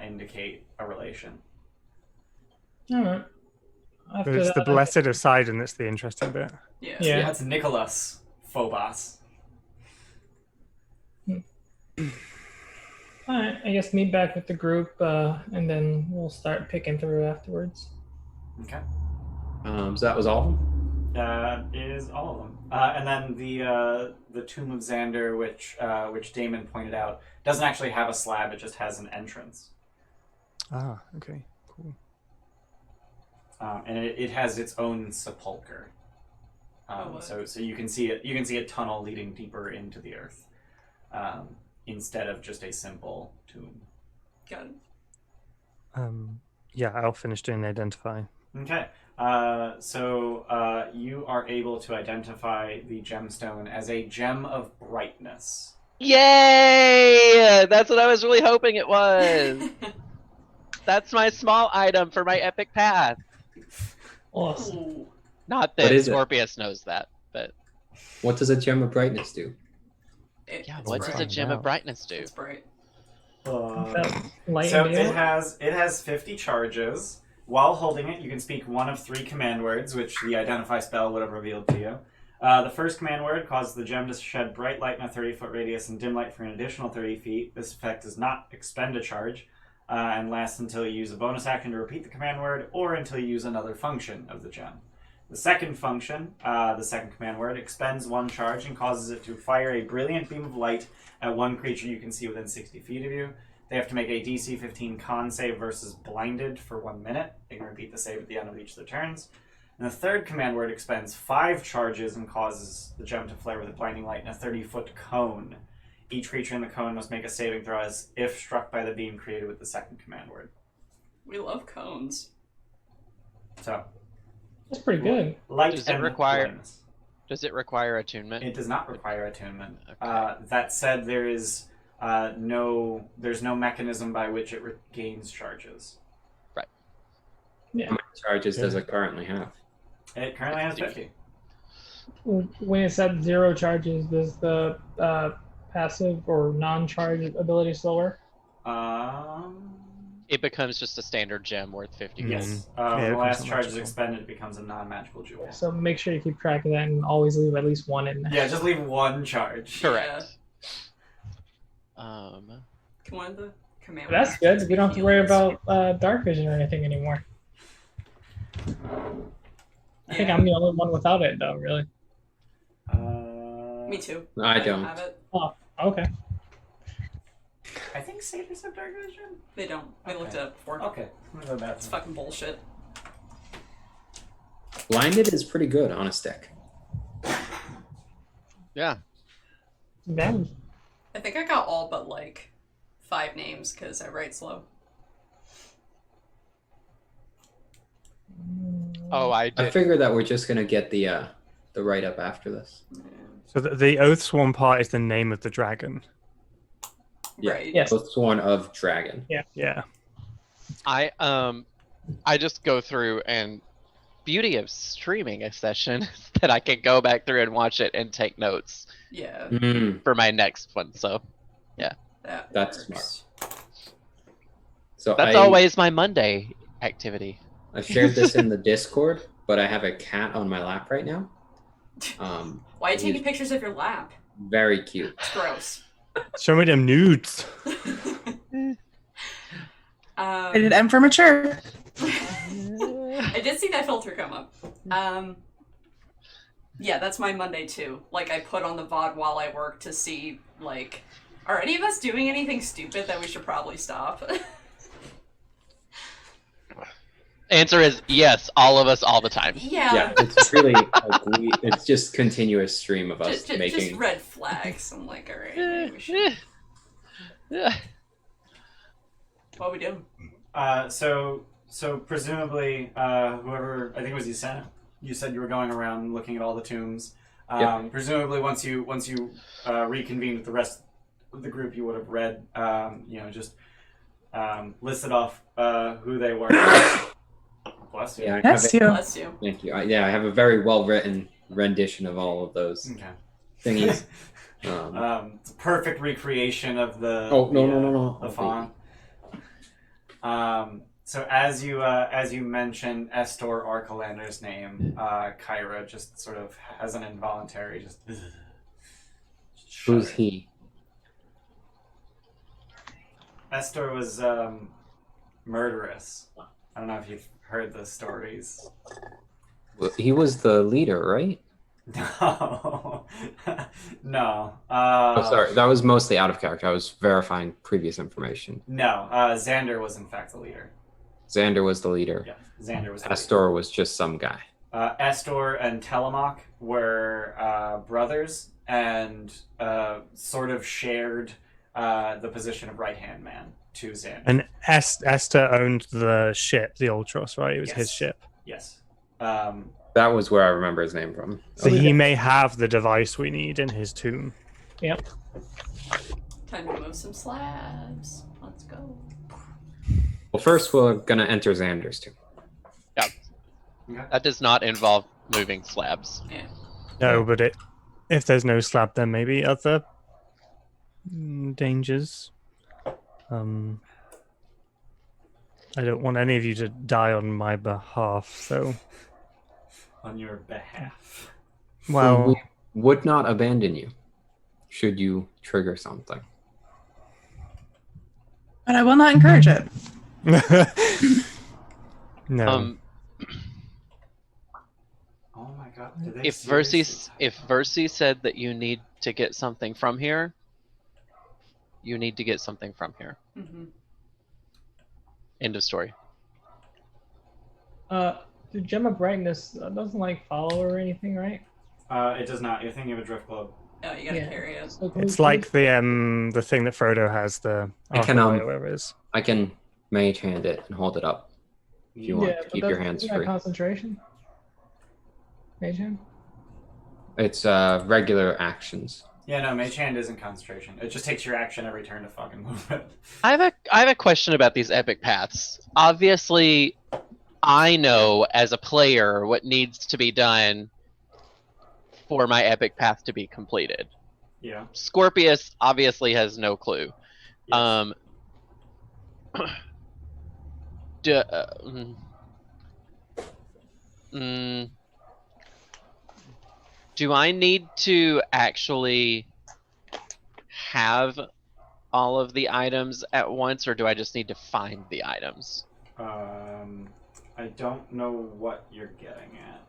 indicate a relation. All right. But it's the Blessed of Sidon that's the interesting bit. Yeah. Yeah. That's Nicholas Phobos. Alright, I guess meet back with the group, and then we'll start picking through afterwards. Okay. So that was all of them? That is all of them. And then the Tomb of Xander, which Damon pointed out, doesn't actually have a slab. It just has an entrance. Ah, okay. Cool. And it has its own sepulcher. So you can see it. You can see a tunnel leading deeper into the earth, instead of just a simple tomb. Got it. Yeah, I'll finish doing the identify. Okay. So you are able to identify the gemstone as a gem of brightness. Yay! That's what I was really hoping it was. That's my small item for my epic path. Awesome. Ooh. Not What that is it? Scorpius knows that, but What does a gem of brightness do? yeah, It's what does a bright. gem of brightness do? It's bright. Light So and it day? has 50 charges. While holding it, you can speak one of 3 command words, which the identify spell would have revealed to you. The first command word causes the gem to shed bright light in a 30-foot radius and dim light for an additional 30 feet. This effect does not expend a charge and lasts until you use a bonus action to repeat the command word or until you use another function of the gem. The second function, the second command word, expends 1 charge and causes it to fire a brilliant beam of light at one creature you can see within 60 feet of you. They have to make a DC 15 con save versus blinded for 1 minute. They can repeat the save at the end of each of their turns. And the third command word expends 5 charges and causes the gem to flare with a blinding light in a 30-foot cone. Each creature in the cone must make a saving throw as if struck by the beam created with the second command word. We love cones. So, That's pretty good. light Does it and require- blindness. Does it require attunement? It does not require attunement. Okay. That said, there's no mechanism by which it regains charges. How many charges does it currently have? It currently has 50. When it's at 0 charges, does the passive or non-charge ability still work? It becomes just a standard gem worth 50 gold. Yes. Yeah, When it the last becomes charge is magical. expended, it becomes a non-magical jewel. So make sure you keep track of that and always leave at least 1 in there. Yeah, just leave 1 charge. Correct. Can one of the command That's words good. We don't have to be worry healings? about dark vision or anything anymore. I think Yeah. I'm the only one without it, though. Really. Me too. I don't. have it. Oh, okay. I think satyrs have dark vision. They don't. I looked it up before. Okay. I'm gonna go back. It's fucking bullshit. Blinded is pretty good on a stick. Yeah. Damn. I think I got all but like 5 names because I write slow. Oh, I I did. figure that we're just gonna get the write up after this. So the Oathsworn part is the name of the dragon. Yeah. Right. Yes. Both sworn of dragon. Yeah. I just go through and beauty of streaming a session is that I can go back through and watch it and take notes Yeah. Mm, for my next one. So that's works. smart. So that's always my Monday activity. I shared this in the Discord, but I have a cat on my lap right now. Why are you taking pictures of your lap? Very cute. It's gross. Show me them nudes. Rated M for mature. I did see that filter come up. Yeah, that's my Monday too. Like, I put on the VOD while I work to see, like, are any of us doing anything stupid that we should probably stop? Answer is yes, all of us, all the time. Yeah, it's really it's just continuous stream of us just making. red flags. I'm like, alright, maybe we should. What we doing? So presumably, whoever, I think it was you said you were going around looking at all the tombs. Yep. Presumably, once you reconvened with the rest of the group, you would have read, just listed off who they were. Bless you. Yeah, I have That's you. Bless you. Thank you. I have a very well written rendition of all of those Okay. thingies. It's a perfect recreation of the No. the font. So as you mention Estor Archelander's name, Kyra just sort of has an involuntary just. Who's shudder. he? Estor was murderous. I don't know if you've heard the stories. Well, he was the leader, right? No, no. Oh, sorry. That was mostly out of character. I was verifying previous information. No, Xander was in fact the leader. Xander was the leader. Yeah, Xander was the leader. Astor was just some guy. Estor and Telamok were brothers and sort of shared the position of right-hand man to Xander. And Esther owned the ship, the Ultros, right? It was his Yes. ship. Yes. That was where I remember his name from. So he may have the device we need in his tomb. Yep. Time to move some slabs. Let's go. Well, first we're gonna enter Xander's tomb. That does not involve moving slabs. Yeah. No, but if there's no slab, there may be other dangers. I don't want any of you to die on my behalf, so On your behalf. Well, we would not abandon you should you trigger something. But I will not encourage it. no. Oh my god. Did they If seriously Versi said that you need to get something from here, you need to get something from here. Mm-hmm. End of story. The gem of brightness doesn't like follow or anything, right? It does not. You're thinking of a drift globe. Oh, you gotta carry it. So can It's we- like the thing that Frodo has, the I can, Archelon, whatever it is. I can mage hand it and hold it up if you want Yeah, to but keep your doesn't- hands isn't that free. concentration. Mage hand? It's regular actions. Yeah, no, Mage Hand isn't concentration. It just takes your action every turn to fucking move it. I have a question about these epic paths. Obviously, I know as a player what needs to be done for my epic path to be completed. Yeah. Scorpius obviously has no clue. Yes. Do, do I need to actually have all of the items at once, or do I just need to find the items? I don't know what you're getting at.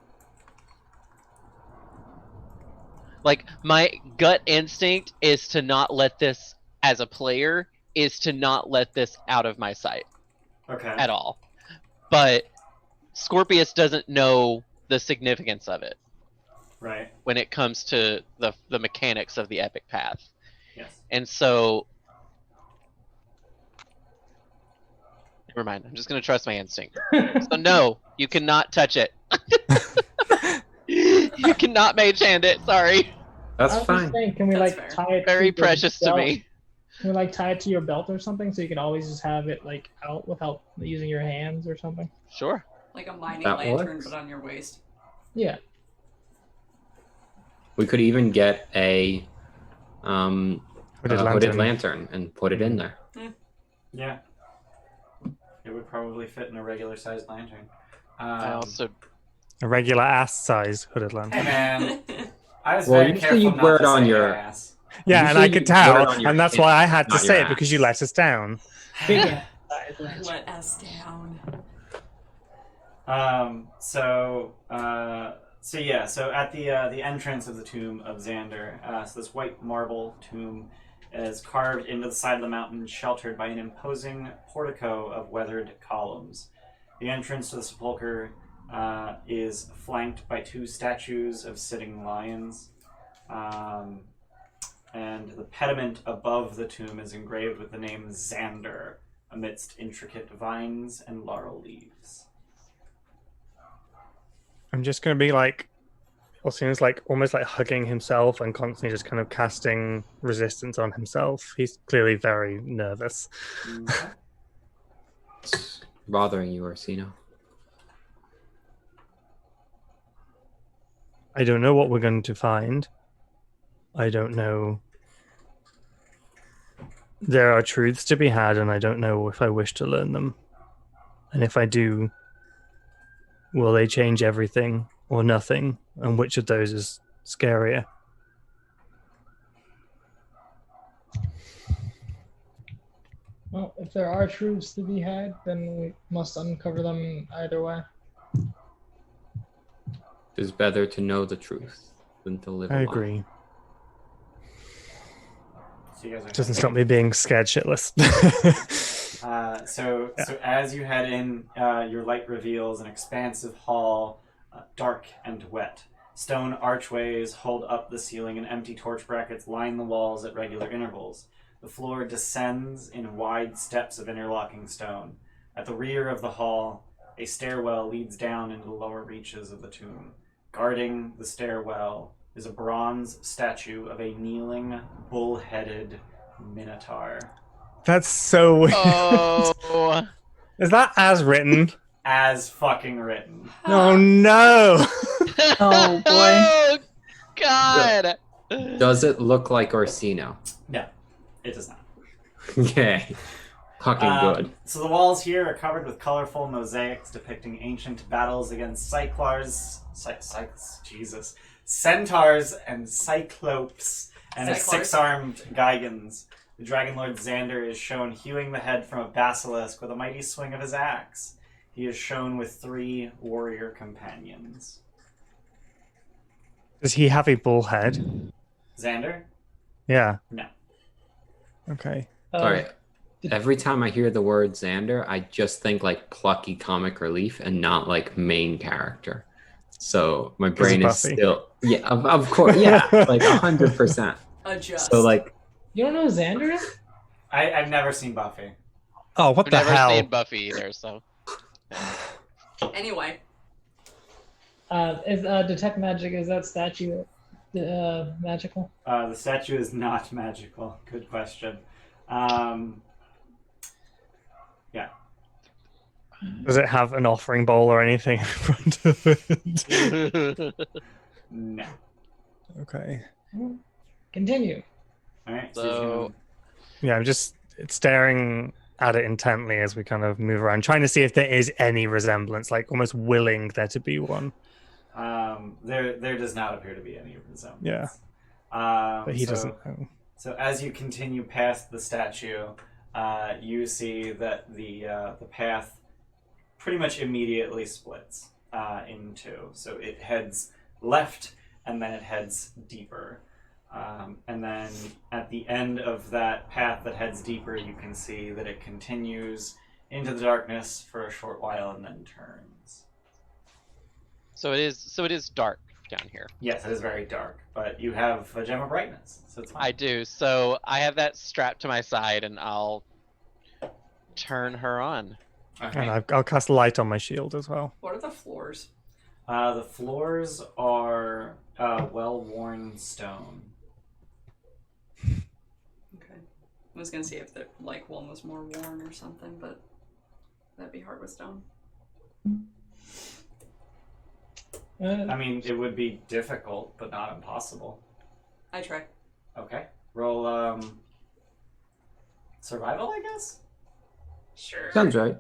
Like, my gut instinct is to not let this, as a player, is to not let this out of my sight Okay. at all. But Scorpius doesn't know the significance of it Right. when it comes to the mechanics of the epic path. Yes. And so, never mind. I'm just gonna trust my instinct. So no, you cannot touch it. You cannot mage hand it. Sorry. That's I was fine. just saying, can we That's like fair. tie it? Very to your precious to belt? me. Can we like tie it to your belt or something, so you can always just have it like out without using your hands or something? Sure. Like a mining That lantern, works. but on your waist. Yeah. We could even get a hooded Lantern. lantern and put it in there. Yeah. It would probably fit in a regular sized lantern. I also A regular ass size hooded lantern. Hey man, I was Well, very usually careful you not wear to it on say your- ass. Yeah, and I Usually could you wear it tell, on your and that's hand, why I had to not say your it, because ass. you let us down. Big ass size lantern. Let us down. So at the entrance of the Tomb of Xander, so this white marble tomb is carved into the side of the mountain, sheltered by an imposing portico of weathered columns. The entrance to the sepulchre is flanked by two statues of sitting lions, and the pediment above the tomb is engraved with the name Xander amidst intricate vines and laurel leaves. I'm just gonna be like, Ossian's like almost like hugging himself and constantly just kind of casting resistance on himself. He's clearly very nervous. Okay. It's bothering you, Orsino. I don't know what we're going to find. I don't know. There are truths to be had, and I don't know if I wish to learn them. And if I do, will they change everything or nothing? And which of those is scarier? Well, if there are truths to be had, then we must uncover them either way. It is better to know the truth than to live a I lie. agree. So you guys are Doesn't stop me being scared shitless. So as you head in, your light reveals an expansive hall, dark and wet. Stone archways hold up the ceiling, and empty torch brackets line the walls at regular intervals. The floor descends in wide steps of interlocking stone. At the rear of the hall, a stairwell leads down into the lower reaches of the tomb. Guarding the stairwell is a bronze statue of a kneeling, bull-headed minotaur. That's so weird. Oh. Is that as written? As fucking written. Oh no! Oh, boy. Oh, God. Does it look like Orsino? No, it does not. Okay. Fucking good. So the walls here are covered with colorful mosaics depicting ancient battles against centaurs and cyclopes and a Cyclars. 6-armed Gigans. The Dragonlord Xander is shown hewing the head from a basilisk with a mighty swing of his axe. He is shown with 3 warrior companions. Does he have a bull head? Xander? Yeah. No. Okay. Sorry. Every time I hear the word Xander, I just think like plucky comic relief and not like main character. So my brain is Buffy. still of course, yeah, like 100%. Adjust. So like You don't know who Xander is? I've never seen Buffy. Oh, what I've the never hell? seen Buffy either, so. Anyway, Is detect magic? Is that statue magical? The statue is not magical. Good question. Does it have an offering bowl or anything in front of it? No. Okay. Continue. Alright, So- Yeah, I'm just staring at it intently as we kind of move around, trying to see if there is any resemblance, like almost willing there to be one. there does not appear to be any resemblance. Yeah. But he doesn't know. So as you continue past the statue, you see that the path pretty much immediately splits in 2. So it heads left and then it heads deeper. And then at the end of that path that heads deeper, you can see that it continues into the darkness for a short while and then turns. So it is dark down here. Yes, it is very dark, but you have a gem of brightness, so it's fine. I do. So I have that strapped to my side, and I'll turn her on. Okay. And I'll cast light on my shield as well. what are the floors? The floors are well-worn stone. Okay. I was gonna see if the one was more worn or something, but that'd be hard with stone. I mean, it would be difficult, but not impossible. I try. Okay. Roll, survival, I guess? Sure. sounds right.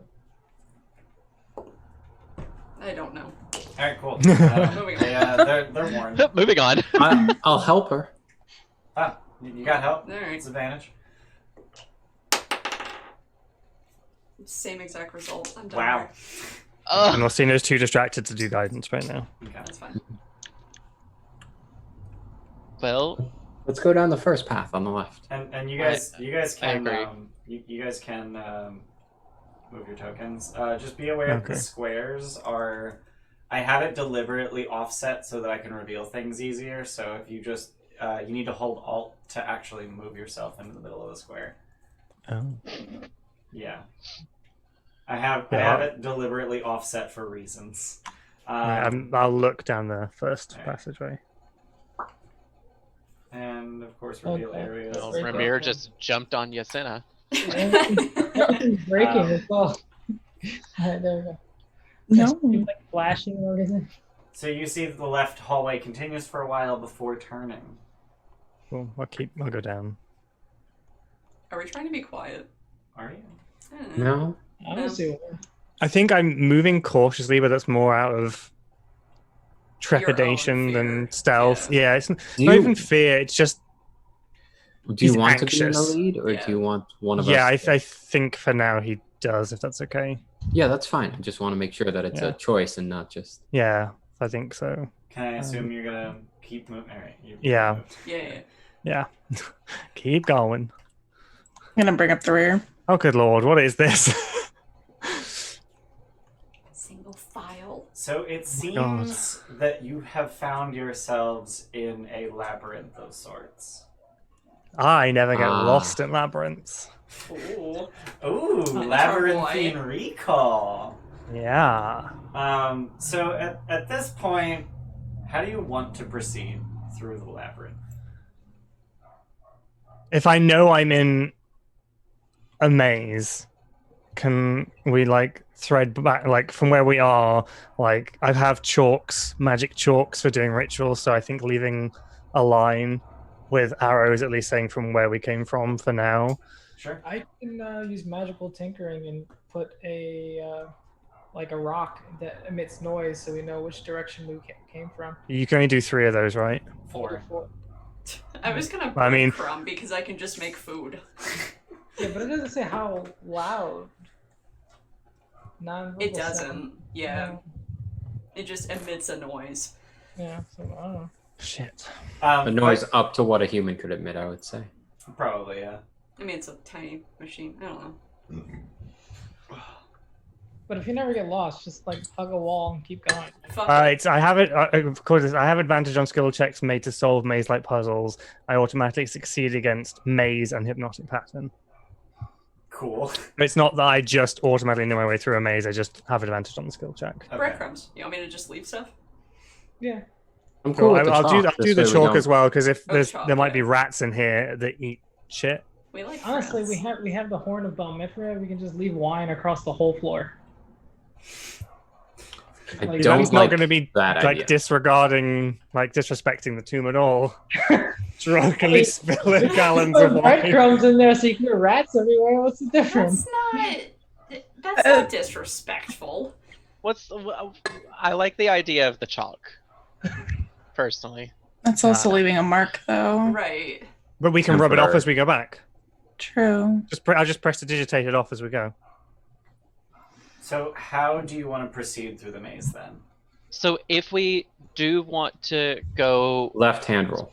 I don't know. Alright, cool. Moving on. They're worn. Moving on. I'll help her. Ah, you got help? Alright. Disadvantage. Same exact result. I'm done. Wow. here. And Orsino's too distracted to do guidance right now. Okay. That's fine. Well, Let's go down the first path on the left. And you guys can agree. you guys can move your tokens. Just be aware that the Okay. squares are. I have it deliberately offset so that I can reveal things easier. So if you just you need to hold Alt to actually move yourself into the middle of the square. Oh. Yeah. I have Yeah. it deliberately offset for reasons. I'll look down the first Alright. passageway. And of course reveal Okay. areas. well, Very Ramir cool. just jumped on Yasena. Nothing's breaking as well. Alright, there we go. No. It's like flashing and everything. So you see the left hallway continues for a while before turning. Cool. I'll go down. Are we trying to be quiet? Are you? No? I don't see what. I think I'm moving cautiously, but that's more out of trepidation fear. than stealth. Yeah. Yeah, it's Do not you, even fear. It's just do you he's want to be in the anxious. lead, or Yeah. do you want one of yeah. us? I think for now he does, if that's okay. Yeah, that's fine. I just want to make sure that it's Yeah. a choice and not just. Yeah, I think so. Can I assume you're gonna keep moving? All right. Yeah. Yeah. Yeah. Keep going. I'm gonna bring up the rear. Oh, good lord, what is this? Single file. So it God. seems that you have found yourselves in a labyrinth of sorts. I never get Ah. lost in labyrinths. Ooh. Ooh, Oh, labyrinthine recall. Yeah. So at this point, how do you want to proceed through the labyrinth? If I know I'm in a maze, can we thread back from where we are? I have chalks, magic chalks for doing rituals, so I think leaving a line with arrows at least saying from where we came from for now Sure. I can use magical tinkering and put a like a rock that emits noise, so we know which direction we came from. You can only do 3 of those, right? 4. I was gonna I mean- breadcrumb because I can just make food. Yeah, but it doesn't say how loud. Non-verbal It sound. doesn't. Yeah. It just emits a noise. Yeah, so I don't know. Shit. A noise up to what a human could emit, I would say. Probably, yeah. I mean, it's a tiny machine. I don't know. But if you never get lost, just like hug a wall and keep going. Fuck it. I have it. Of course, I have advantage on skill checks made to solve maze-like puzzles. I automatically succeed against maze and hypnotic pattern. Cool. It's not that I just automatically know my way through a maze. I just have advantage on the skill check. Okay. Breadcrumbs. You want me to just leave stuff? Yeah. I'm cool with the I'll chalk. do the This way we chalk as don't- well because if Oh, chalk, there might be yeah. rats in here that eat shit. We like Honestly, friends. we have the horn of Balmithria. We can just leave wine across the whole floor. I Like, don't He's not like going to be that like idea. disrespecting the tomb at all. Drunkenly Hey, spilling gallons Put of wine. breadcrumbs in there so you can get rats everywhere. What's the difference? That's not disrespectful. I like the idea of the chalk, personally. That's also leaving a mark, though. Right. But we can rub it off Temporary. as we go back. True. I'll just press to digitate it off as we go. So how do you want to proceed through the maze then? So if we do want to go Left-hand roll.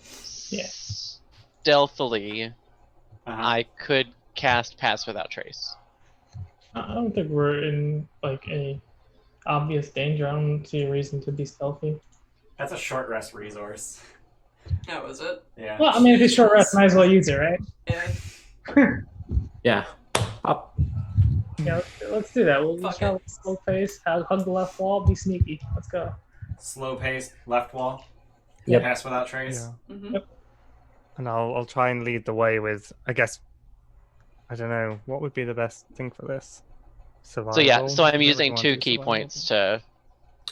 Yeah. stealthily, Uh-huh. I could cast Pass Without Trace. I don't think we're in like any obvious danger. I don't see a reason to be stealthy. That's a short rest resource. That was it. Yeah. Well, I mean, if it's short rest, might as well use it, right? Yeah. Yeah. Up. Yeah, let's do that. We'll Fuck just have a slow pace, hug the left wall, be sneaky. Let's go. Slow paced, left wall. Yep. Pass without trace. Yeah. Mm-hmm. Yep. And I'll try and lead the way with, I guess, I don't know, what would be the best thing for this? Survival? So yeah, so I'm Whatever using you want 2 to key survival. points to.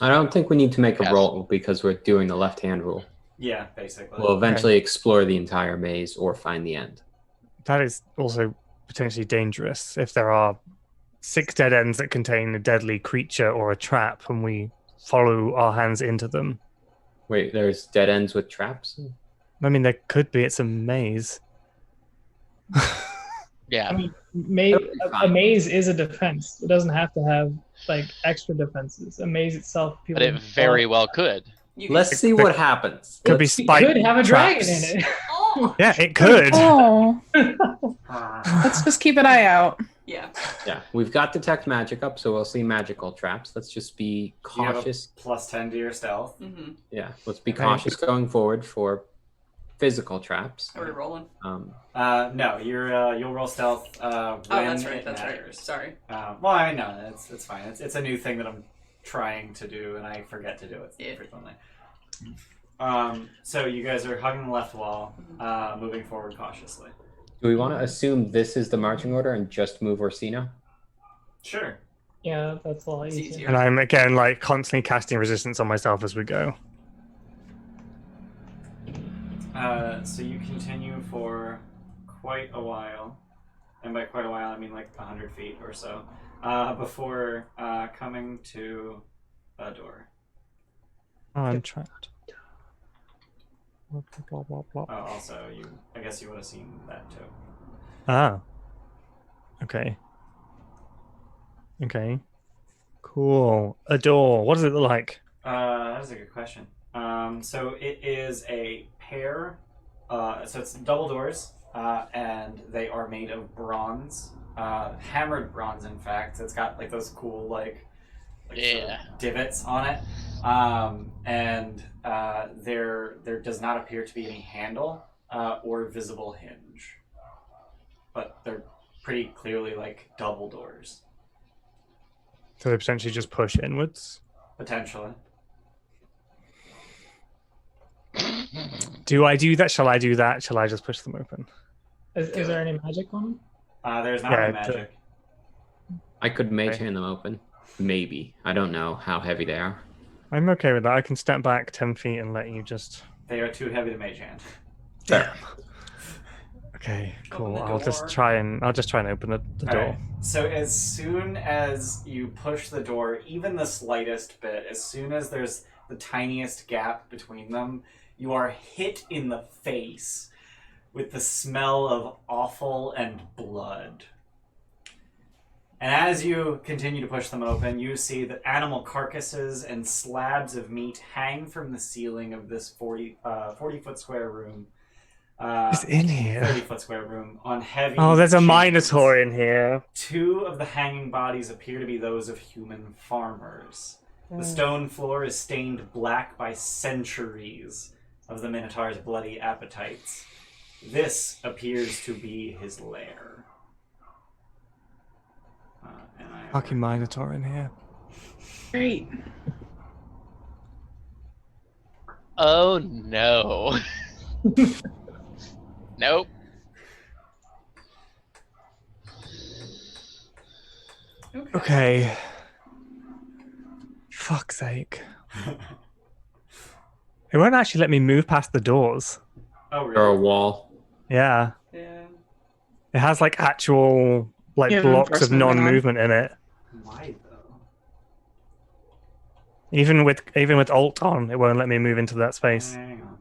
I don't think we need to make a Yes. roll because we're doing the left-hand rule. Yeah, basically. We'll eventually explore the entire maze or find the end. That is also potentially dangerous if there are 6 dead ends that contain a deadly creature or a trap and we follow our hands into them. Wait, there's dead ends with traps? I mean, there could be. It's a maze. Yeah. I mean, That'll be a fine. maze is a defense. It doesn't have to have like extra defenses. A maze itself, people. But it very well could. You Let's see what happens. Could be It spiked could have a traps. dragon in it. Oh. Yeah, it could. Oh, Ah. let's just keep an eye out. Yeah. Yeah, we've got detect magic up, so we'll see magical traps. Let's just be You have a cautious. +10 to your stealth. Mm-hmm. Yeah, let's be Okay. cautious going forward for physical traps. Are we rolling? No, you'll roll stealth when Oh, that's right. it That's right. matters. Sorry. Well, I mean, no, it's fine. It's a new thing that I'm trying to do, and I forget to do it Yeah. frequently. So you guys are hugging the left wall, moving forward cautiously. Do we want to assume this is the marching order and just move Orsino? Sure. Yeah, that's a lot It's easier. easier. And I'm again like constantly casting resistance on myself as we go. So you continue for quite a while, and by quite a while I mean like 100 feet or so, before coming to a door. Oh, I'm trapped. Blah, blah, blah, blah, blah. Oh, also I guess you would have seen that too. Ah. Okay. Okay. Cool. A door. What does it look like? That is a good question. So it is a pair. So it's double doors, and they are made of bronze, hammered bronze. In fact, it's got like those cool sort Yeah. of divots on it, and there does not appear to be any handle or visible hinge, but they're pretty clearly like double doors, So they potentially just push inwards. potentially. Do I do that? Shall I do that? Shall I just push them open? Is there any magic on them? There's not Yeah, any it's magic. I could mage Okay. hand them open. Maybe. I don't know how heavy they are. I'm okay with that. I can step back 10 feet and let you just. They are too heavy to mage hand. Damn. Okay, Open cool. the I'll just door. try and open the door. Alright, so as soon as you push the door, even the slightest bit, as soon as there's the tiniest gap between them, you are hit in the face with the smell of offal and blood. And as you continue to push them open, you see that animal carcasses and slabs of meat hang from the ceiling of this 40-foot square room. It's in here. 30-foot square room on heavy Oh, there's a chains. Minotaur in here. 2 of the hanging bodies appear to be those of human farmers. The stone floor is stained black by centuries of the Minotaur's bloody appetites. This appears to be his lair. Fucking Minotaur in here. Great. Oh no. Nope. Okay. Fuck's sake. It won't actually let me move past the doors. Oh, Or a really? wall. Yeah. Yeah. It has like actual like Yeah, blocks of enforcement going on. non-movement in it. Why, though? Even with Alt on, it won't let me move into that space. Hang on.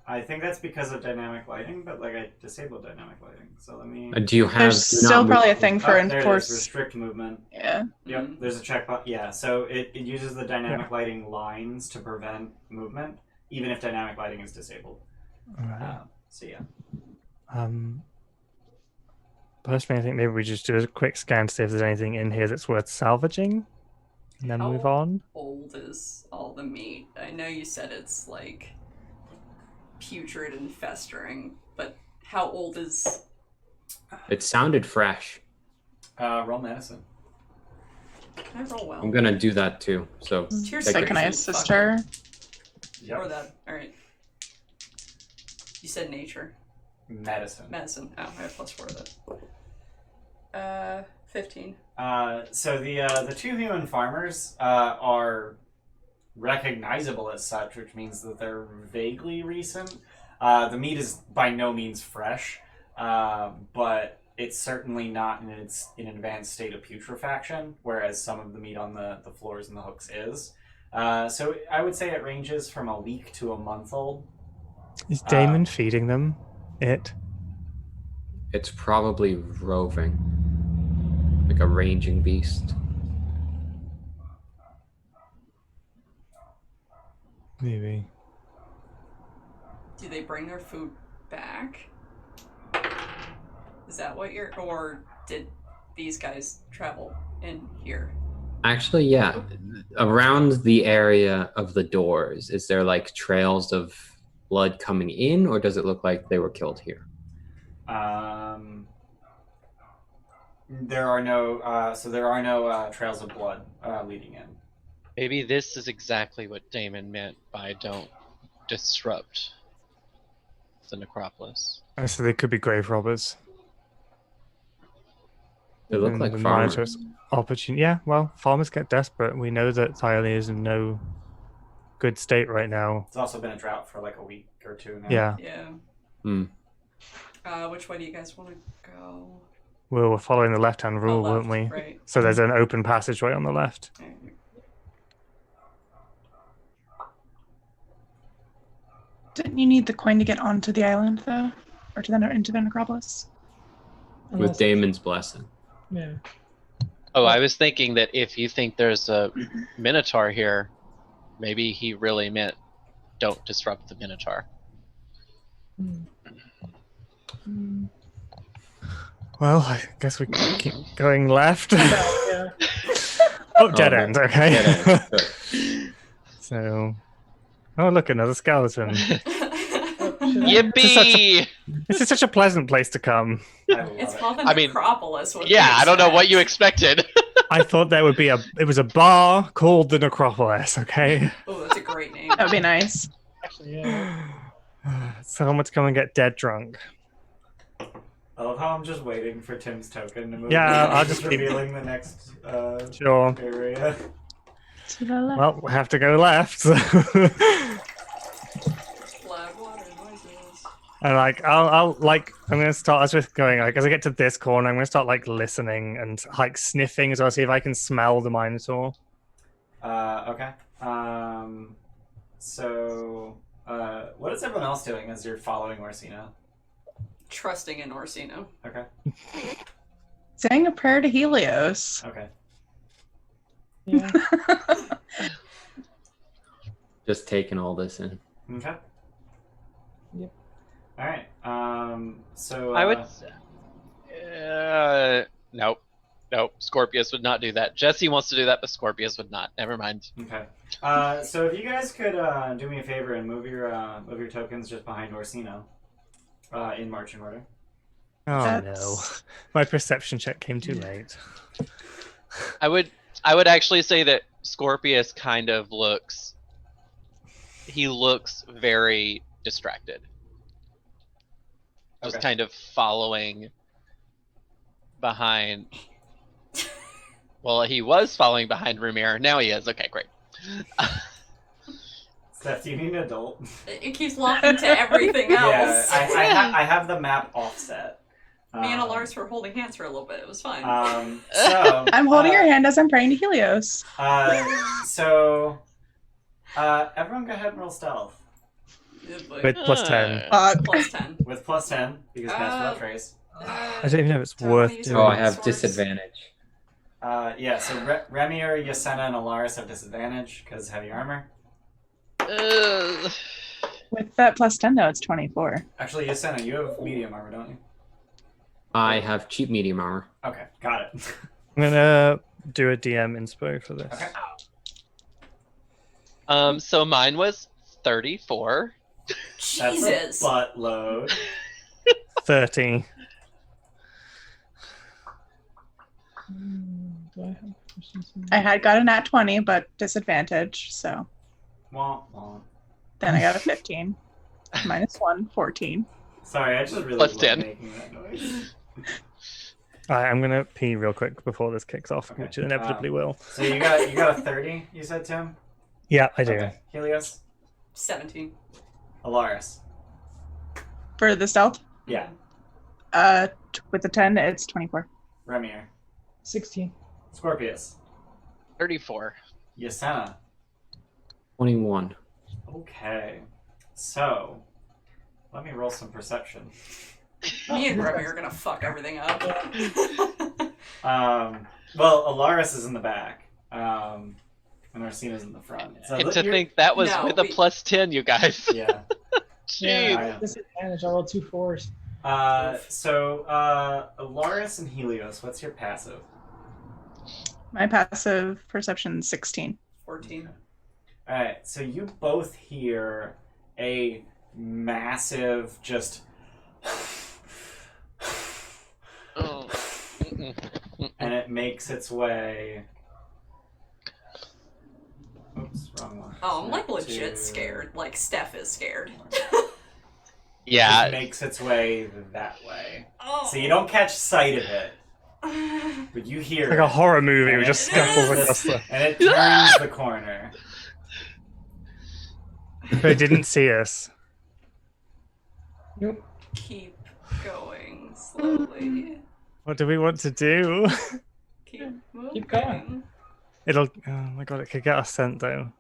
I think that's because of dynamic lighting, but like I disabled dynamic lighting. So let me... Do you have? There's do not still move- probably a thing for there it is, enforce. restrict movement. Yeah. Yep, Mhm. there's a checkbox. Yeah, so it uses the dynamic lighting lines to prevent movement, even if dynamic lighting is disabled. Alright. So yeah. Personally, I think maybe we just do a quick scan to see if there's anything in here that's worth salvaging, and then How move on. old is all the meat? I know you said it's like putrid and festering, but how old is... It sounded fresh. Roll medicine. Can I roll well? I'm gonna do that too. So Cheers, take So it. can I assist her? Yep. Or that. Alright. You said nature. Medicine. Medicine. Oh, I have +4 of that. 15. So the 2 human farmers are recognizable as such, which means that they're vaguely recent. The meat is by no means fresh, but it's certainly not in an advanced state of putrefaction, whereas some of the meat on the floors and the hooks is. So I would say it ranges from a week to a month old. Is Damon feeding them? It's probably roving, like a ranging beast. Maybe. Do they bring their food back? Is that what you're... Or did these guys travel in here? Actually, yeah. Around the area of the doors, is there like trails of blood coming in, or does it look like they were killed here? There are no trails of blood leading in. Maybe this is exactly what Damon meant by don't disrupt the necropolis. Oh, so they could be grave robbers. They look And like the farmers. Minotaur's opportunity. Yeah, well, farmers get desperate. We know that Thailand is in no good state right now. It's also been a drought for like a week or 2 now. Yeah, Yeah. Hmm. Which way do you guys want to go? we were following the left-hand rule, left, weren't we? right. So there's an open passageway on the left. Alright. Didn't you need the coin to get onto the island, though? Or into the necropolis? With Damon's blessing. Yeah. Oh, I was thinking that if you think there's a Minotaur here, maybe he really meant don't disrupt the Minotaur. Well, I guess we keep going left. Yeah. Oh, dead Oh, end, okay. Dead end. Good. So, oh, look, another skeleton. Yippee! This is such a pleasant place to come. I love It's it. called the I mean, Necropolis. What do Yeah, I don't know what you expect? expected. I thought there would be it was a bar called the Necropolis, okay? Oh, that's a great name. That would be nice. Actually, yeah. Someone to come and get dead drunk. I love how I'm just waiting for Tim's token to move. Yeah, I'll just just keep- revealing the next Sure. area. To the left. Well, we have to go left. Flag water noises. And like I'm gonna start as we're going, like as I get to this corner, I'm gonna start like listening and like sniffing as well, see if I can smell the Minotaur. Okay. What is everyone else doing as you're following Orsino? Trusting in Orsino. Okay. Saying a prayer to Helios. Okay. Yeah. Just taking all this in. Okay. Yep. All right. I would. Nope. Nope. Scorpius would not do that. Jesse wants to do that, but Scorpius would not. Never mind. Okay. So if you guys could do me a favor and move your tokens just behind Orsino, in marching order. Oh That's- no, my perception check came too late. I would actually say that Scorpius kind of looks. He looks very distracted. Just Okay. kind of following behind. Well, he was following behind Rumir. Now he is. Okay, great. Steph, do you need an adult? It keeps locking to everything Yeah, else. I have the map offset. Me and Alars were holding hands for a little bit. It was fine. I'm holding your hand as I'm praying to Helios. Everyone go ahead and roll stealth. With +10. Fuck. Plus 10. With +10, because Matt's without trace. I don't even know if it's Don't worth use doing. Oh, I Doing have swords. disadvantage. So Remir, Yasena, and Alaris have disadvantage because heavy armor. With that +10 though, it's 24. Actually, Yasena, you have medium armor, don't you? I have cheap medium armor. Okay, got it. I'm gonna do a DM inspo for this. Okay. So mine was 34. That's a Jesus. buttload. 30. Do I have proficiency? I had got a nat 20, but disadvantage, so Womp womp. then I got a 15. -1, 14. Sorry, I just really Plus love 10. making that noise. Alright, I'm gonna pee real quick before this kicks off, Okay. which it inevitably will. So you got a 30, you said, Tim? Yeah, I do. Okay. Helios? 17. Alaris? For the stealth, Yeah. with the 10, it's 24. Remir? 16. Scorpius? 34. Yasena? 21. Okay. So, let me roll some perception. Me and Remy are gonna fuck everything up. Well, Alaris is in the back. And Orsino's in the front. So And to you're- think that was No, with a we- +10, you guys. Yeah. Jeez. Yeah. Disadvantage. I rolled 2 4s. Alaris and Helios, what's your passive? My passive perception 16. 14. Alright, so you both hear a massive, just. Oh. Mm-mm. Mm-mm. And it makes its way. Oops, wrong one. Oh, I'm like To- legit scared. Like Steph is scared. It Yeah. makes its way that way. Oh. So you don't catch sight of it, but you hear Like a it. horror movie, And we it- just scuffles across the. And it turns the corner. They didn't see us. Nope. Keep going slowly. What do we want to do? Keep moving. Keep going. It'll. Oh my god, it could get us sent though.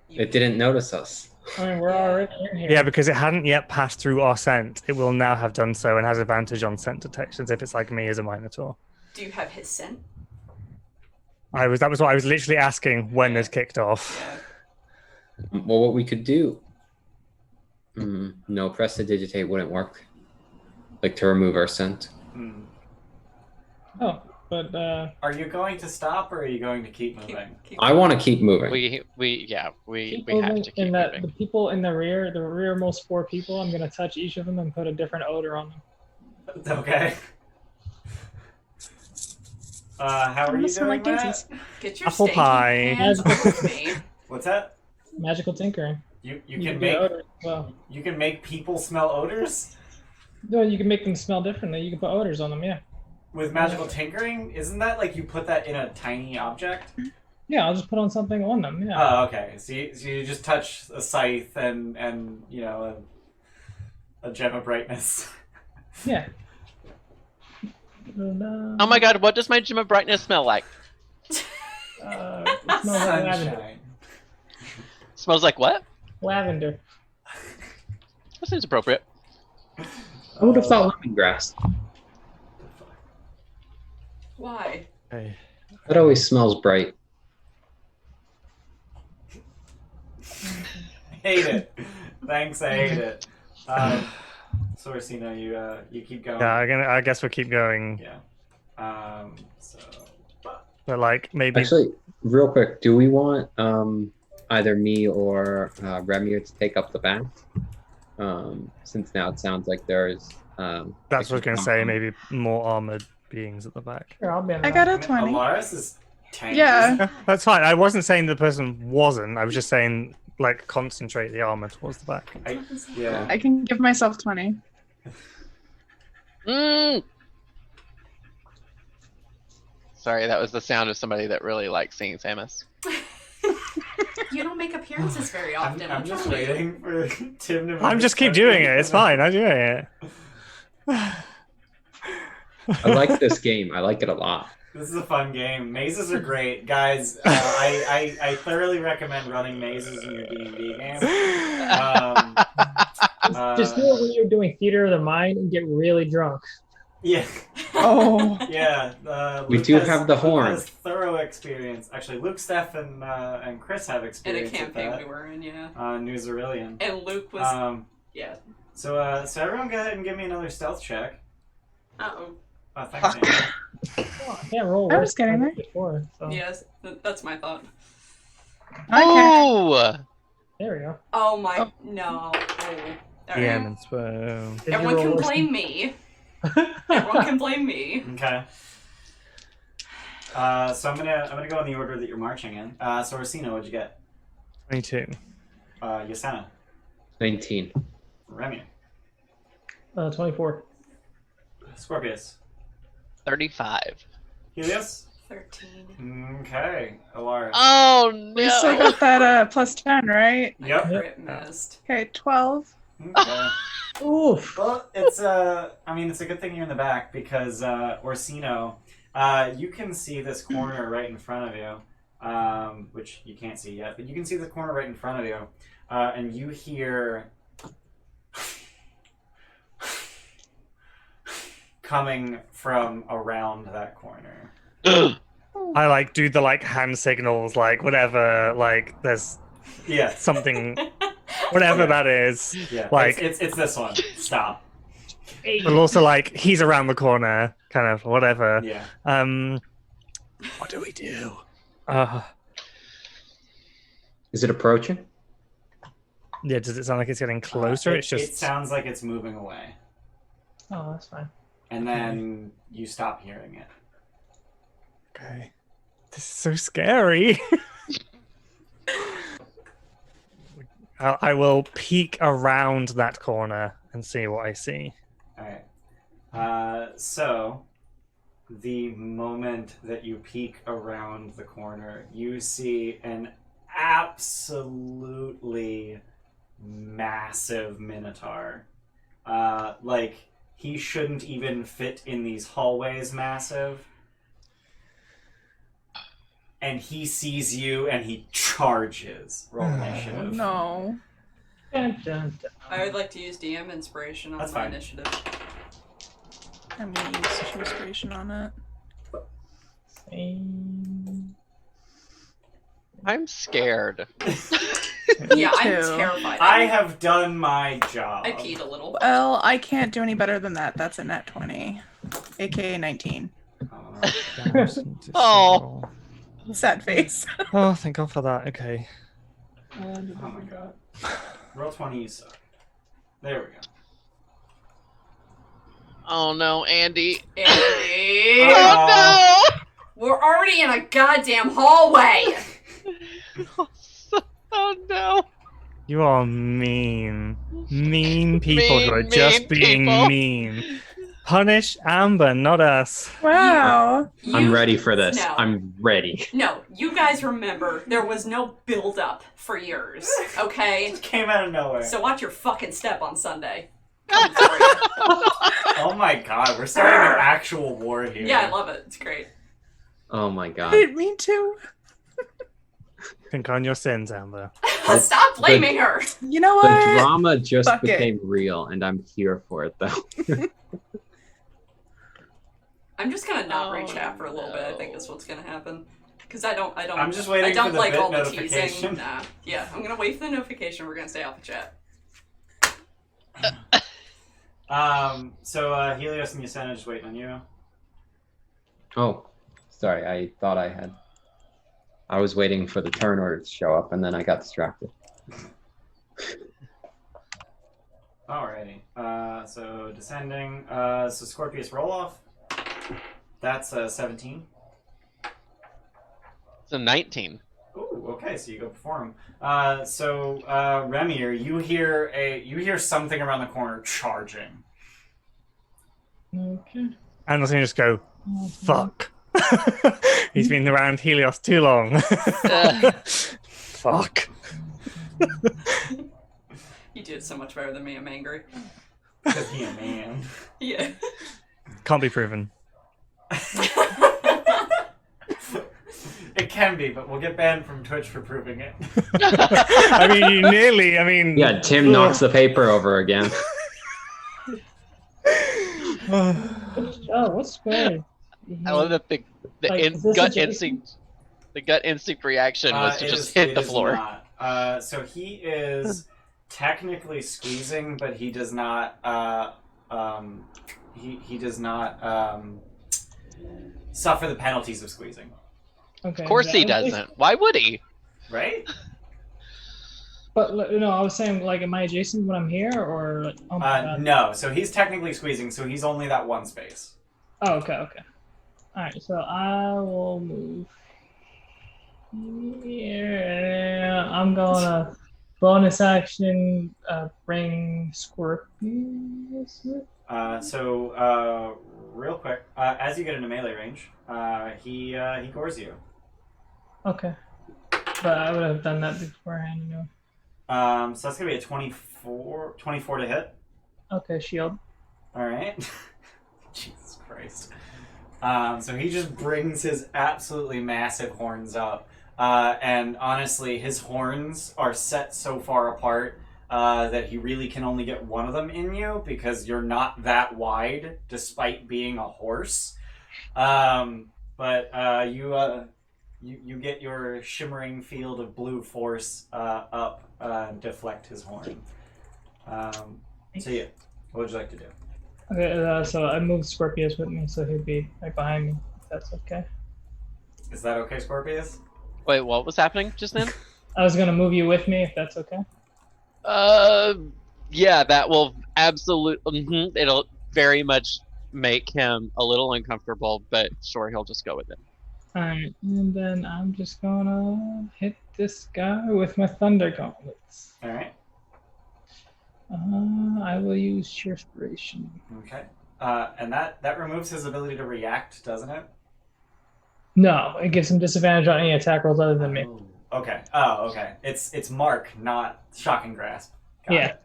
It didn't notice us. I mean, we're already in here. Yeah, because it hadn't yet passed through our scent. It will now have done so and has advantage on scent detections if it's like me as a Minotaur. Do you have his scent? That was what I was literally asking when this kicked off. Yeah. Well, what we could do. No, prestidigitate wouldn't work. Like to remove our scent. Hmm. Oh, but Are you going to stop or are you going to keep moving? Keep I want to keep moving. We keep have moving, to keep and moving. the people in the rearmost 4 people, I'm gonna touch each of them and put a different odor on them. Okay. How are you Smell doing like that? daisies. Get your Apple stinky pie. hands off me. What's that? Magical tinkering. You You can can make odor. Well, you can make people smell odors no, you can make them smell differently. You can put odors on them. Yeah. with magical tinkering. Isn't that like you put that in a tiny object? Yeah, I'll just put on something on them. Yeah. Oh, okay. So you just touch a scythe and a gem of brightness. Yeah. Oh my god, what does my gem of brightness smell like? It smells like lavender. Sunshine. Smells like what? Lavender. That seems appropriate. I would have thought lemongrass. Why? Okay. That always smells bright. Hate it. Thanks, I hate it. Sorcino, you keep going. Yeah, I guess we'll keep going. Yeah. So. But like maybe Actually, real quick, do we want either me or Remir to take up the back? Since now it sounds like there's. that's what I was going to say. Maybe more armored beings at the back. Here, I'll be on I that. got a 20. Alaris is tanky. Yeah. That's fine. I wasn't saying the person wasn't. I was just saying like concentrate the armor towards the back. Yeah. I can give myself 20. Sorry, that was the sound of somebody that really likes singing Samus. You don't make appearances very often. I'm just waiting for Tim to. I'm just keep doing it. It's fine. I'm doing it. I like this game. I like it a lot. This is a fun game. Mazes are great, guys. I thoroughly recommend running mazes in your D&D game. Just do it when you're doing theater of the mind and get really drunk. Yeah. Oh. Yeah. We Luke do has- have the Luke horn. has thorough experience. Actually, Luke, Steph, and Chris have In a experience with campaign that. we were in, yeah. New Zerillion. And Luke was, yeah. So everyone go ahead and give me another stealth check. Uh-oh. Oh, thanks, Andy. Oh, I can't roll I worse was getting than there. before. So. Yes, that's my thought. Okay. Oh! There we go. Oh my, Oh. no. Oh. Yeah, Alright. and so Did you Everyone roll can worse blame me. Everyone can blame me. Okay. So I'm gonna go in the order that you're marching in. So Orsino, what'd you get? 22. Yasena, 19. Remy, 24. Scorpius, 35. Helios. 13. Okay, Alaris. Oh We still no! got that plus 10, right? Yep. Crit missed. Okay, 12. Okay. Oof. Well, it's it's a good thing you're in the back because Orsino, you can see this corner right in front of you, which you can't see yet, but you can see the corner right in front of you, and you hear coming from around that corner. I like do the like hand signals, like whatever, like there's Yeah, something, whatever that is. yeah. Like- it's this one. Stop. But also like he's around the corner, kind of whatever. Yeah. What do we do? Is it approaching? Yeah, does it sound like it's getting closer? It's It just sounds like it's moving away, Oh, that's fine. and then you stop hearing it. okay. This is so scary. I will peek around that corner and see what I see. Alright. So, the moment that you peek around the corner, you see an absolutely massive Minotaur. Like, he shouldn't even fit in these hallways massive. And he sees you and he charges. Roll initiative. No. Dun, dun, dun. I would like to use DM inspiration on That's my fine. initiative. I'm gonna use social inspiration on it. Same. I'm scared. Yeah, I'm too. terrified. I have done my job. I peed a little. Well, I can't do any better than that. That's a nat 20. AKA 19. Oh. Sad face. Oh, thank God for that. Okay. Oh my god. Roll 20, you suck. There we go. Oh no, Andy. Andy! Oh We're already in a goddamn hallway! no! Oh no! You are mean. Mean people who are Mean, just mean being people. mean. Punish Amber, not us. Wow. I'm You- ready for this. No. I'm ready. No, you guys remember there was no build-up for yours, okay? It came out of nowhere. So watch your fucking step on Sunday. coming for you. Oh my god, we're starting an actual war here. Yeah, I love it. It's great. Oh my I god. didn't mean to. Think on your sins, Amber. Stop blaming her. You know The what? drama just Fuck it. became real, and I'm here for it, though. I'm just gonna not reach out for a little bit. I think is what's gonna happen. Because I don't. I'm just waiting I don't for the like bit all the notification. teasing. Nah. Yeah, I'm gonna wait for the notification. We're gonna stay off the chat. So Helios and Yasena just waiting on you. Oh, sorry. I thought I was waiting for the turn order to show up, and then I got distracted. Alrighty. So descending. So Scorpius roll off. That's 17. It's a 19. Ooh, okay, so you go before him. Remir, you hear something around the corner charging. Okay. And doesn't just go, fuck. He's been around Helios too long. Fuck. You did so much better than me. I'm angry. Because he a man. Yeah. Can't be proven. It can be, but we'll get banned from Twitch for proving it. I mean, you nearly, Yeah, Tim knocks the paper over again. Oh, what's square? I love that the Like, is this gut adjacent? instinct. The gut instinct reaction was to It just is- hit it the is floor. not. So he is technically squeezing, but he does not. He does not suffer the penalties of squeezing. Okay. Of course he yeah, doesn't. Why would he? Right? But no, I was saying, like, am I adjacent when I'm here, or like, oh my god? No. So he's technically squeezing. So he's only that one space. Oh, okay. All right, so I will move. Yeah, I'm gonna bonus action bring Scorpius. Real quick, as you get into melee range, he gores you. Okay, but I would have done that beforehand, you know. So that's gonna be a 24 to hit. Okay, shield. All right. Jesus Christ. So he just brings his absolutely massive horns up. And honestly, his horns are set so far apart that he really can only get one of them in you because you're not that wide, despite being a horse. You get your shimmering field of blue force up and deflect his horn. So yeah, what would you like to do? Okay, so I moved Scorpius with me, so he'd be right behind me. If that's okay. Is that okay, Scorpius? Wait, what was happening just then? I was gonna move you with me, if that's okay. Yeah, that will absolutely. It'll very much make him a little uncomfortable, but sure, he'll just go with it. Alright, and then I'm just gonna hit this guy with my Thunder Gauntlets. All right. I will use Sheer Inspiration. Okay. And that removes his ability to react, doesn't it? No, it gives him disadvantage on any attack rolls other than me. Okay. Oh, okay. It's Mark, not Shocking Grasp. Got Yeah.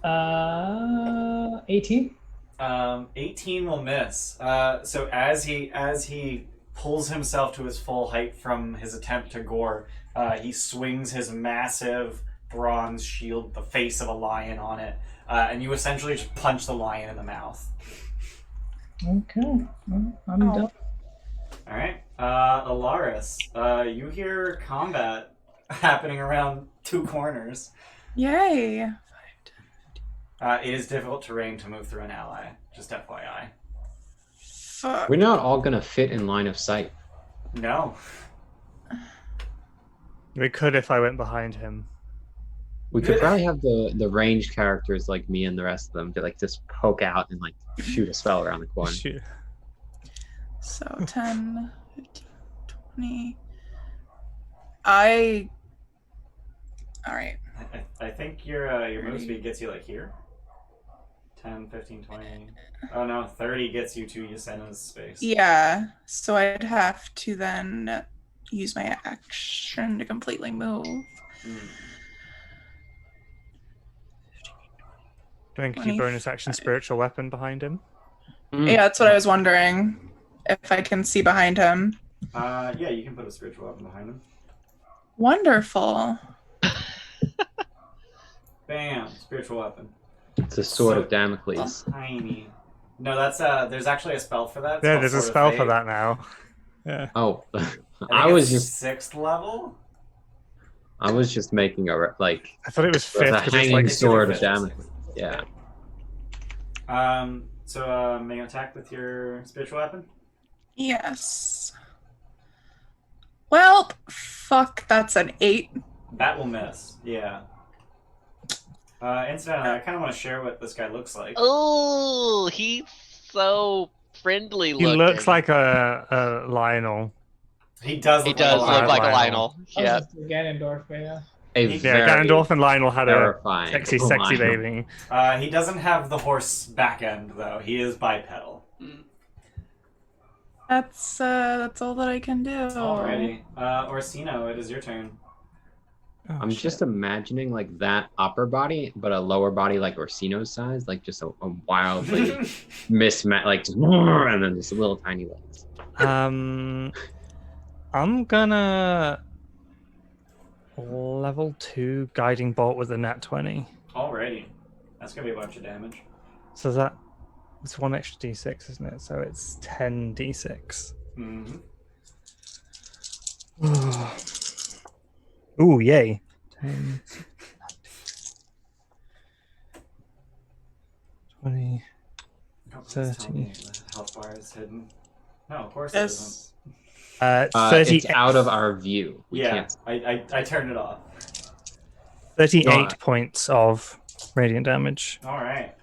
it. 18? 18 will miss. So as he pulls himself to his full height from his attempt to gore, he swings his massive bronze shield, the face of a lion on it, and you essentially just punch the lion in the mouth. Okay, well, I'm done. All right, Alaris, you hear combat happening around two corners. Yay. It is difficult terrain to move through an ally, just FYI. Fuck. We're not all gonna fit in line of sight. No. We could if I went behind him. We could probably have the ranged characters like me and the rest of them to like just poke out and like shoot a spell around the corner. Shoot. So 10, 15, 20. Alright. I think your move speed gets you like here. 10, 15, 20. Oh no, 30 gets you to Yasena's space. Yeah. So I'd have to then use my action to completely move. Then keep bonus action spiritual weapon behind him. Yeah, that's what I was wondering. If I can see behind him. Yeah, you can put a spiritual weapon behind him. Wonderful. Bam, spiritual weapon. It's a sword of Damocles. Tiny. No, that's there's actually a spell for that. It's Yeah, called there's a Sword of spell Fate. for that now. Yeah. Oh, I I was think it's just 6th level. making a like I thought it was the fifth because it's hanging like sword of fifth. Damocles. Yeah. So make an attack with your spiritual weapon. Yes. Well, fuck, that's an 8. That will miss. Yeah. Incidentally, I kind of want to share what this guy looks like. Oh, he's so friendly he looking. looks like a Lionel. He does. He Look does like a look like a Lionel. Lionel. I was Yeah. just Ganondorf, but yeah. A Yeah, very Ganondorf and Lionel had a terrifying sexy Lionel. baby. He doesn't have the horse back end though. He is bipedal. That's all that I can do. Alrighty. Orsino, it is your turn. Oh, I'm shit. just imagining like that upper body, but a lower body like Orsino's size, like just a wildly mismatch, like just and then just little tiny legs. I'm gonna level 2 guiding bolt with a nat 20. Alrighty. That's gonna be a bunch of damage. So it's 1 extra d6, isn't it? So it's 10 d6. Mm-hmm. Ooh, yay. 10, 20. Oh, please tell me 30. the health bar is hidden. No, of course it isn't. Yes. 30, It's out of our view. We Yeah, can't. I turned it off. 38 No, points of radiant damage. Alright.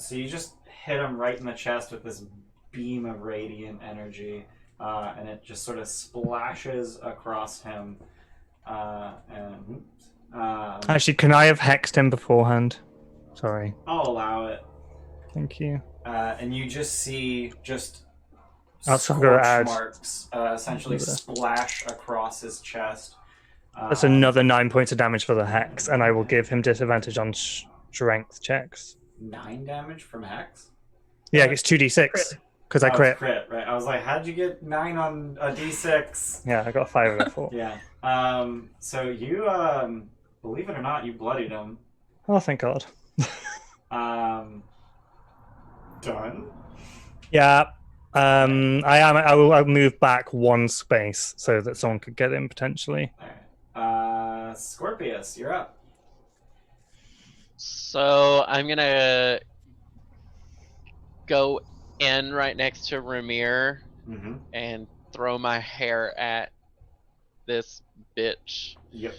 So you just hit him right in the chest with this beam of radiant energy, and it just sort of splashes across him. Actually, can I have hexed him beforehand? Sorry. I'll allow it. Thank you. And you just see That's what I'm gonna scorch add. marks essentially splash across his chest. That's another 9 points of damage for the hex, and I will give him disadvantage on strength checks. 9 damage from Hex? Yeah, it's 2d6 because I Oh, it's crit. crit, right? I was like, how'd you get 9 on a d6? Yeah, I got a 5 and a 4. Yeah. So you, believe it or not, you bloodied him. Oh, thank God. Done. Yeah. I'll move back 1 space so that someone could get in potentially. Alright. Scorpius, you're up. So I'm gonna go in right next to Ramir Mm-hmm. and throw my hair at this bitch. Yep.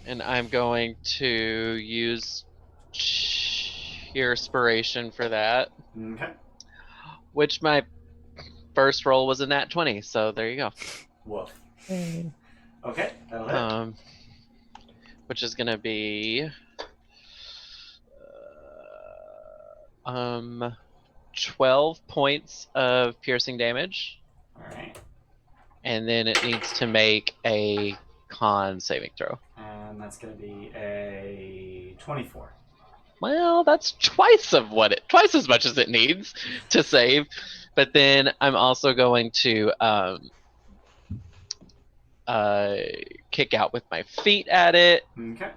And I'm going to use sheer inspiration for that, Okay. which my first roll was a nat 20. So there you go. Woof. Okay, that'll hit. Which is gonna be 12 points of piercing damage, Alright. and then it needs to make a con saving throw. And that's going to be a 24. Well, that's twice as much as it needs to save. But then I'm also going to kick out with my feet at it, Okay.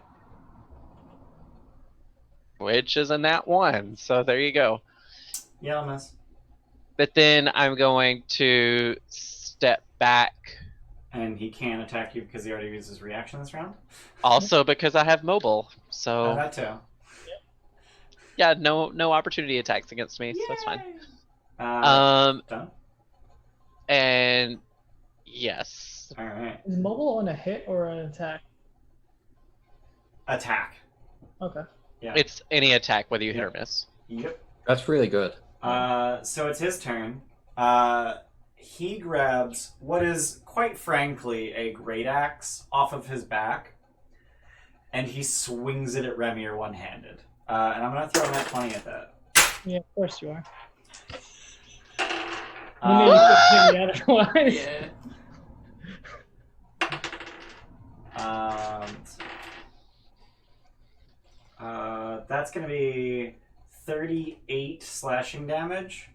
which is a nat 1. So there you go. Yeah, I'll miss. But then I'm going to step back, And he can't attack you because he already used his reaction this round? also because I have mobile. So That too. yeah, no opportunity attacks against me, so that's fine. Done? And yes, Alright. Is mobile on a hit or an attack? Attack. Okay. Yeah. it's any attack whether you hit or miss. Yep. That's really good. So it's his turn. He grabs what is, quite frankly, a great axe off of his back, and he swings it at Remir one-handed. And I'm going to throw a net 20 at that. Yeah, of course you are. You knew you couldn't get me otherwise. That's going to be 38 slashing damage.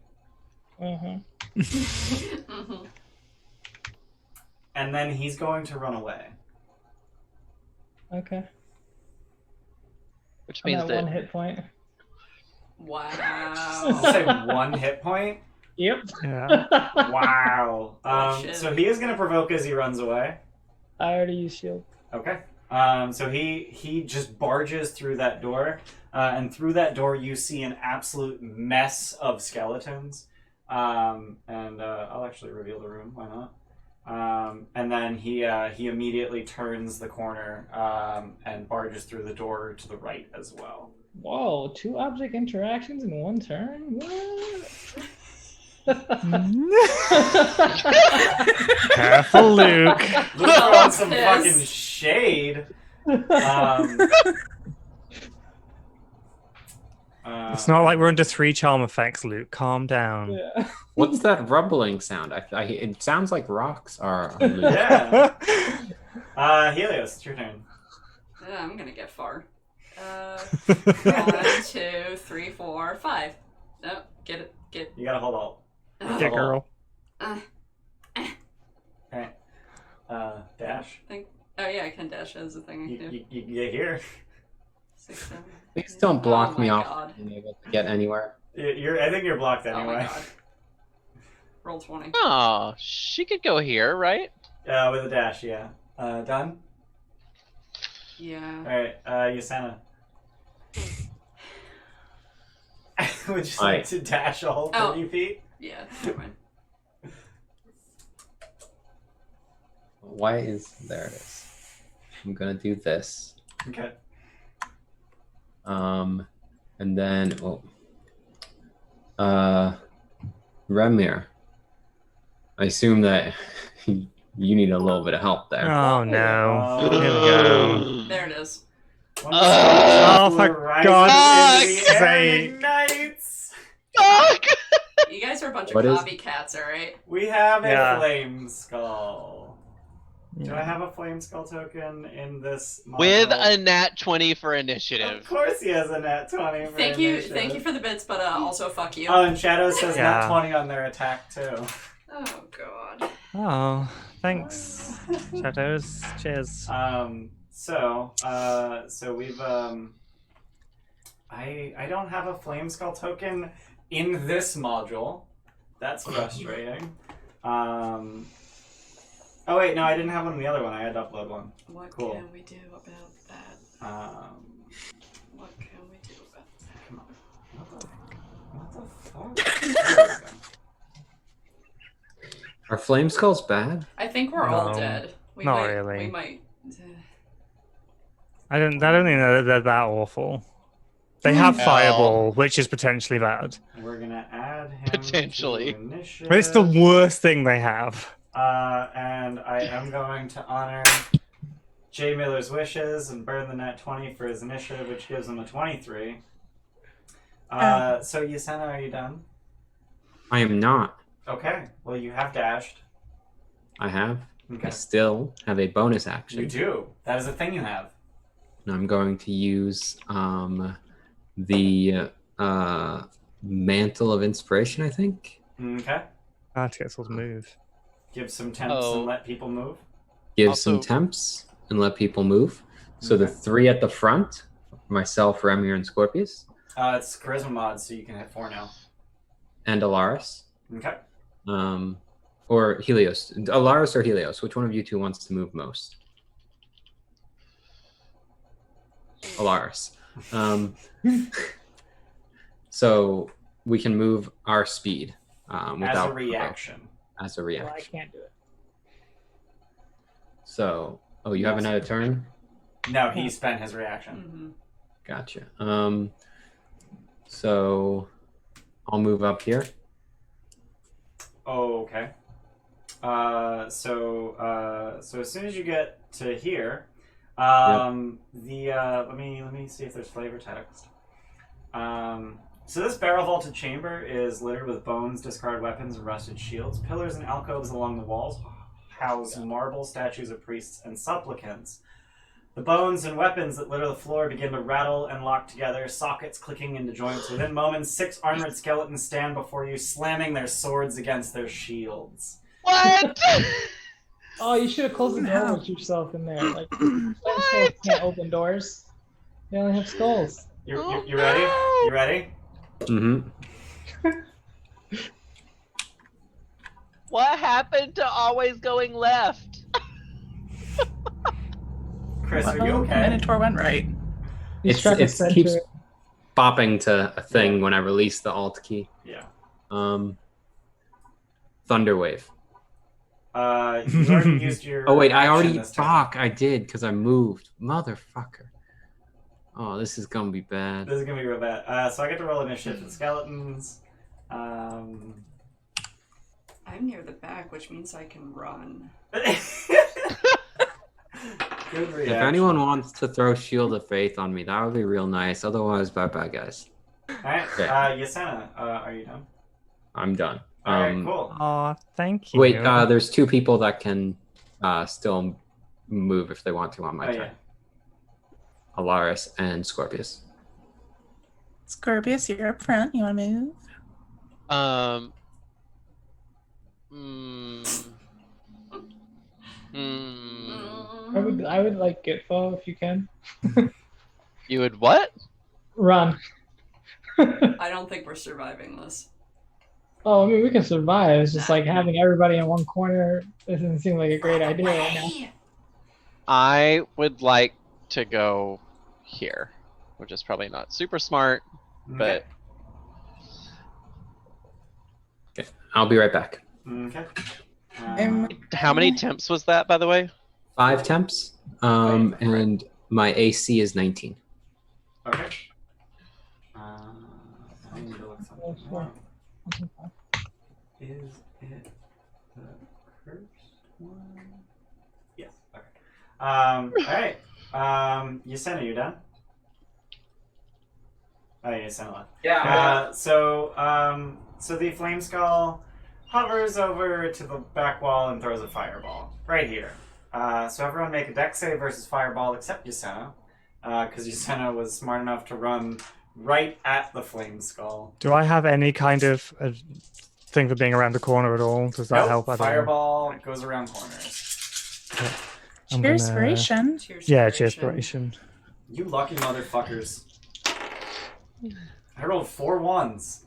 Mhm. And then he's going to run away. Okay. Which I'm means at that 1 hit point. I'll Wow. say 1 hit point. Yep. Yeah. Wow. Oh, shit. So he is going to provoke as he runs away. I already used shield. Okay. So he just barges through that door, and through that door you see an absolute mess of skeletons. And I'll actually reveal the room. Why not? And then he immediately turns the corner and barges through the door to the right as well. Whoa, 2 object interactions in 1 turn? What? Careful, Luke. Luke's throwing some Yes. fucking shade. It's not like we're under 3 charm effects, Luke. Calm down. Yeah. What's that rumbling sound? It sounds like rocks are. Yeah. Helios, it's your turn. I'm gonna get far. 1, 2, 3, 4, 5. No, get it. Get. You gotta hold alt. Yeah, girl. Okay. Dash. Oh yeah, I can dash as a thing I can do. You get here. 6, 7. Please don't block Oh me my off God. from being able to get anywhere. I think you're blocked Oh my anyway. god. Roll 20. Oh, she could go here, right? With a dash, yeah. Done? Yeah. Alright, Yasena. Would you like to dash a whole 30 feet? Yeah, never mind. Why is there it is? I'm gonna do this. Okay. And then Remir. I assume that you need a little bit of help there. Oh no. Oh. Here we go. There it is. Oh, for God's sake! sake. Ignites. Fuck! You guys are a bunch What of is- copycats, alright? We have a Yeah. flame skull. Do I have a flame skull token in this model? With a nat 20 for Of initiative. course he has a nat 20 for Thank initiative. you for the bits, but also fuck you. Oh, and Shadow says nat Yeah. 20 on their attack too. Oh god. Oh, thanks. Shadows. Cheers. So we've I don't have a flame skull token in this module. That's frustrating. Oh wait, no, I didn't have one in the other one. I had to upload one. What Cool. can we do about that? What can we do about that? Come on. What the fuck? There we go. Are flame skulls bad? I think we're all No, dead. We not might, really. We might. I don't think they're that awful. They have Hell. Fireball, which is potentially bad. We're gonna add him Potentially. to initiative. But it's the worst thing they have. And I am going to honor Jay Miller's wishes and burn the nat 20 for his initiative, which gives him a 23. So Yasena, are you done? I am not. Okay. Well, you have dashed. I have. Okay. I still have a bonus action. You do. That is a thing you have. And I'm going to use the Mantle of Inspiration, I think. Okay. Articles move. Give some temps Oh. and let people move. Give Also- some temps and let people move. So the Okay. 3 at the front, myself, Remir, and Scorpius, It's charisma mod, so you can hit 4 now. and Alaris. Okay. Or Helios. Alaris or Helios? Which one of you two wants to move most? Alaris. So we can move our speed As without a reaction. As a Well, I reaction. can't do it. So, you have another turn? No, he spent his reaction. Mm-hmm. Gotcha. So I'll move up here. Oh, okay. So as soon as you get to here, let me see if there's flavor text. So this barrel vaulted chamber is littered with bones, discarded weapons, and rusted shields. Pillars and alcoves along the walls house marble statues of priests and supplicants. The bones and weapons that litter the floor begin to rattle and lock together, sockets clicking into joints. Within moments, 6 armored skeletons stand before you, slamming their swords against their shields. What? Oh, you should have closed the door with yourself in there. Like, dinosaurs can't open doors. They only have skulls. You ready? You ready? Mm-hmm. What happened to always going left? Chris, are you okay? Minotaur went right. You struck a It center. keeps bopping to a thing when I release the Alt key. Yeah. Thunderwave. You already used your. Oh wait, I action already this turn. I did because I moved. Motherfucker. Oh, this is gonna be bad. This is gonna be real bad. So I get to roll initiative for the skeletons. I'm near the back, which means I can run. Good reaction. If anyone wants to throw Shield of Faith on me, that would be real nice. Otherwise, bye-bye, guys. Alright, Okay. Yasena, are you done? I'm done. Alright, cool. Aw, thank you. Wait, there's 2 people that can still move if they want to on my Oh, turn. yeah. Alaris and Scorpius. Scorpius, you're up front. You want to move? I would like Gitfo if you can. You would what? Run. I don't think we're surviving this. Oh, I mean, we can survive. It's just like having everybody in one corner doesn't seem like a great idea right now. I would like to go here, which is probably not super smart, but Okay, I'll be right back. Okay. how many temps was that, by the way? 5 temps, and my AC is 19. Okay. I need to look something more. Is it the cursed one? Yes. Okay. Alright. Yasena, you done? Oh, Yasena left. Yeah. So the flame skull hovers over to the back wall and throws a fireball right here. So everyone make a dex save versus fireball except Yasena, because Yasena was smart enough to run right at the flame skull. Do I have any kind of thing for being around the corner at all? Does that Nope, help? I don't know. fireball goes around corners. I'm Cheers, gonna- inspiration. Yeah, cheerspiration. You lucky motherfuckers. I rolled 4 1s.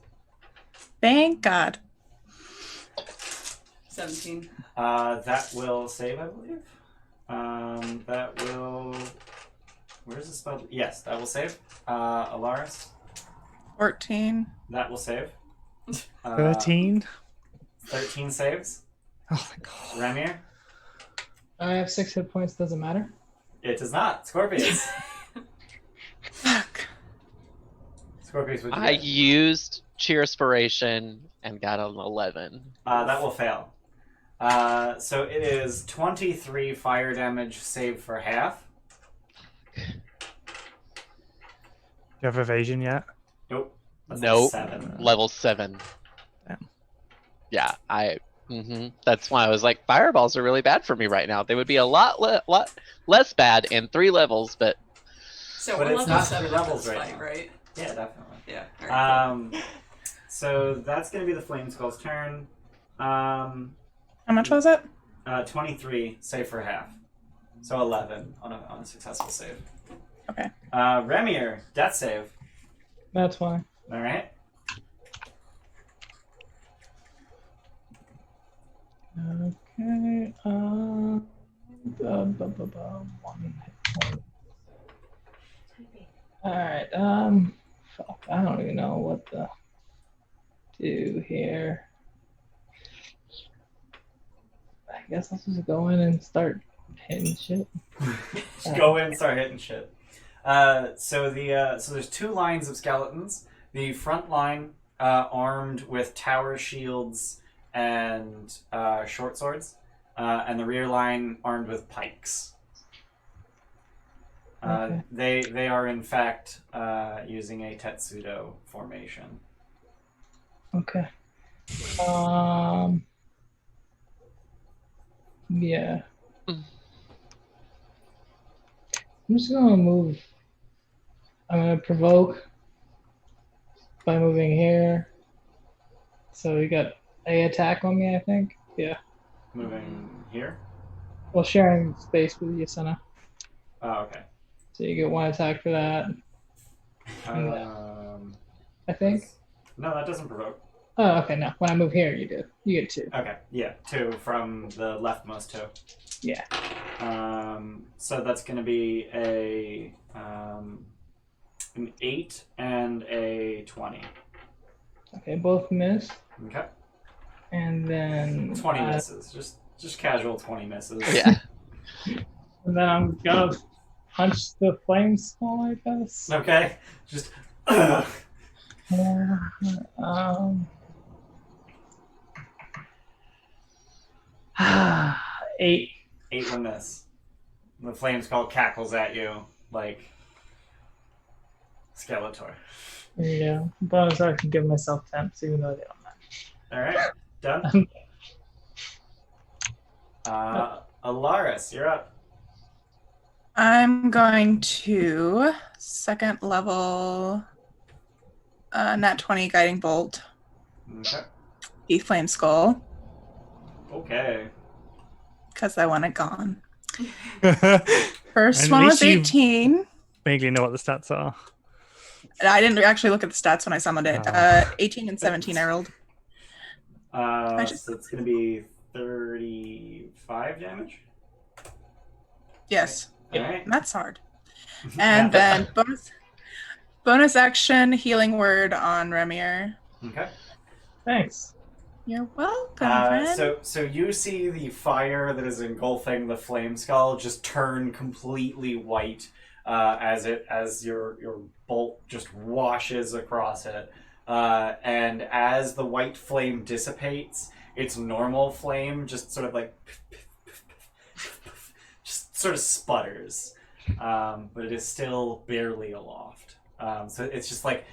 Thank God. 17. That will save, I believe. That will. Where's the spell? Yes, that will save. Alaris, 14. that will save. 13? 13 saves. Oh, thank God. Remir, I have 6 hit points. Doesn't matter. it does not. Scorpius. Fuck. Scorpius, would you I get? used cheerspiration and got an 11. That will fail. So it is 23 fire damage saved for half. Do you have evasion yet? Nope. That's Nope. 7. Level 7. Damn. Yeah, that's why I was like, fireballs are really bad for me right now. They would be a lot less bad in 3 levels, but So But we're it's level not 7 3 levels at this right fight, now. right? Yeah, definitely. Yeah. Alright, So that's going to be the Flame Skull's turn. How much was it? 23, save for half. So 11 on a successful save. Okay. Remir, death save. That's fine. All right. Okay. 1 hit point. Alright, fuck, I don't even know what to do here. I guess I'll just go in and start hitting shit. Just go in and start hitting shit. So there's 2 lines of skeletons. The front line armed with tower shields and short swords, and the rear line armed with pikes. Okay. They are in fact using a Tetsudo formation. Okay. Yeah. I'm just gonna move. I'm gonna provoke by moving here. So you got a attack on me, I think. Yeah. Moving here. Well, sharing space with Yasena. Oh, okay. So you get 1 attack for that. I think. No, that doesn't provoke. Oh, okay. No, when I move here, you do. You get 2. Okay, yeah, 2 from the leftmost 2. Yeah. So that's going to be an 8 and a 20. Okay, both miss. Okay. And then 20 misses. Just casual 20 misses. Yeah. And then I'm gonna punch the flame skull, I guess. Okay. Just. Yeah. 8. 8 will miss. The flame skull cackles at you like Skeletor. There you go. Bonus I can give myself temps, even though they don't match. Alright, done. Alaris, you're up. I'm going to 2nd level nat 20 guiding bolt. Okay. The flame skull. Okay. Because I want it gone. At First one was least you 18. vaguely know what the stats are. I didn't actually look at the stats when I summoned it. Oh. 18 and 17 I rolled. So it's going to be 35 damage? Yes. Alright. That's hard. And then bonus action healing word on Remir. Okay. Thanks. You're welcome, friend. So you see the fire that is engulfing the flame skull just turn completely white as your bolt just washes across it, and as the white flame dissipates, its normal flame just sort of like just sort of sputters, but it is still barely aloft. So it's just like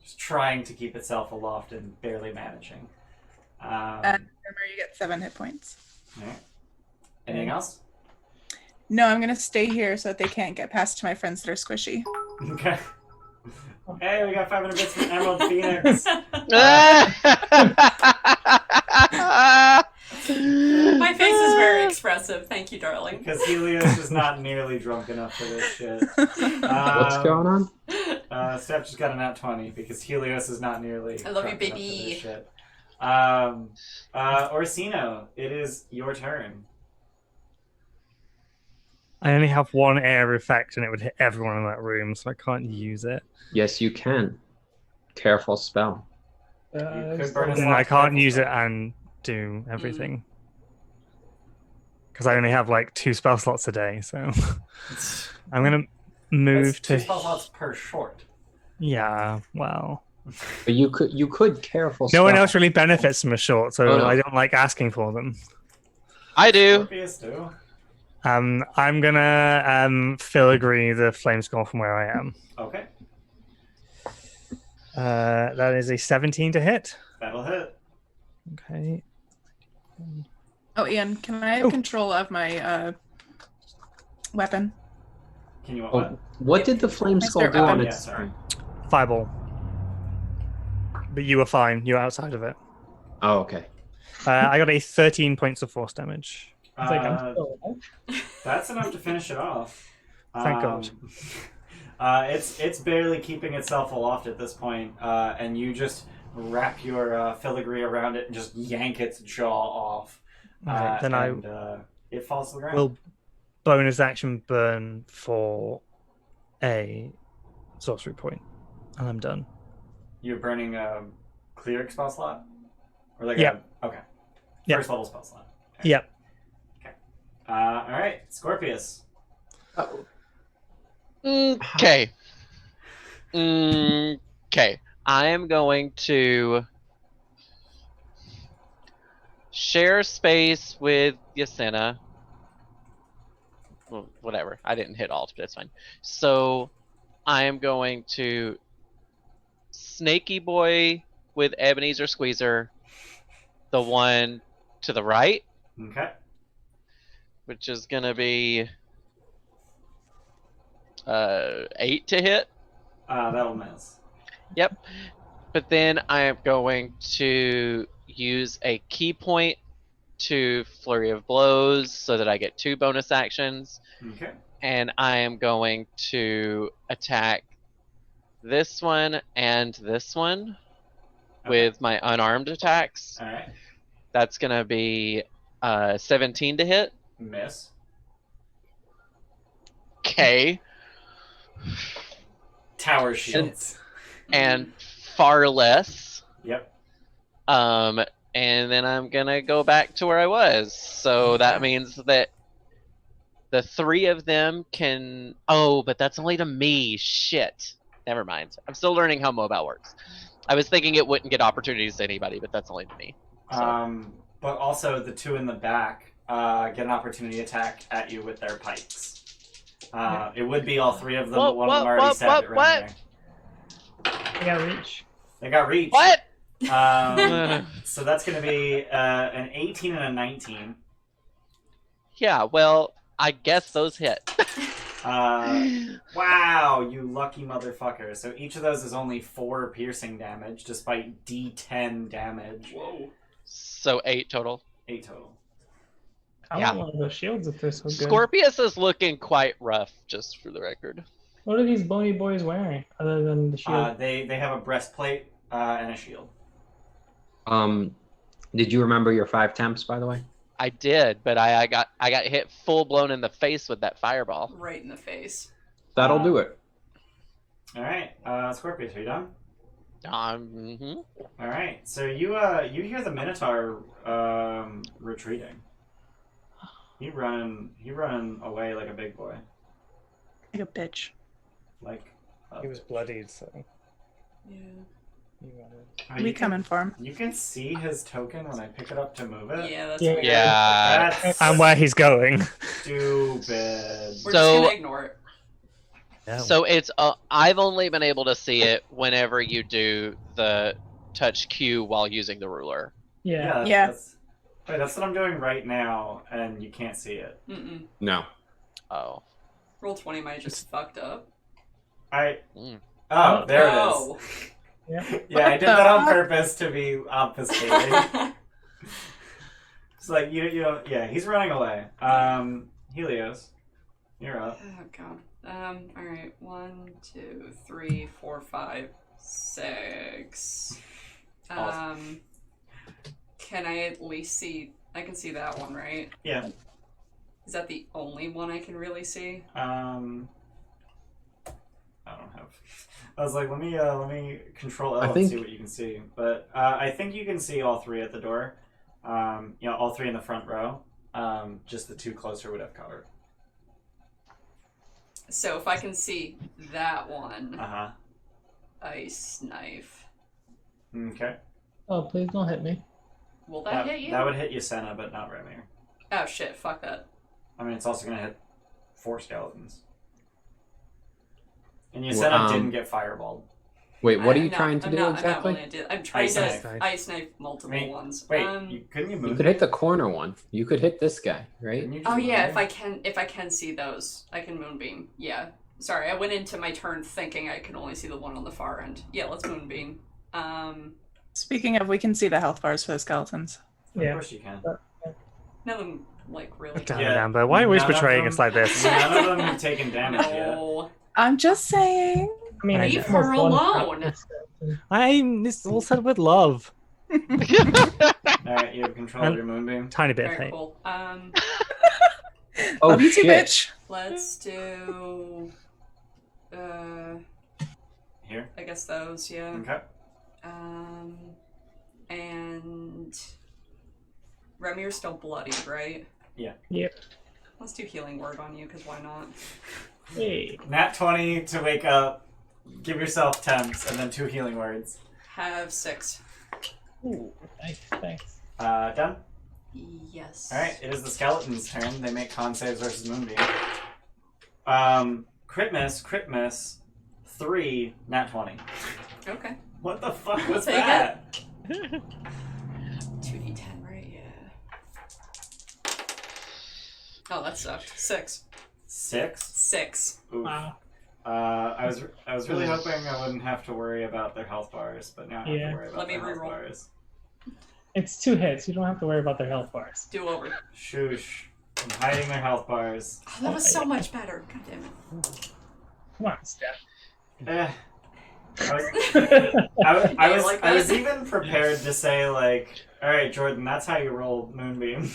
just trying to keep itself aloft and barely managing. And remember, you get 7 hit points. All right. Anything else? No, I'm going to stay here so that they can't get past to my friends that are squishy. Okay. Hey, we got 500 bits from Emerald Phoenix. My face is very expressive. Thank you, darling. Because Helios is not nearly drunk enough for this shit. What's going on? Steph just got a nat 20 because Helios is not nearly I love you, drunk enough for baby. this shit. Orsino, it is your turn. I only have 1 air effect and it would hit everyone in that room, so I can't use it. Yes, you can. Careful spell. You could burn a And slot I to can't careful use it spell. and do everything. Because I only have like 2 spell slots a day, so I'm gonna move That's 2 to. spell slots per short. Yeah, well, But you could careful no spell. one else really benefits from a short, so Oh, no. I don't like asking for them. I do. Scorpius do. I'm gonna filigree the flame skull from where I am. Okay, That is a 17 to hit. that'll hit. Okay. Oh, Ian, can I have control of my weapon? Can you want Oh, what? what did the flame skull Mr. do on Owen. its Yeah, sorry. Fireball. But you were fine. You were outside of it. Oh, okay. I got a 13 points of force damage. It's like I'm still alive. That's enough to finish it off. Thank God. It's barely keeping itself aloft at this point, and you just wrap your filigree around it and just yank its jaw off. Alright, then it falls to the ground. will bonus action burn for a sorcery point, and I'm done. You're burning a cleric spell slot, or like Yep. okay, Yep. first level spell slot. Yep. All right, Scorpius. Oh. Okay. Okay. I am going to share space with Yasena. Well, whatever. I didn't hit alt, but it's fine. So I am going to Snaky Boy with Ebenezer Squeezer, the one to the right. Okay. which is gonna be 8 to hit. That'll miss. Yep. But then I am going to use a key point to Flurry of Blows so that I get 2 bonus actions. Okay. And I am going to attack this one and this one with my unarmed attacks. All right. That's going to be 17 to hit. Miss. Okay. Tower shields. And far less. Yep. And then I'm gonna go back to where I was. So that means that the 3 of them can. Oh, but that's only to me. Shit. Never mind. I'm still learning how mobile works. I was thinking it wouldn't get opportunities to anybody, but that's only to me. So. But also the 2 in the back get an opportunity attack at you with their pikes. It would be all 3 of them, but one of them already stabbed it right there. I got reach. They got reach. What? So that's going to be an 18 and a 19. Yeah, well, I guess those hit. Wow, you lucky motherfucker. So each of those is only 4 piercing damage, despite D10 damage. Whoa. So 8 total. 8 total. I Yeah. want one of those shields if they're so good. Scorpius is looking quite rough, just for the record. What are these bony boys wearing other than the shield? They have a breastplate and a shield. Did you remember your 5 temps, by the way? I did, but I got hit full blown in the face with that fireball. Right in the face. That'll do it. All right, Scorpius, are you done? Mm-hmm. All right, so you hear the Minotaur retreating. He running away like a big boy. Like a bitch. Like He was bloodied, so Yeah. he wanted. you We can- coming for him. You can see his token when I pick it up to move it. Yeah, that's Yeah. weird. Yeah. That's And where he's going. stupid. We're So- just gonna ignore it. So it's I've only been able to see it whenever you do the touch Q while using the ruler. Yeah. Yeah. That's what I'm doing right now, and you can't see it. Mm-mm. No. Oh. Roll 20 might just fucked up. Mm. Oh, there it Oh. is. Yeah. Yeah, I did that on purpose to be obfuscating. It's like you don't. Yeah, he's running away. Helios, you're up. Oh god. Alright. 1, 2, 3, 4, 5, 6. Awesome. Can I at least see? I can see that one, right? Yeah. Is that the only one I can really see? I don't have. I was like, let me control L I and think- see what you can see. But I think you can see all 3 at the door. All 3 in the front row. Just the 2 closer would have cover. So if I can see that one, ice knife. Okay. Oh, please don't hit me. Will that hit you? That would hit Yasena, but not Remir. Oh shit! Fuck that. I mean, it's also gonna hit 4 skeletons. And Well, Yasena didn't get fireballed. Wait, what are you No, trying to I'm do not, exactly? I'm trying Ice to knife. ice knife multiple Wait, ones. Wait, couldn't you You move? could hit the corner one. You could hit this guy, right? Couldn't you just Oh yeah, move? if I can see those, I can moonbeam. Yeah. Sorry, I went into my turn thinking I could only see the one on the far end. Yeah, let's moonbeam. Speaking of, we can see the health bars for the skeletons. Of Yeah. course you can. Nothing like really. Damn Yeah. it, Amber. Why are you always None of betraying them- us like this? None of them have taken damage yet. No. I'm just saying. I mean, Leave it's almost her one alone. shot. It's all said with love. Alright, you have control of your moonbeam. Tiny bit, Very hey. cool. Oh Love you too, shit! bitch. Let's do. Here. I guess those. Yeah. Okay. And Remir's still bloodied, right? Yeah. Yep. Let's do healing word on you, because why not? Hey. Nat 20 to wake up. Give yourself temps, and then 2 healing words. Have 6. Ooh, nice. Thanks. Done? Yes. Alright, it is the skeleton's turn. They make con saves versus moonbeam. Crit miss, 3, nat 20. Okay. What the fuck was Take that? 2d10, right? Yeah. Oh, that sucked. 6. 6. 6. Oof. Wow. I was really hoping I wouldn't have to worry about their health bars, but now I have Yeah. to worry about Let me their health reroll. bars. It's 2 hits. You don't have to worry about their health bars. Do over. Shoosh. I'm hiding their health bars. Oh, that was so much better. God damn it. Come on, Steph. Eh. I was, You like I was that? even prepared to say, like, alright, Jordan, that's how you roll Moonbeam.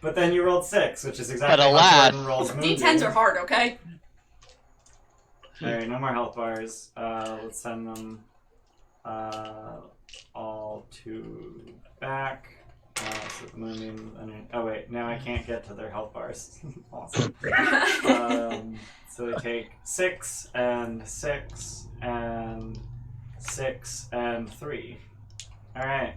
But then you rolled 6, which is exactly how alas. Jordan rolls Moonbeam. D10s are hard, okay? Alright, no more health bars. Let's send them all to back. So the Moonbeam. Oh wait, now I can't get to their health bars. Awesome. So they take 6 and 6 and 6 and 3. All right.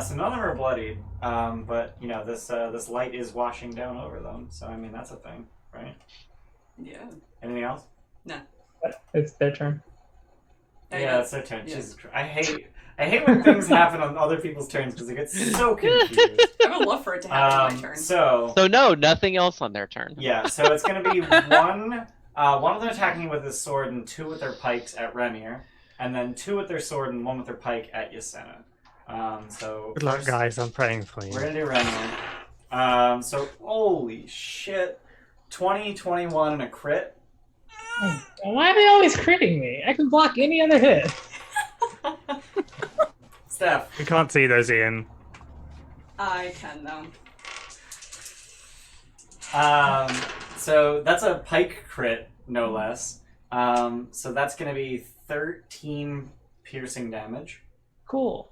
So none of them are bloodied, but you know this light is washing down over them. So I mean that's a thing, right? Yeah. Anything else? It's their turn. Yeah, it's their turn. Yeah. Jesus Christ. I hate when things happen on other people's turns because I get so confused. I would love for it to happen on my turn. So no, nothing else on their turn. yeah, so it's going to be one of them attacking with his sword and 2 with their pikes at Remir, and then 2 with their sword and 1 with their pike at Yasenna. So Good luck, first, guys. I'm praying for you. We're going to do Remir. So holy shit, 20, 21, and a crit. Why are they always critting me? I can block any other hit. Steph. We can't see those, Ian. I can, though. So that's a pike crit, no less. So that's going to be 13 piercing damage. Cool.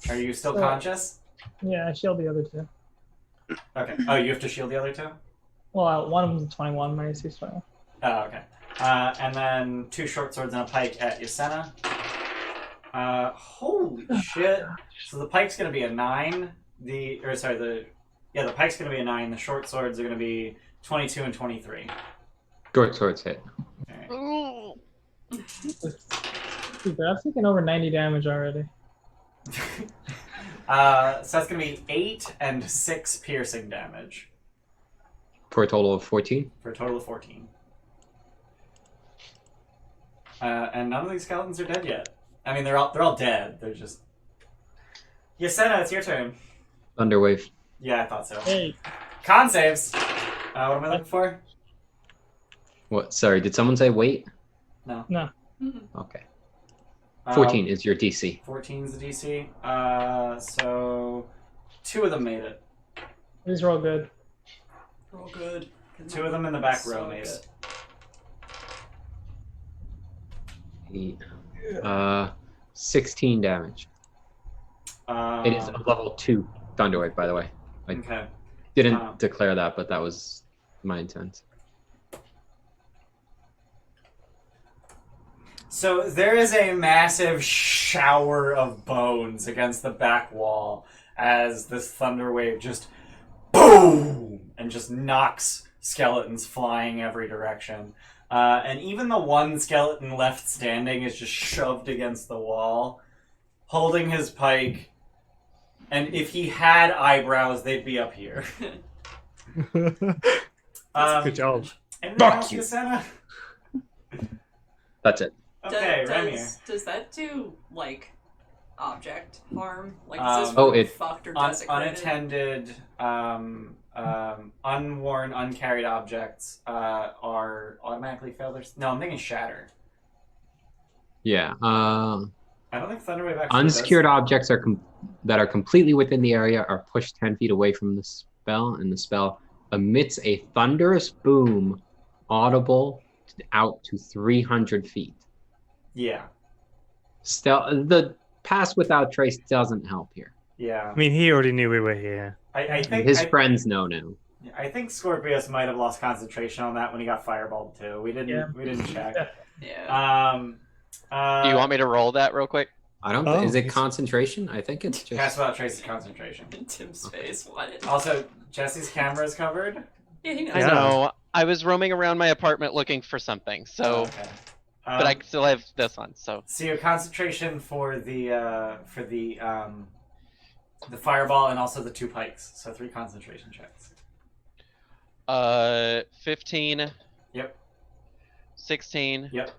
Are you still So- conscious? Yeah, I shield the other 2. Okay. Oh, you have to shield the other 2? Well, one of them's a 21, my AC is 21. Oh, okay. And then 2 short swords and a pike at Yasenna. Holy shit. So the pike's going to be a 9. The pike's going to be a 9. The short swords are going to be 22 and 23. Short swords hit. All Stupid. I've taken over 90 damage already. right. So that's going to be 8 and 6 piercing damage For a total of 14. for a total of 14. And none of these skeletons are dead yet. I mean, they're all dead. They're just. Yasenna, it's your turn. Thunderwave. Yeah, I thought so. Hey, Con saves. What am I looking for? What? Sorry, did someone say wait? no. Okay. 14 is your DC. 14 is the DC. So 2 of them made it. These are all good. We're all good. 2 of them in the back row made Sucks. it. 16 damage. It is a level 2 Thunderwave, by the way. I Okay. didn't declare that, but that was my intent. So there is a massive shower of bones against the back wall as this thunder wave just boom and just knocks skeletons flying every direction. And even the one skeleton left standing is just shoved against the wall, holding his pike. And if he had eyebrows, they'd be up here. Good job. Anything Fuck else, you. Yasenna? That's it. Okay, Remir. Does that do, like, object harm? Like, Um, is this oh, really it- fucked or desecrated? Unattended, unworn, uncarried objects are automatically failures. No, I'm thinking shatter. Yeah. I don't think Thunderwave actually Unsecured objects that are completely within the area are pushed 10 feet away from the spell, and the spell emits a thunderous boom audible out to 300 feet. Yeah, The pass without trace doesn't help here. yeah. I mean, he already knew we were here. I think His friends know now. I think Scorpius might have lost concentration on that when he got fireballed too. We didn't check. Yeah. Do you want me to roll that real quick? I don't. Oh, Is it he's- concentration? I think it's Pass just. without trace of concentration. Tim's face. What? Also, Jesse's camera is covered. Yeah, he knows. I Yeah. know. I was roaming around my apartment looking for something, so Okay. but I still have this on. So So your concentration for the fireball and also the 2 pikes. So 3 concentration checks. 15. Yep. 16. Yep.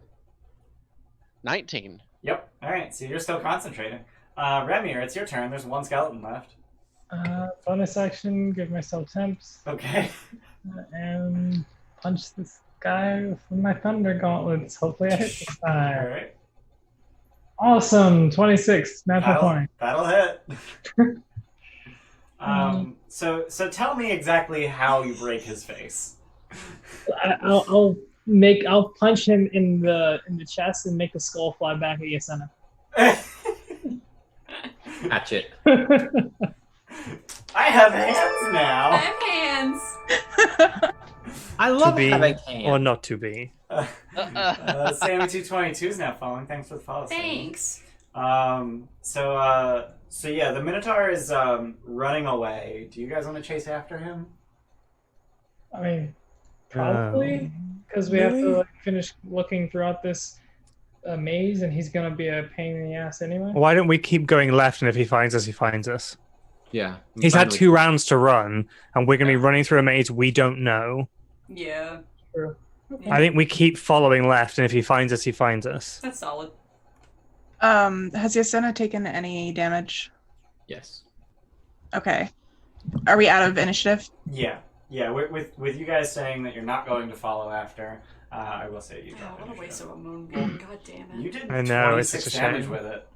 19. Yep. All right. So you're still concentrating. Remir, it's your turn. There's one skeleton left. Bonus action, give myself temps, Okay. and punch this guy with my thunder gauntlets. Hopefully I hit this All time. right. Awesome, 26, natural 20. That'll hit. So tell me exactly how you break his face. I'll punch him in the chest and make the skull fly back at Yasena. Hatchet. I have hands now. I have hands. I To love be having hands. or not to be. Sammy 222 is now following. Thanks for the follow. Sammy. Thanks. So yeah, the Minotaur is running away. Do you guys want to chase after him? I mean, probably, because we have to finish looking throughout this maze, and he's gonna be a pain in the ass anyway. Why don't we keep going left, and if he finds us, he finds us. Yeah. He's had 2 rounds to run, and we're going to be running through a maze we don't know. Yeah. True. I think we keep following left, and if he finds us, he finds us. That's solid. Has Yasena taken any damage? Yes. Okay. Are we out of initiative? Yeah. With you guys saying that you're not going to follow after, I will say you Wow, dropped what a initiative. waste of a moonbolt. God damn it. You did I know, it's 26 such a damage shame. with it.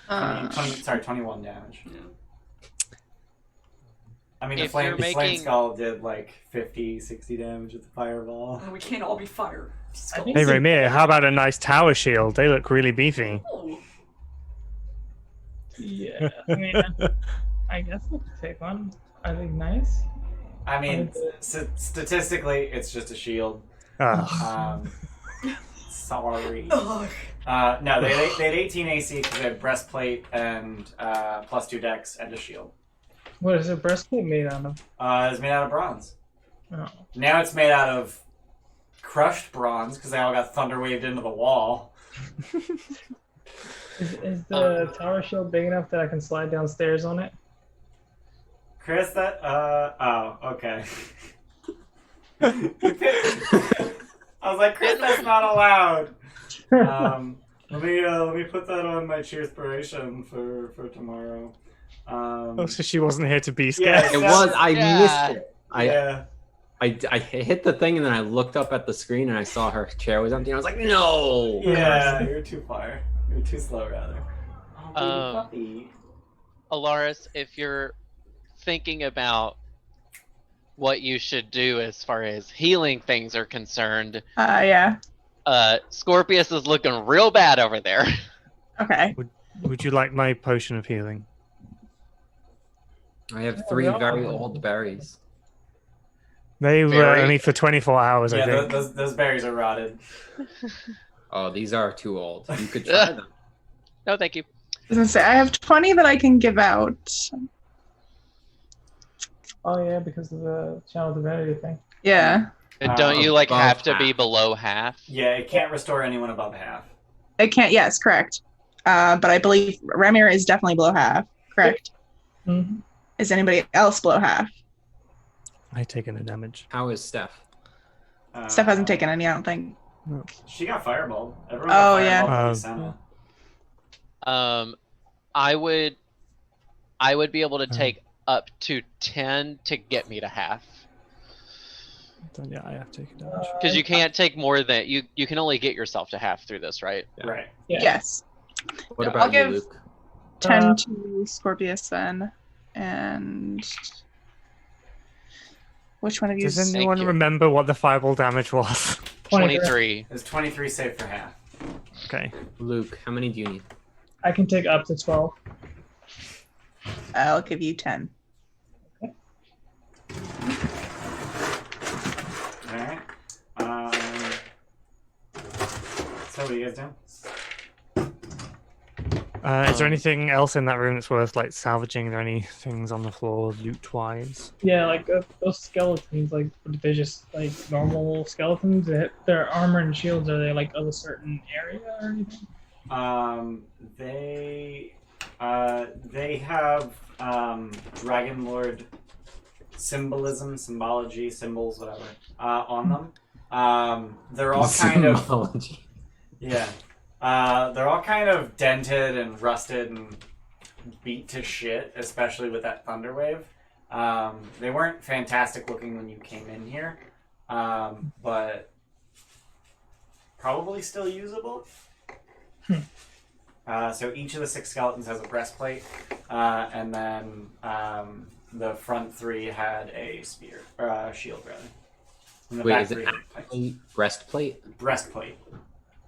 21 damage. Yeah. I mean, the If flame you're making- skull did like 50, 60 damage with the fireball. Oh, we can't all be fire. I think Hey, so. Ramir, how about a nice tower shield? They look really beefy. Oh. Yeah, I mean, I guess I could take one. I think nice. I mean, statistically, it's just a shield. Ugh. Sorry. Ugh. No, they had 18 AC because they had breastplate and +2 dex and a shield. What is a breastplate made out of? It's made out of bronze. Oh. Now it's made out of crushed bronze because they all got thunder waved into the wall. Is the tower shield big enough that I can slide downstairs on it? Chris, that oh, okay. I was like, Chris, that's not allowed. Let me put that on my cheerspiration for tomorrow. Oh, so she wasn't here to be Yeah, scared. It was. I Yeah. missed it. Yeah. I hit the thing and then I looked up at the screen and I saw her chair was empty. And I was like, no. Yeah, you're too far. You're too slow, rather. Oh, Um, puppy. Alaris, if you're thinking about what you should do as far as healing things are concerned, Yeah. Scorpius is looking real bad over there. Okay. Would you like my potion of healing? I have 3 very old berries. They were Very- only for 24 hours, I Yeah, think. those berries are rotted. Oh, these are too old. You could try them. No, thank you. I was gonna say I have 20 that I can give out. Oh yeah, because of the channel divinity thing. Yeah. And don't you like above have to be half. below half? Yeah, it can't restore anyone above half. I can't. Yes, correct. But I believe Ramir is definitely below half. Correct. Mm-hmm. Is anybody else below half? I taken the damage. How is Steph? Steph hasn't taken any, I don't think. She got fireballed. Everyone Oh, got yeah. fireballed by Senna. I would be able to take up to 10 to get me to half. Then, yeah, I have taken damage. Because you can't take more than you can only get yourself to half through this, right? Yeah. Right. Yeah. Yes. What Yeah, about I'll you, give- Luke? 10 to Scorpius then. And which one of you? Does anyone you. remember what the fireball damage was? 23. There's 23 safe for half. Okay. Luke, how many do you need? I can take up to 12. I'll give you 10. Alright. So what are you guys doing? Is there anything else in that room that's worth like salvaging? Are there any things on the floor loot-wise? Yeah, like those skeletons, like they're just like normal skeletons. Their armor and shields, are they like of a certain area or anything? They have Dragonlord symbolism, symbology, symbols, whatever, on them. They're all kind of Symbology. yeah. They're all kind of dented and rusted and beat to shit, especially with that thunder wave. They weren't fantastic looking when you came in here, but probably still usable. So each of the 6 skeletons has a breastplate, and then the front 3 had a spear, or a shield, rather. And the Wait, back is it 3 had actually breastplate? breastplate.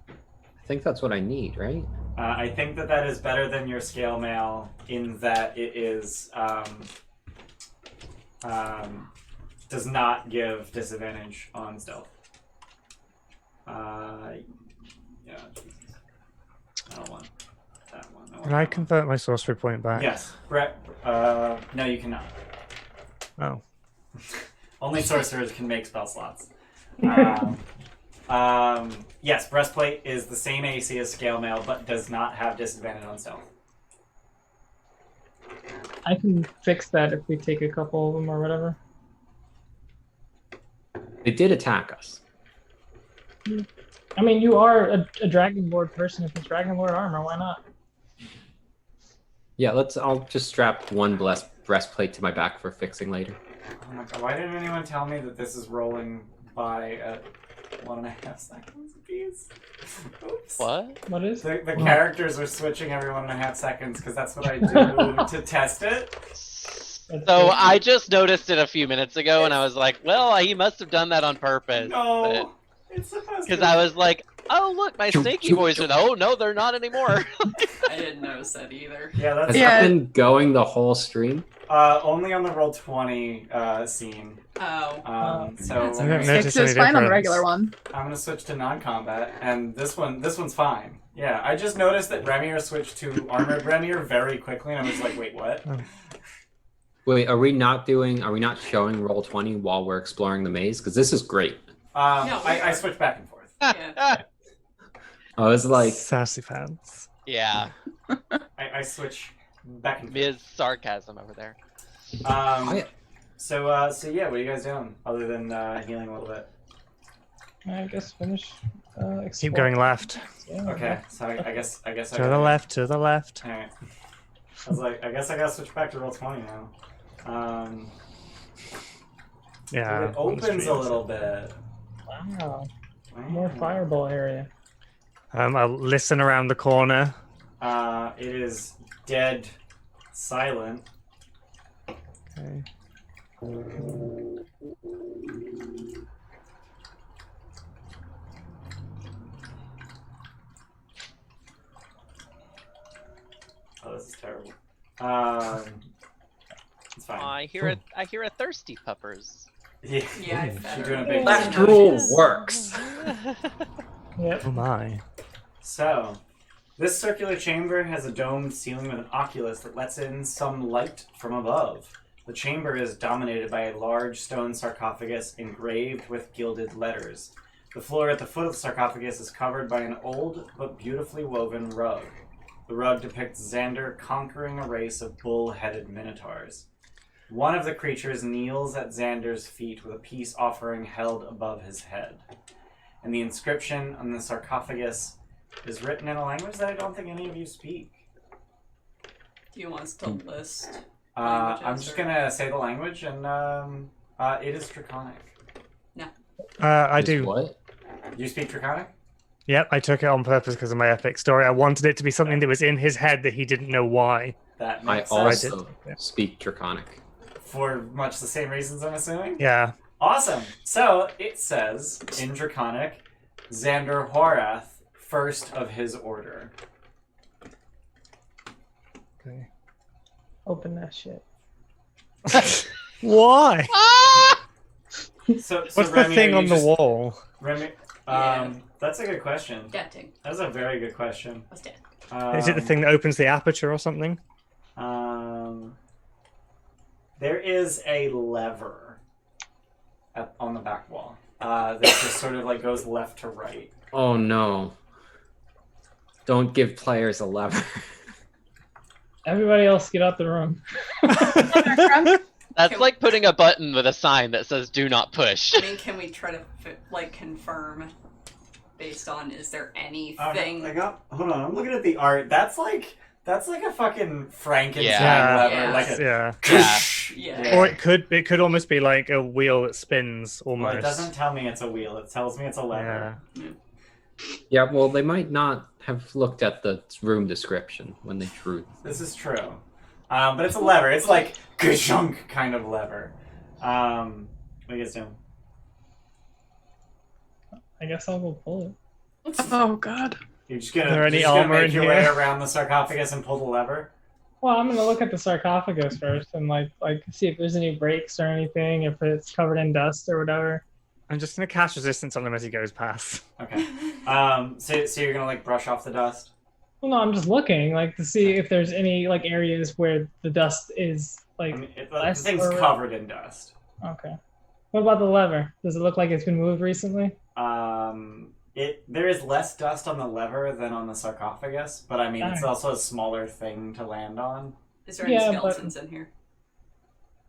I think that's what I need, right? I think that is better than your scale mail in that it is does not give disadvantage on stealth. Yeah, Jesus. I don't want that one. Can I convert my sorcery point back? Yes, Brett. No, you cannot. Oh. Only sorcerers can make spell slots. Yes, breastplate is the same AC as scale mail, but does not have disadvantage on stealth. I can fix that if we take a couple of them or whatever. They did attack us. I mean, you are a Dragonlord person. If it's Dragonlord armor, why not? Yeah, I'll just strap one breastplate to my back for fixing later. Oh my god, why didn't anyone tell me that this is rolling by at 1.5 seconds apiece? Oops. What? What is? The characters are switching every 1.5 seconds because that's what I do to test it. So I just noticed it a few minutes ago, and I was like, well, he must have done that on purpose. No, it's supposed to. Because I was like, oh, look, my snaky boys are... Oh, no, they're not anymore. I didn't notice that either. Yeah, that's Has that been going the whole stream? only on the Roll20 scene. Oh. So That's I okay. haven't Yeah, 'cause noticed it was any fine on the difference. regular one. I'm gonna switch to non-combat, and this one's fine. Yeah, I just noticed that Remir switched to armored Remir very quickly, and I was like, wait, what? Wait, are we not showing Roll20 while we're exploring the maze? Because this is great. No, I switched back and forth. Yeah. I was like, Sassy pants. Yeah, I switch back and forth. Ms. Sarcasm over there. So yeah, what are you guys doing other than healing a little bit? I guess finish. Keep going left. Yeah, Okay, so I guess I To the left, to the left. All right. I was like, I guess I gotta switch back to Roll20 now. Yeah. It opens a little bit. Wow. More fireball area. I'll listen around the corner. It is dead silent. Okay. Oh, this is terrible. It's fine. I hear a thirsty puppers. Yeah, Yeah, I fed she's her. doing a big Left thing. rule works. Yep. Oh my. So, this circular chamber has a domed ceiling with an oculus that lets in some light from above. The chamber is dominated by a large stone sarcophagus engraved with gilded letters. The floor at the foot of the sarcophagus is covered by an old but beautifully woven rug. The rug depicts Xander conquering a race of bull-headed minotaurs. One of the creatures kneels at Xander's feet with a peace offering held above his head. And the inscription on the sarcophagus is written in a language that I don't think any of you speak. Do you want us to list? I'm just gonna say the language, and it is Draconic. I Is do. What? You speak Draconic? Yep, I took it on purpose because of my epic story. I wanted it to be something that was in his head that he didn't know why. That I makes sense. also speak Draconic. For much the same reasons, I'm assuming? Yeah. Awesome. So, it says, in Draconic, Xander Horath, first of his order. Okay. Open that shit. Why? So What's the Remy, thing are on you the just- wall? Remy, Yeah. that's a good question. Getting. That's a very good question. What's that? Is it the thing that opens the aperture or something? There is a lever on the back wall that just sort of like goes left to right. Oh no. Don't give players a lever. Everybody else, get out the room. That's Can- like putting a button with a sign that says "Do not push." I mean, can we try to confirm based on is there anything? Hold on, I'm looking at the art. That's like a fucking Frankenstein Yeah. lever, Yeah. like a Yeah. Yeah. Or it could almost be like a wheel that spins Well, almost. it doesn't tell me it's a wheel. It tells me it's a lever. Yeah. Yeah, well, they might not have looked at the room description when they drew. This is true. But it's a lever. It's like ka-shunk kind of lever. What are you guys doing? I guess I'll go pull it. Oh God. You're just gonna, Are there any you're just gonna armor make in your way here? around the sarcophagus and pull the lever? Well, I'm gonna look at the sarcophagus first and like see if there's any breaks or anything, if it's covered in dust or whatever. I'm just gonna cast resistance on him as he goes past. Okay. So you're gonna like brush off the dust? Well, no, I'm just looking like to see if there's any like areas where the dust is like. I mean, the less thing's or- covered in dust. Okay. What about the lever? Does it look like it's been moved recently? There is less dust on the lever than on the sarcophagus, but I mean it's also a smaller thing to land on. Is there any Yeah, skeletons in here?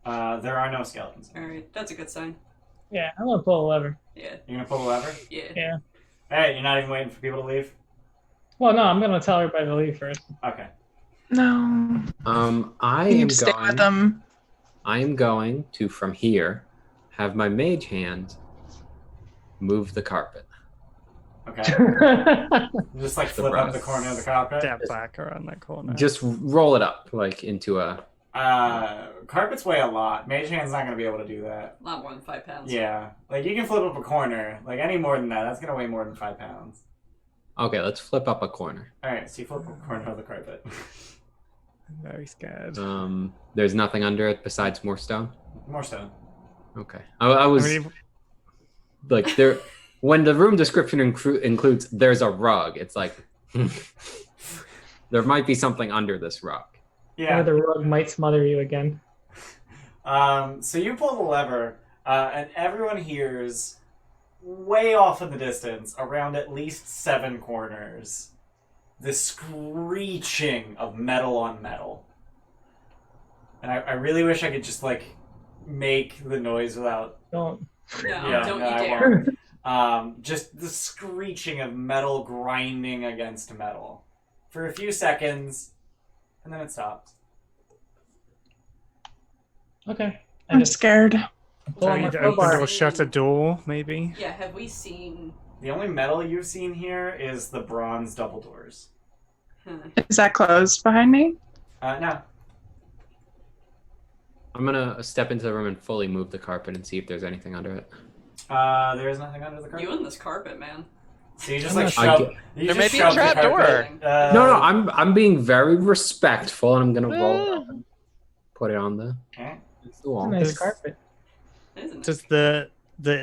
There are no skeletons. All right, that's a good sign. Yeah, I'm gonna pull the lever. Yeah. You're gonna pull the lever? Yeah. Yeah. Hey, you're not even waiting for people to leave? Well, no, I'm gonna tell everybody to leave first. Okay. No. I You am need to stay with them. I am going to, from here, have my mage hand move the carpet. Okay. Just like flip up the corner of the carpet. Step back around that corner. Just roll it up, like, into a... Carpets weigh a lot. Mage hand's not gonna be able to do that. Not more than 5 pounds. Yeah. Like, you can flip up a corner. Like, any more than that, that's gonna weigh more than 5 pounds. Okay, let's flip up a corner. Alright, so you flip up a corner of the carpet. I'm very scared. There's nothing under it besides more stone? More stone. Okay. I was... I mean, like, there... When the room description includes there's a rug, it's like... there might be something under this rug. Yeah. Or the rug might smother you again. So you pull the lever, and everyone hears way off in the distance, around at least 7 corners, the screeching of metal on metal. And I really wish I could just, like, make the noise without... Don't. No, don't you I dare. won't. Just the screeching of metal grinding against metal. For a few seconds, and then it stops. Okay. I'm scared. Pull so on you my need to open crowbar. or shut a door, maybe? Yeah, have we seen... The only metal you've seen here is the bronze double doors. Is that closed behind me? No. I'm gonna step into the room and fully move the carpet and see if there's anything under it. There is nothing under the carpet. You and this carpet, man. So you just I'm like gonna- shove. You There just may be a shove the trap carpet, door. No, I'm being very respectful, and I'm gonna roll it up and put it on the Okay. It's a wall. nice Does- carpet. Isn't it? Does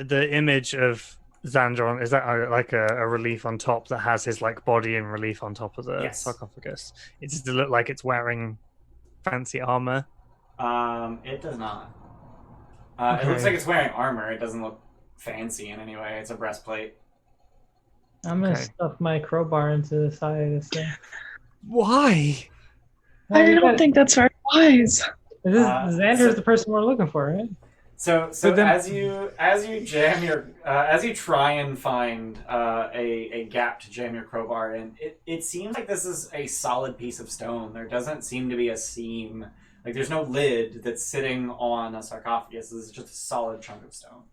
the image of Xander, is that like a relief on top that has his like body in relief on top of the Yes. sarcophagus? It does look like it's wearing fancy armor. It does not. It looks Okay. like it's wearing armor. It doesn't look fancy in any way. It's a breastplate. I'm gonna Okay. stuff my crowbar into the side of this thing. Why? Well, I you don't gotta- think that's very wise. This is, Xander so- is the person we're looking for, right? So But then- as you jam your as you try and find a gap to jam your crowbar in, it seems like this is a solid piece of stone. There doesn't seem to be a seam. Like there's no lid that's sitting on a sarcophagus. This is just a solid chunk of stone.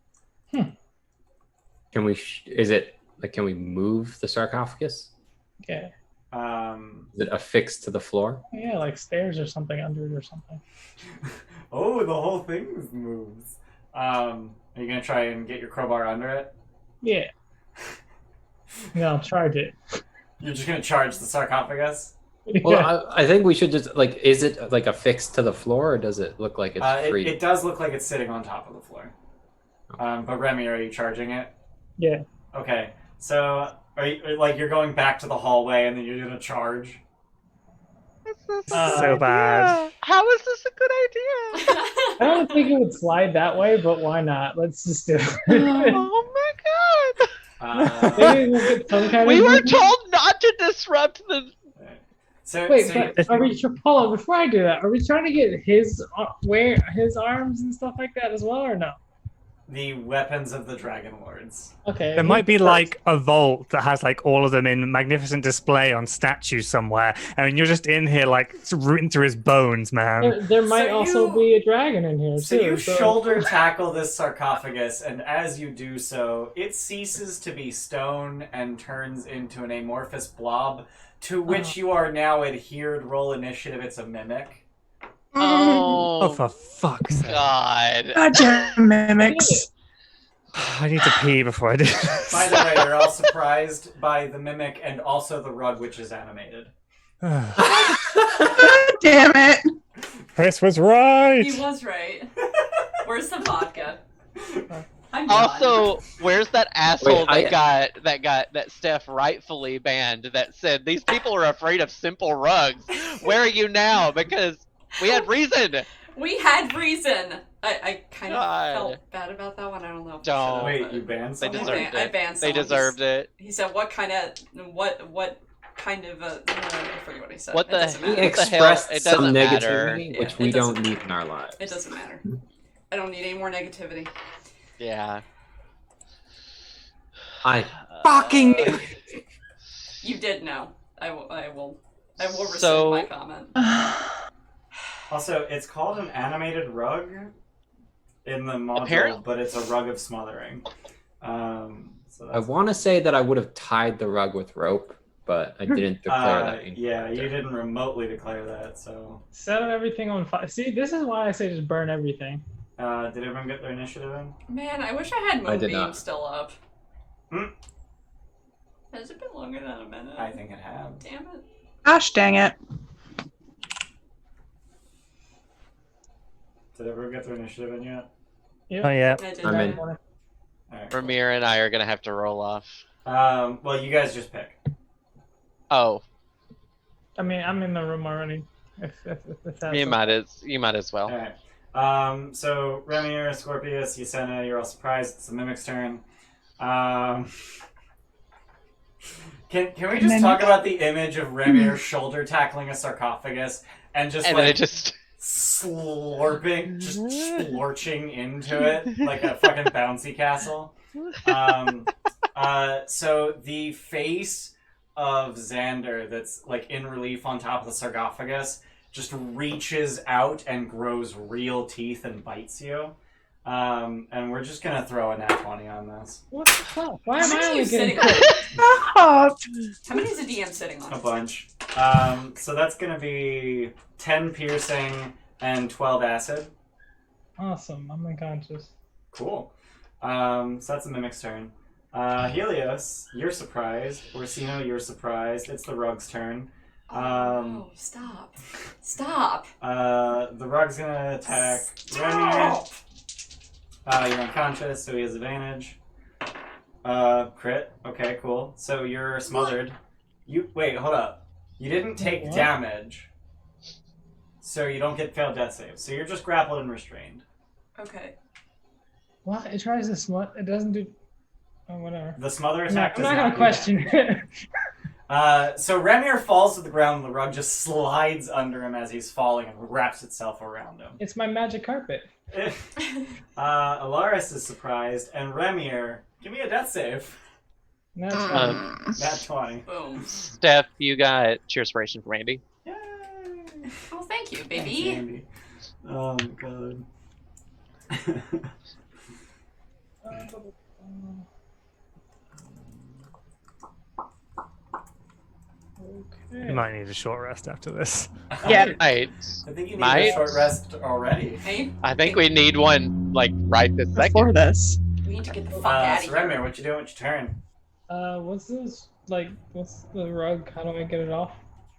Can we? Is it like? Can we move the sarcophagus? Yeah. Is it affixed to the floor? Yeah, like stairs or something under it or something. Oh, the whole thing moves. Are you gonna try and get your crowbar under it? Yeah. Yeah, I'll charge it. You're just gonna charge the sarcophagus? Well, Yeah. I think we should just like. Is it like affixed to the floor, or does it look like it's free? It does look like it's sitting on top of the floor. But Remy, are you charging it? Yeah. Okay, so are you like you're going back to the hallway and then you're gonna charge? So bad. How is this a good idea? I don't think it would slide that way, but why not? Let's just do it. Oh my god! Uh, Maybe we'll get some kind We of were told not to disrupt the. So, Wait, so but are we? Hold on, before I do that, are we trying to get his his arms and stuff like that as well, or no? the weapons of the Dragonlords. Okay. There might be like a vault that has like all of them in magnificent display on statues somewhere, and you're just in here like rooting through his bones, man. There might So also you- be a dragon in here So too. you shoulder tackle this sarcophagus, and as you do so, it ceases to be stone and turns into an amorphous blob, to which you are now adhered. Roll initiative. It's a mimic. Oh, Oh, for fuck's sake. God. Goddamn mimics. I need to pee before I do this. By the way, you're all surprised by the mimic and also the rug, which is animated. God damn it. Chris was right. He was right. Where's the vodka? I'm done. Also, where's that asshole Wait, that Steph rightfully banned that said these people are afraid of simple rugs? Where are you now? Because we had reason. We had reason. I kind of God. felt bad about that one. I don't know. If I Don't. should've, Wait, but you banned They someone? deserved I it. banned They someone. deserved it. He said, "What kind of what kind of I forget what he said. What It the- doesn't He matter. What the hell? expressed It some doesn't matter. negativity, which Yeah, we it don't doesn't- need in our lives. It doesn't matter. I don't need any more negativity. Yeah. I fucking knew. You did know. I will rescind So- my comment. Also, it's called an animated rug in the module, Apparently- but it's a rug of smothering. So I that's, want to say that I would have tied the rug with rope, but I didn't declare that. in yeah, you character. didn't remotely declare that, so... Set everything on fire. See, this is why I say just burn everything. did everyone get their initiative in? Man, I wish I had I did Moonbeam not. still up. Hmm? Has it been longer than a minute? I think it had. Damn it. Gosh dang it. Did everyone get their initiative in yet? Oh yeah. I did I'm that. in. Alright, cool. Ramir and I are gonna have to roll off. Well, you guys just pick. Oh, I mean, I'm in the room already. If that's you might as well. Alright. So, Remir, Scorpius, Yasena, you're all surprised. It's the Mimic's turn. Can we just talk about the image of Remir shoulder tackling a sarcophagus and just And then like it just slurping, just splorching into it like a fucking bouncy castle? So the face of Xander that's like in relief on top of the sarcophagus just reaches out and grows real teeth and bites you. And we're just gonna throw a nat 20 on this. What the fuck? Why How am I many are only you sitting getting? on? Oh, How many is a DM sitting on? A bunch. So that's gonna be 10 piercing and 12 acid. Awesome. I'm unconscious. Cool. So that's the Mimic's turn. Helios, you're surprised. Orsino, you're surprised. It's the Rug's turn. Oh, stop. Stop. The Rug's gonna attack Remir. You're unconscious, so he has advantage. Crit. Okay, cool. So you're smothered. Wait, hold up. You didn't take What? damage, so you don't get failed death saves. So you're just grappled and restrained. Okay. What? It tries to smut. It doesn't do. Oh, whatever. The smother I'm not, attack I'm does not gonna do question damage. it. So Remir falls to the ground and the rug just slides under him as he's falling and wraps itself around him. It's my magic carpet. Alaris is surprised, and Remir, give me a death save. That's Nat 20. Boom. Steph, you got cheerspiration from Andy. Yay! Oh, thank you, Thanks, baby. Andy. Oh my god. Okay. You might need a short rest after this. Yeah. Right. I think you need Might. a short rest already. Hey, I think we need one like right this before second. this. we need to get the fuck out So of here. Remir, what you doing with your turn? What's this? Like, what's the rug? How do I get it off?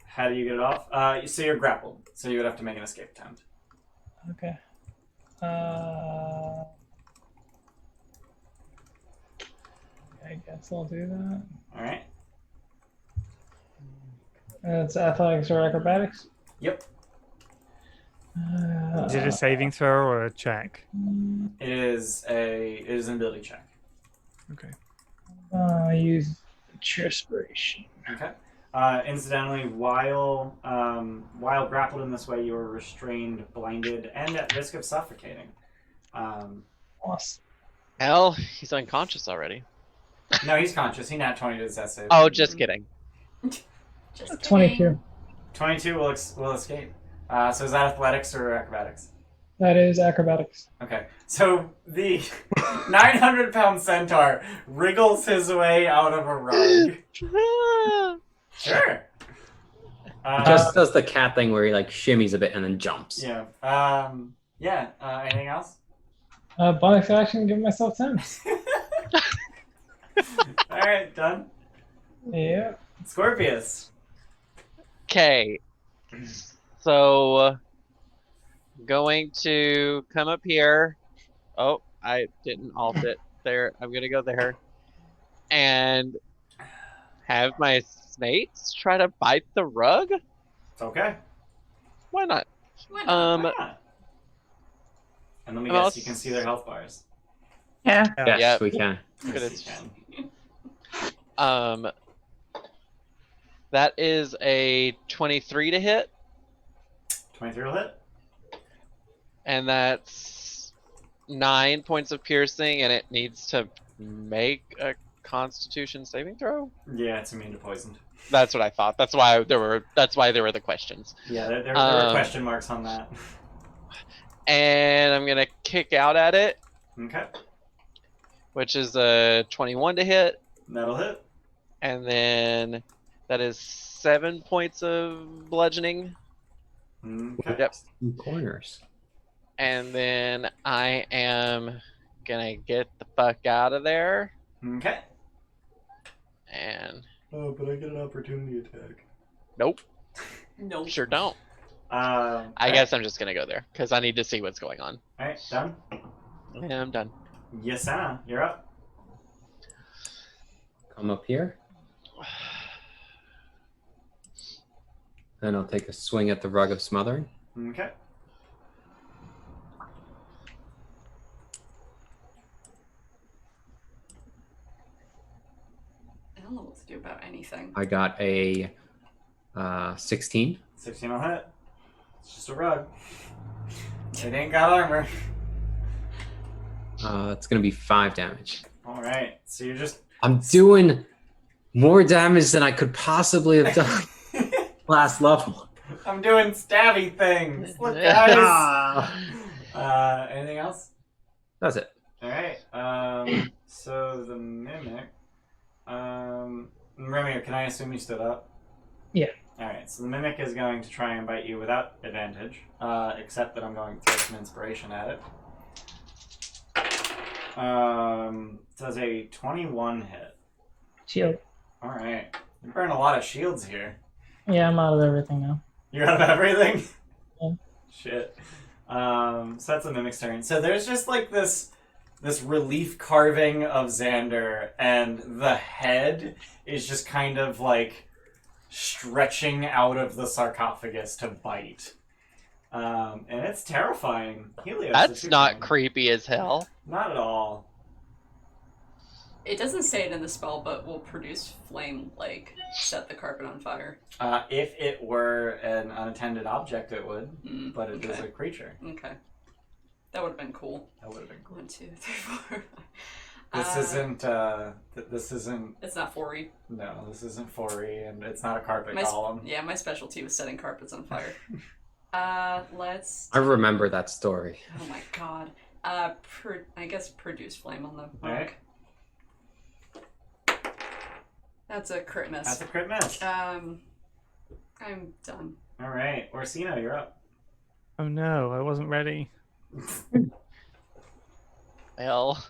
How do you get it off? So you're grappled, so you would have to make an escape attempt. Okay. I guess I'll do that. Alright. It's athletics or acrobatics. Yep. Uh, Is it a saving throw or a check? It is an ability check. Okay. use cheerspiration. Okay. Incidentally, while grappled in this way, you are restrained, blinded, and at risk of suffocating. Awesome. Hell, he's unconscious already. No, he's conscious. He nat 20 to his death save. Oh, just kidding. Just kidding. 22. 22 will escape. So is that athletics or acrobatics? That is acrobatics. Okay, so the 900-pound centaur wriggles his way out of a rug. Sure. He just does the cat thing where he like shimmies a bit and then jumps. Yeah. Anything else? Bonus action, give myself 10. All right, done. Yeah. Scorpius. Okay. So, going to come up here. Oh, I didn't alt it. There. I'm going to go there. And have my mates try to bite the rug? It's okay. Why not? Why not? Why not? And let me Well, guess, you can see their health bars. Yeah. Yes, Yep. we can. Good, Yes, it's- you can. That is a 23 to hit, 23 will hit. and that's 9 points of piercing, and it needs to make a Constitution saving throw. Yeah, it's immune to poison. That's what I thought. That's why there were the questions. Yeah, there were question marks on that. And I'm gonna kick out at it, Okay, which is a 21 to hit, that'll hit. and then that is 7 points of bludgeoning. Okay. Yep. In corners. And then I am gonna get the fuck out of there. Okay. And Oh, but I get an opportunity attack. nope, Nope. sure don't. I Guess I'm just gonna go there because I need to see what's going on. Alright, done. Yeah, I'm done. Yes, Anna, you're up. Come up here. Then I'll take a swing at the rug of smothering. Okay. I don't know what to do about anything. I got a 16. 16 will hit. It's just a rug. It ain't got armor. It's gonna be 5 damage. Alright, so you're just... I'm doing more damage than I could possibly have done last level. I'm doing stabby things. Look, Ah. guys. Anything else? That's it. Alright, so the mimic... Remy, can I assume you stood up? Yeah. Alright, so the mimic is going to try and bite you without advantage, except that I'm going to throw some inspiration at it. Does a 21 hit. Shield. Alright. You burn a lot of shields here. Yeah, I'm out of everything now. You're out of everything? Yeah. Shit. So that's the mimic's turn. So there's just like this relief carving of Xander, and the head is just kind of like stretching out of the sarcophagus to bite. And it's terrifying. Helios, That's it's your not turn. creepy as hell. Not at all. It doesn't say it in the spell, but will produce flame, like, set the carpet on fire. If it were an unattended object, it would, but it is okay. a creature. Okay. That would have been cool. That would have been cool. 1, 2, 3, 4. This isn't. This isn't. It's not 4E. No, this isn't 4E, and it's not a carpet My column. yeah, my specialty was setting carpets on fire. Let's. I remember that story. Oh my god. I guess produce flame on the rock. Alright. That's a crit miss. That's a crit miss. I'm done. All right, Orsino, you're up. Oh no, I wasn't ready. Well,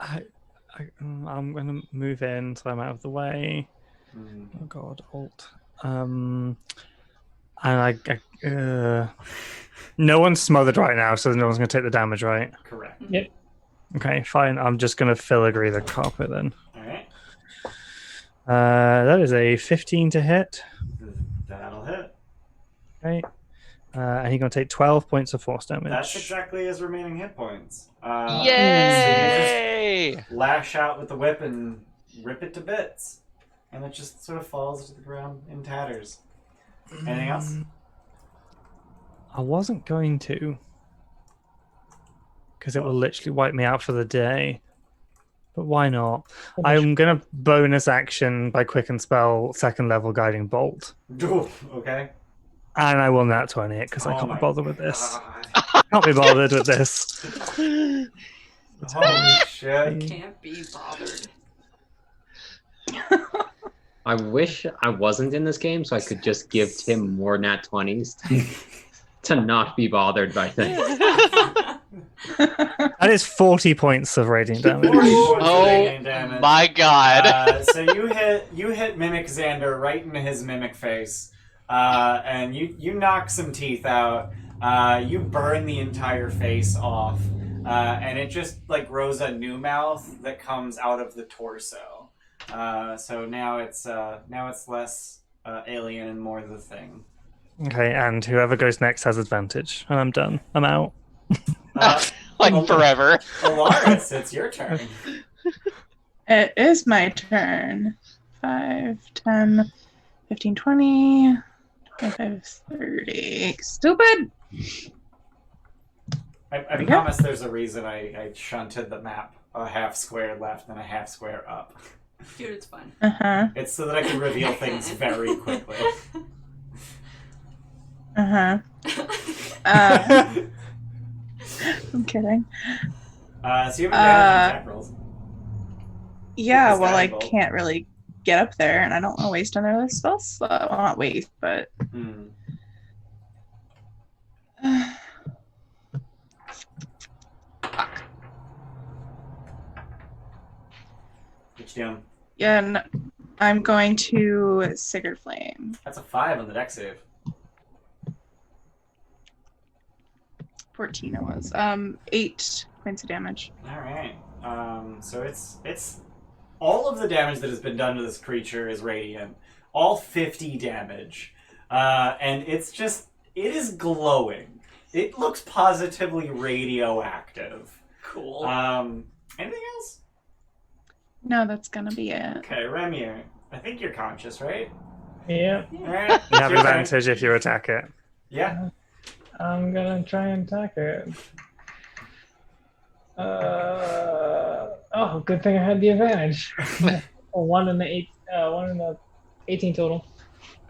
I'm gonna move in so I'm out of the way. Oh god, alt. And no one's smothered right now, so no one's gonna take the damage, right? Correct. Yep. Okay, fine. I'm just gonna filigree the carpet then. All right. That is a 15 to hit. That'll hit. Okay. And he's gonna take 12 points of force damage. That's exactly his remaining hit points. So yay! you just lash out with the whip and rip it to bits. and it just sort of falls to the ground in tatters. Anything else? I wasn't going to, because it will literally wipe me out for the day. But why not? I'm gonna bonus action by quicken spell 2nd level guiding bolt, Ooh, okay. and I will nat 20 it because I Oh can't my be bothered with this. God. Can't be bothered with this. Holy shit. Can't be bothered. I wish I wasn't in this game so I could just give Tim more nat 20s to not be bothered by things. That is 40 points of radiant damage. 40 points of Oh radiant damage. my god. So you hit Mimic Xander right in his mimic face, and you knock some teeth out. You burn the entire face off, and it just like grows a new mouth that comes out of the torso. So now it's less alien and more the thing. Okay, and whoever goes next has advantage. And I'm done. I'm out. Like forever. Alaris, it's your turn. It is my turn. 5, 10, 15, 20, 25, 30. Stupid! I promise there's a reason I shunted the map a half square left and a half square up. Dude, it's fine. Uh-huh. It's so that I can reveal things very quickly. Uh-huh. I'm kidding. So you have a damage attack rolls. Yeah, With this well, I guiding bolt. can't really get up there, and I don't want to waste another spell slot. Well, not waste, but... Hmm. What you doing? Yeah, I'm going to Sigurd Flame. That's a 5 on the deck save. 14 it was. 8 points of damage. All right. So it's all of the damage that has been done to this creature is radiant. All 50 damage, and it is glowing. It looks positively radioactive. Cool. Anything else? No, that's gonna be it. Okay, Remir. I think you're conscious, right? Yeah, All right. You it's have your turn. advantage if you attack it. Yeah. I'm gonna try and attack it. Oh, good thing I had the advantage. One in the 18 total.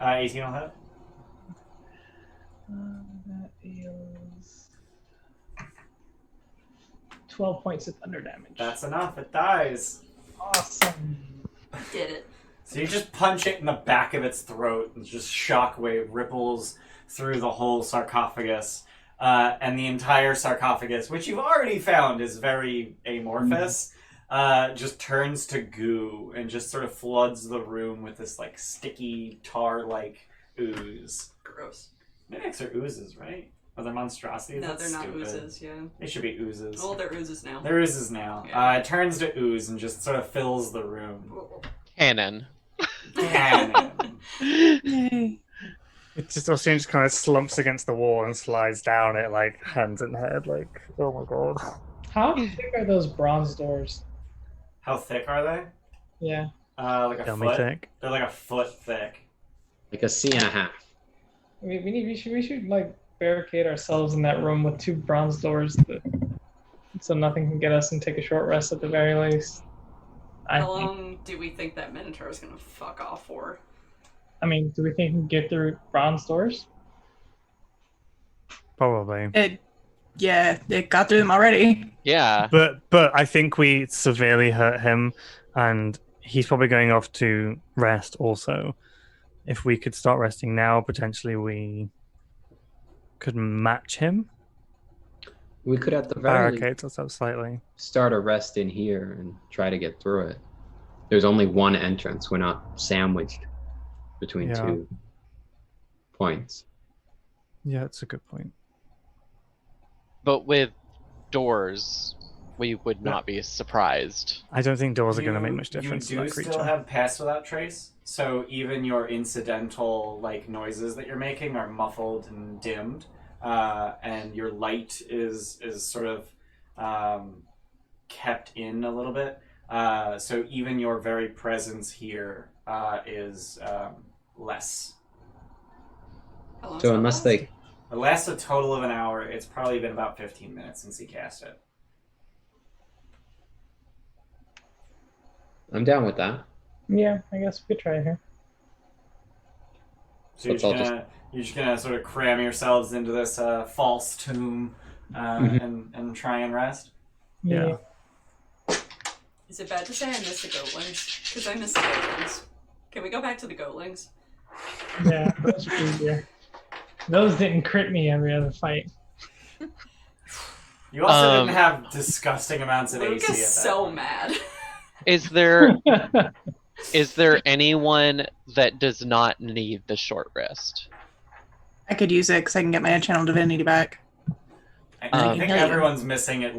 18 will hit. That is 12 points of thunder damage. That's enough. It dies. Awesome. Did it. So you just punch it in the back of its throat, and just shockwave ripples through the whole sarcophagus. And the entire sarcophagus, which you've already found is very amorphous, just turns to goo and just sort of floods the room with this like sticky tar-like ooze. Gross. Mimics are oozes, right? Are they monstrosities? No, That's they're not stupid. oozes, yeah. They should be oozes. Well, they're oozes now. They're oozes now. Yeah. It turns to ooze and just sort of fills the room. Cannon. Cannon. Yay. It just also just kind of slumps against the wall and slides down it like hands in head, like, oh my god. How thick are those bronze doors? How thick are they? Yeah. Like a Tell me foot. thick. They're like a foot thick. Like a C and a half. We should like barricade ourselves in that room with 2 bronze doors so nothing can get us and take a short rest at the very least. How long do we think that Minotaur is gonna fuck off for? I mean, do we think we can get through bronze doors? Probably. It got through them already. Yeah. But I think we severely hurt him, and he's probably going off to rest also. If we could start resting now, potentially we could match him. We could at the very least Barricades us up slightly. start a rest in here and try to get through it. There's only one entrance. We're not sandwiched between Yeah. 2 points. Yeah, it's a good point. But with doors, we would not be surprised. I don't think doors are going to make much difference to You do that creature. still have pass without trace, so even your incidental like noises that you're making are muffled and dimmed, and your light is sort of kept in a little bit. So even your very presence here is less. How long So does unless that last? they, It lasts a total of an hour. It's probably been about 15 minutes since he cast it. I'm down with that. Yeah, I guess we could try it here. So Let's all you're just gonna sort of cram yourselves into this false tomb and try and rest. Yeah. Is it bad to say I miss the goatlings? Because I miss the goatlings. Can we go back to the goatlings? Yeah, those are easier. Those didn't crit me every other fight. You also didn't have disgusting amounts of Luke AC at is that so point. mad. Is there anyone that does not need the short rest? I could use it because I can get my channel divinity back. I think heal you. everyone's missing at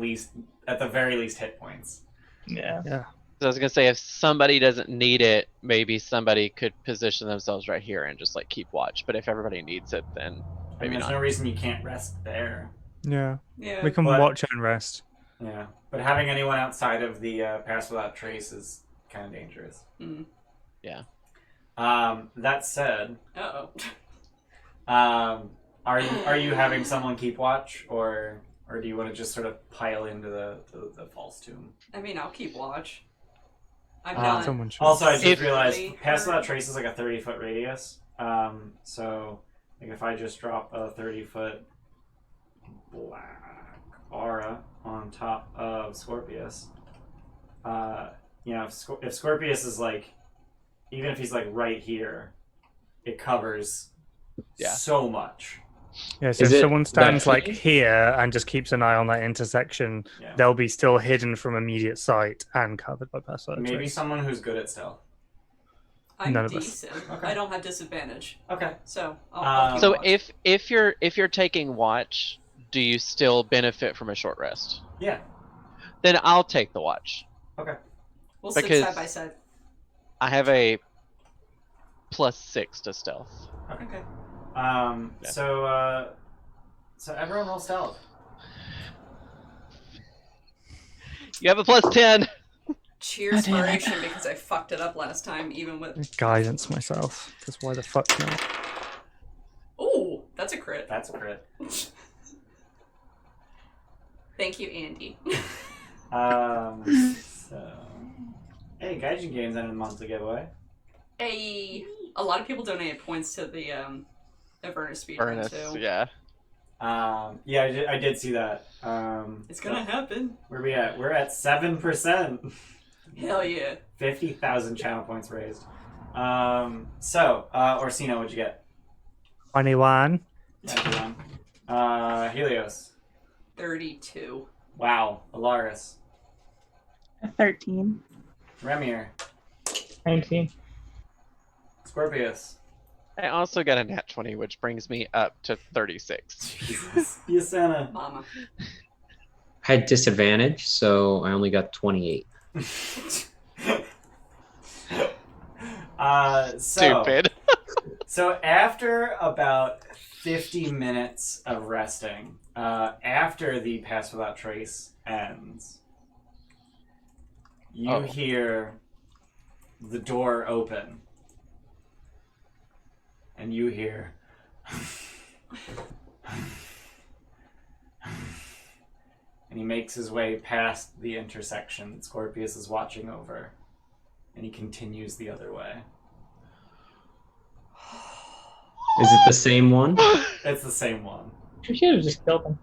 the very least, hit points. Yeah. So I was gonna say, if somebody doesn't need it, maybe somebody could position themselves right here and just like keep watch. But if everybody needs it, then I mean, maybe there's not. no reason you can't rest there. Yeah. Yeah. We can But- watch and rest. Yeah, but having anyone outside of the pass without trace is kind of dangerous. Mm. Yeah. That said, Uh-oh. are you having someone keep watch, or do you want to just sort of pile into the false tomb? I mean, I'll keep watch. I'm Um, not. Someone should. Also, I just If- realized pass without trace is like a 30-foot radius. So like if I just drop a 30-foot black aura on top of Scorpius, if Scorpius is like, even if he's like right here, it covers so much. Yeah, so Is if it someone stands that like big? here and just keeps an eye on that intersection, Yeah. they'll be still hidden from immediate sight and covered by pass without Maybe trace. someone who's good at stealth. I'm none of us. decent. Okay. I don't have disadvantage, Okay. so I'll keep So watch. if you're taking watch, do you still benefit from a short rest? Yeah. Then I'll take the watch. Okay. We'll sit because- side by side. I have a +6 to stealth. Okay. So everyone roll stealth. You have a +10. Cheers, God damn it. inspiration, because I fucked it up last time, even with. Guidance myself, because why the fuck not? Ooh, that's a crit. That's a crit. Thank you, Andy. So hey, Gaijin Games ended the monthly giveaway. A lot of people donated points to the Avernus speedrun Furnace, too. yeah. Yeah, I did see that. It's gonna happen. Where we at? We're at 7%. Hell yeah. 50,000 channel points raised. Orsino, what'd you get? 21. Yeah, Helios. 32. Wow. Alaris. 13. Remir. 19. Scorpius. I also got a nat 20, which brings me up to 36. Jesus. Yasena. Mama. I had disadvantage, so I only got 28. Stupid. So after about 50 minutes of resting, after the Pass Without Trace ends, you hear the door open. And you hear... And he makes his way past the intersection that Scorpius is watching over. And he continues the other way. Is it the same one? It's the same one. We should have just killed him.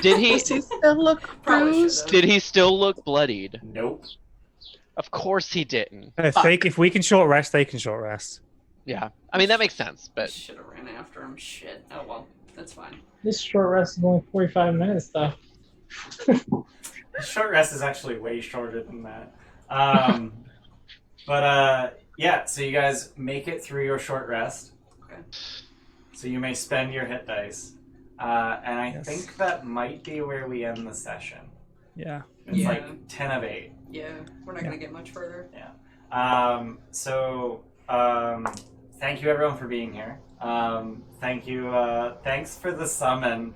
Did he Does he still look Probably bruised? should've. did he still look bloodied? Nope. Of course he didn't. If we can short rest, they can short rest. Yeah. I mean that makes sense, I but should have ran after him. Shit. Oh well. That's fine. This short rest is only 45 minutes, though. Short rest is actually way shorter than that. Yeah, so you guys make it through your short rest. Okay. So you may spend your hit dice. And I Yes. think that might be where we end the session. Yeah. It's Yeah. like 10 of 8. Yeah, we're not gonna get much further. Thank you everyone for being here. Thanks for the summon.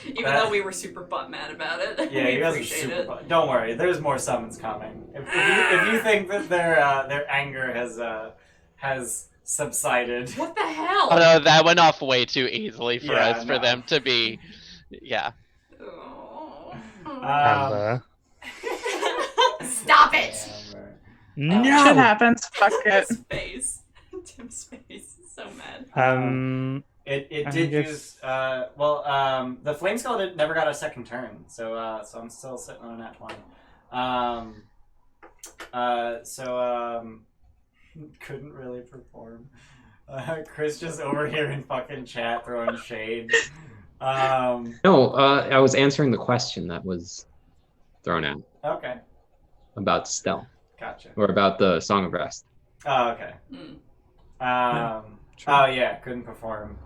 Even though we were super butt mad about it. Yeah, we you guys are appreciate super. it. Don't worry, there's more summons coming. If you think that their anger has subsided, What the hell? Oh no, that went off way too easily for Yeah, us for no. them to be. Yeah. Oh. Amber. Stop it! No. Shit happens. Fuck it. Tim's face. Tim's face is so mad. It I did guess- use the flame skull never got a second turn, so I'm still sitting on a nat 20. Couldn't really perform. Chris just over here in fucking chat throwing shade. No, I was answering the question that was thrown out Okay, about stealth gotcha. or about the Song of Rest. Oh, okay. Mm. Oh yeah, couldn't perform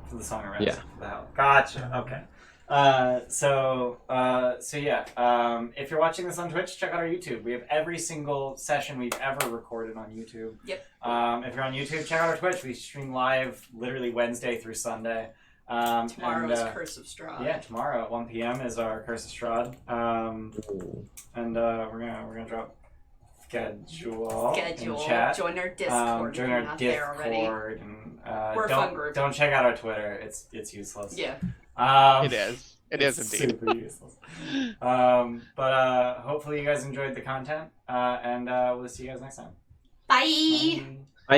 for the Song of Rest. Yeah. For the hell. Gotcha. Okay. So yeah. If you're watching this on Twitch, check out our YouTube. We have every single session we've ever recorded on YouTube. Yep. If you're on YouTube, check out our Twitch. We stream live literally Wednesday through Sunday. Tomorrow and, is Curse of Strahd. Yeah, tomorrow at 1 p.m. is our Curse of Strahd. And we're gonna drop schedule in chat. Join our Discord. Join if you're our not there already. Discord and We're a fun group. don't check out our Twitter. It's useless. Yeah. It is. It is it's indeed. super useless. But hopefully you guys enjoyed the content, and we'll see you guys next time. Bye. Bye. I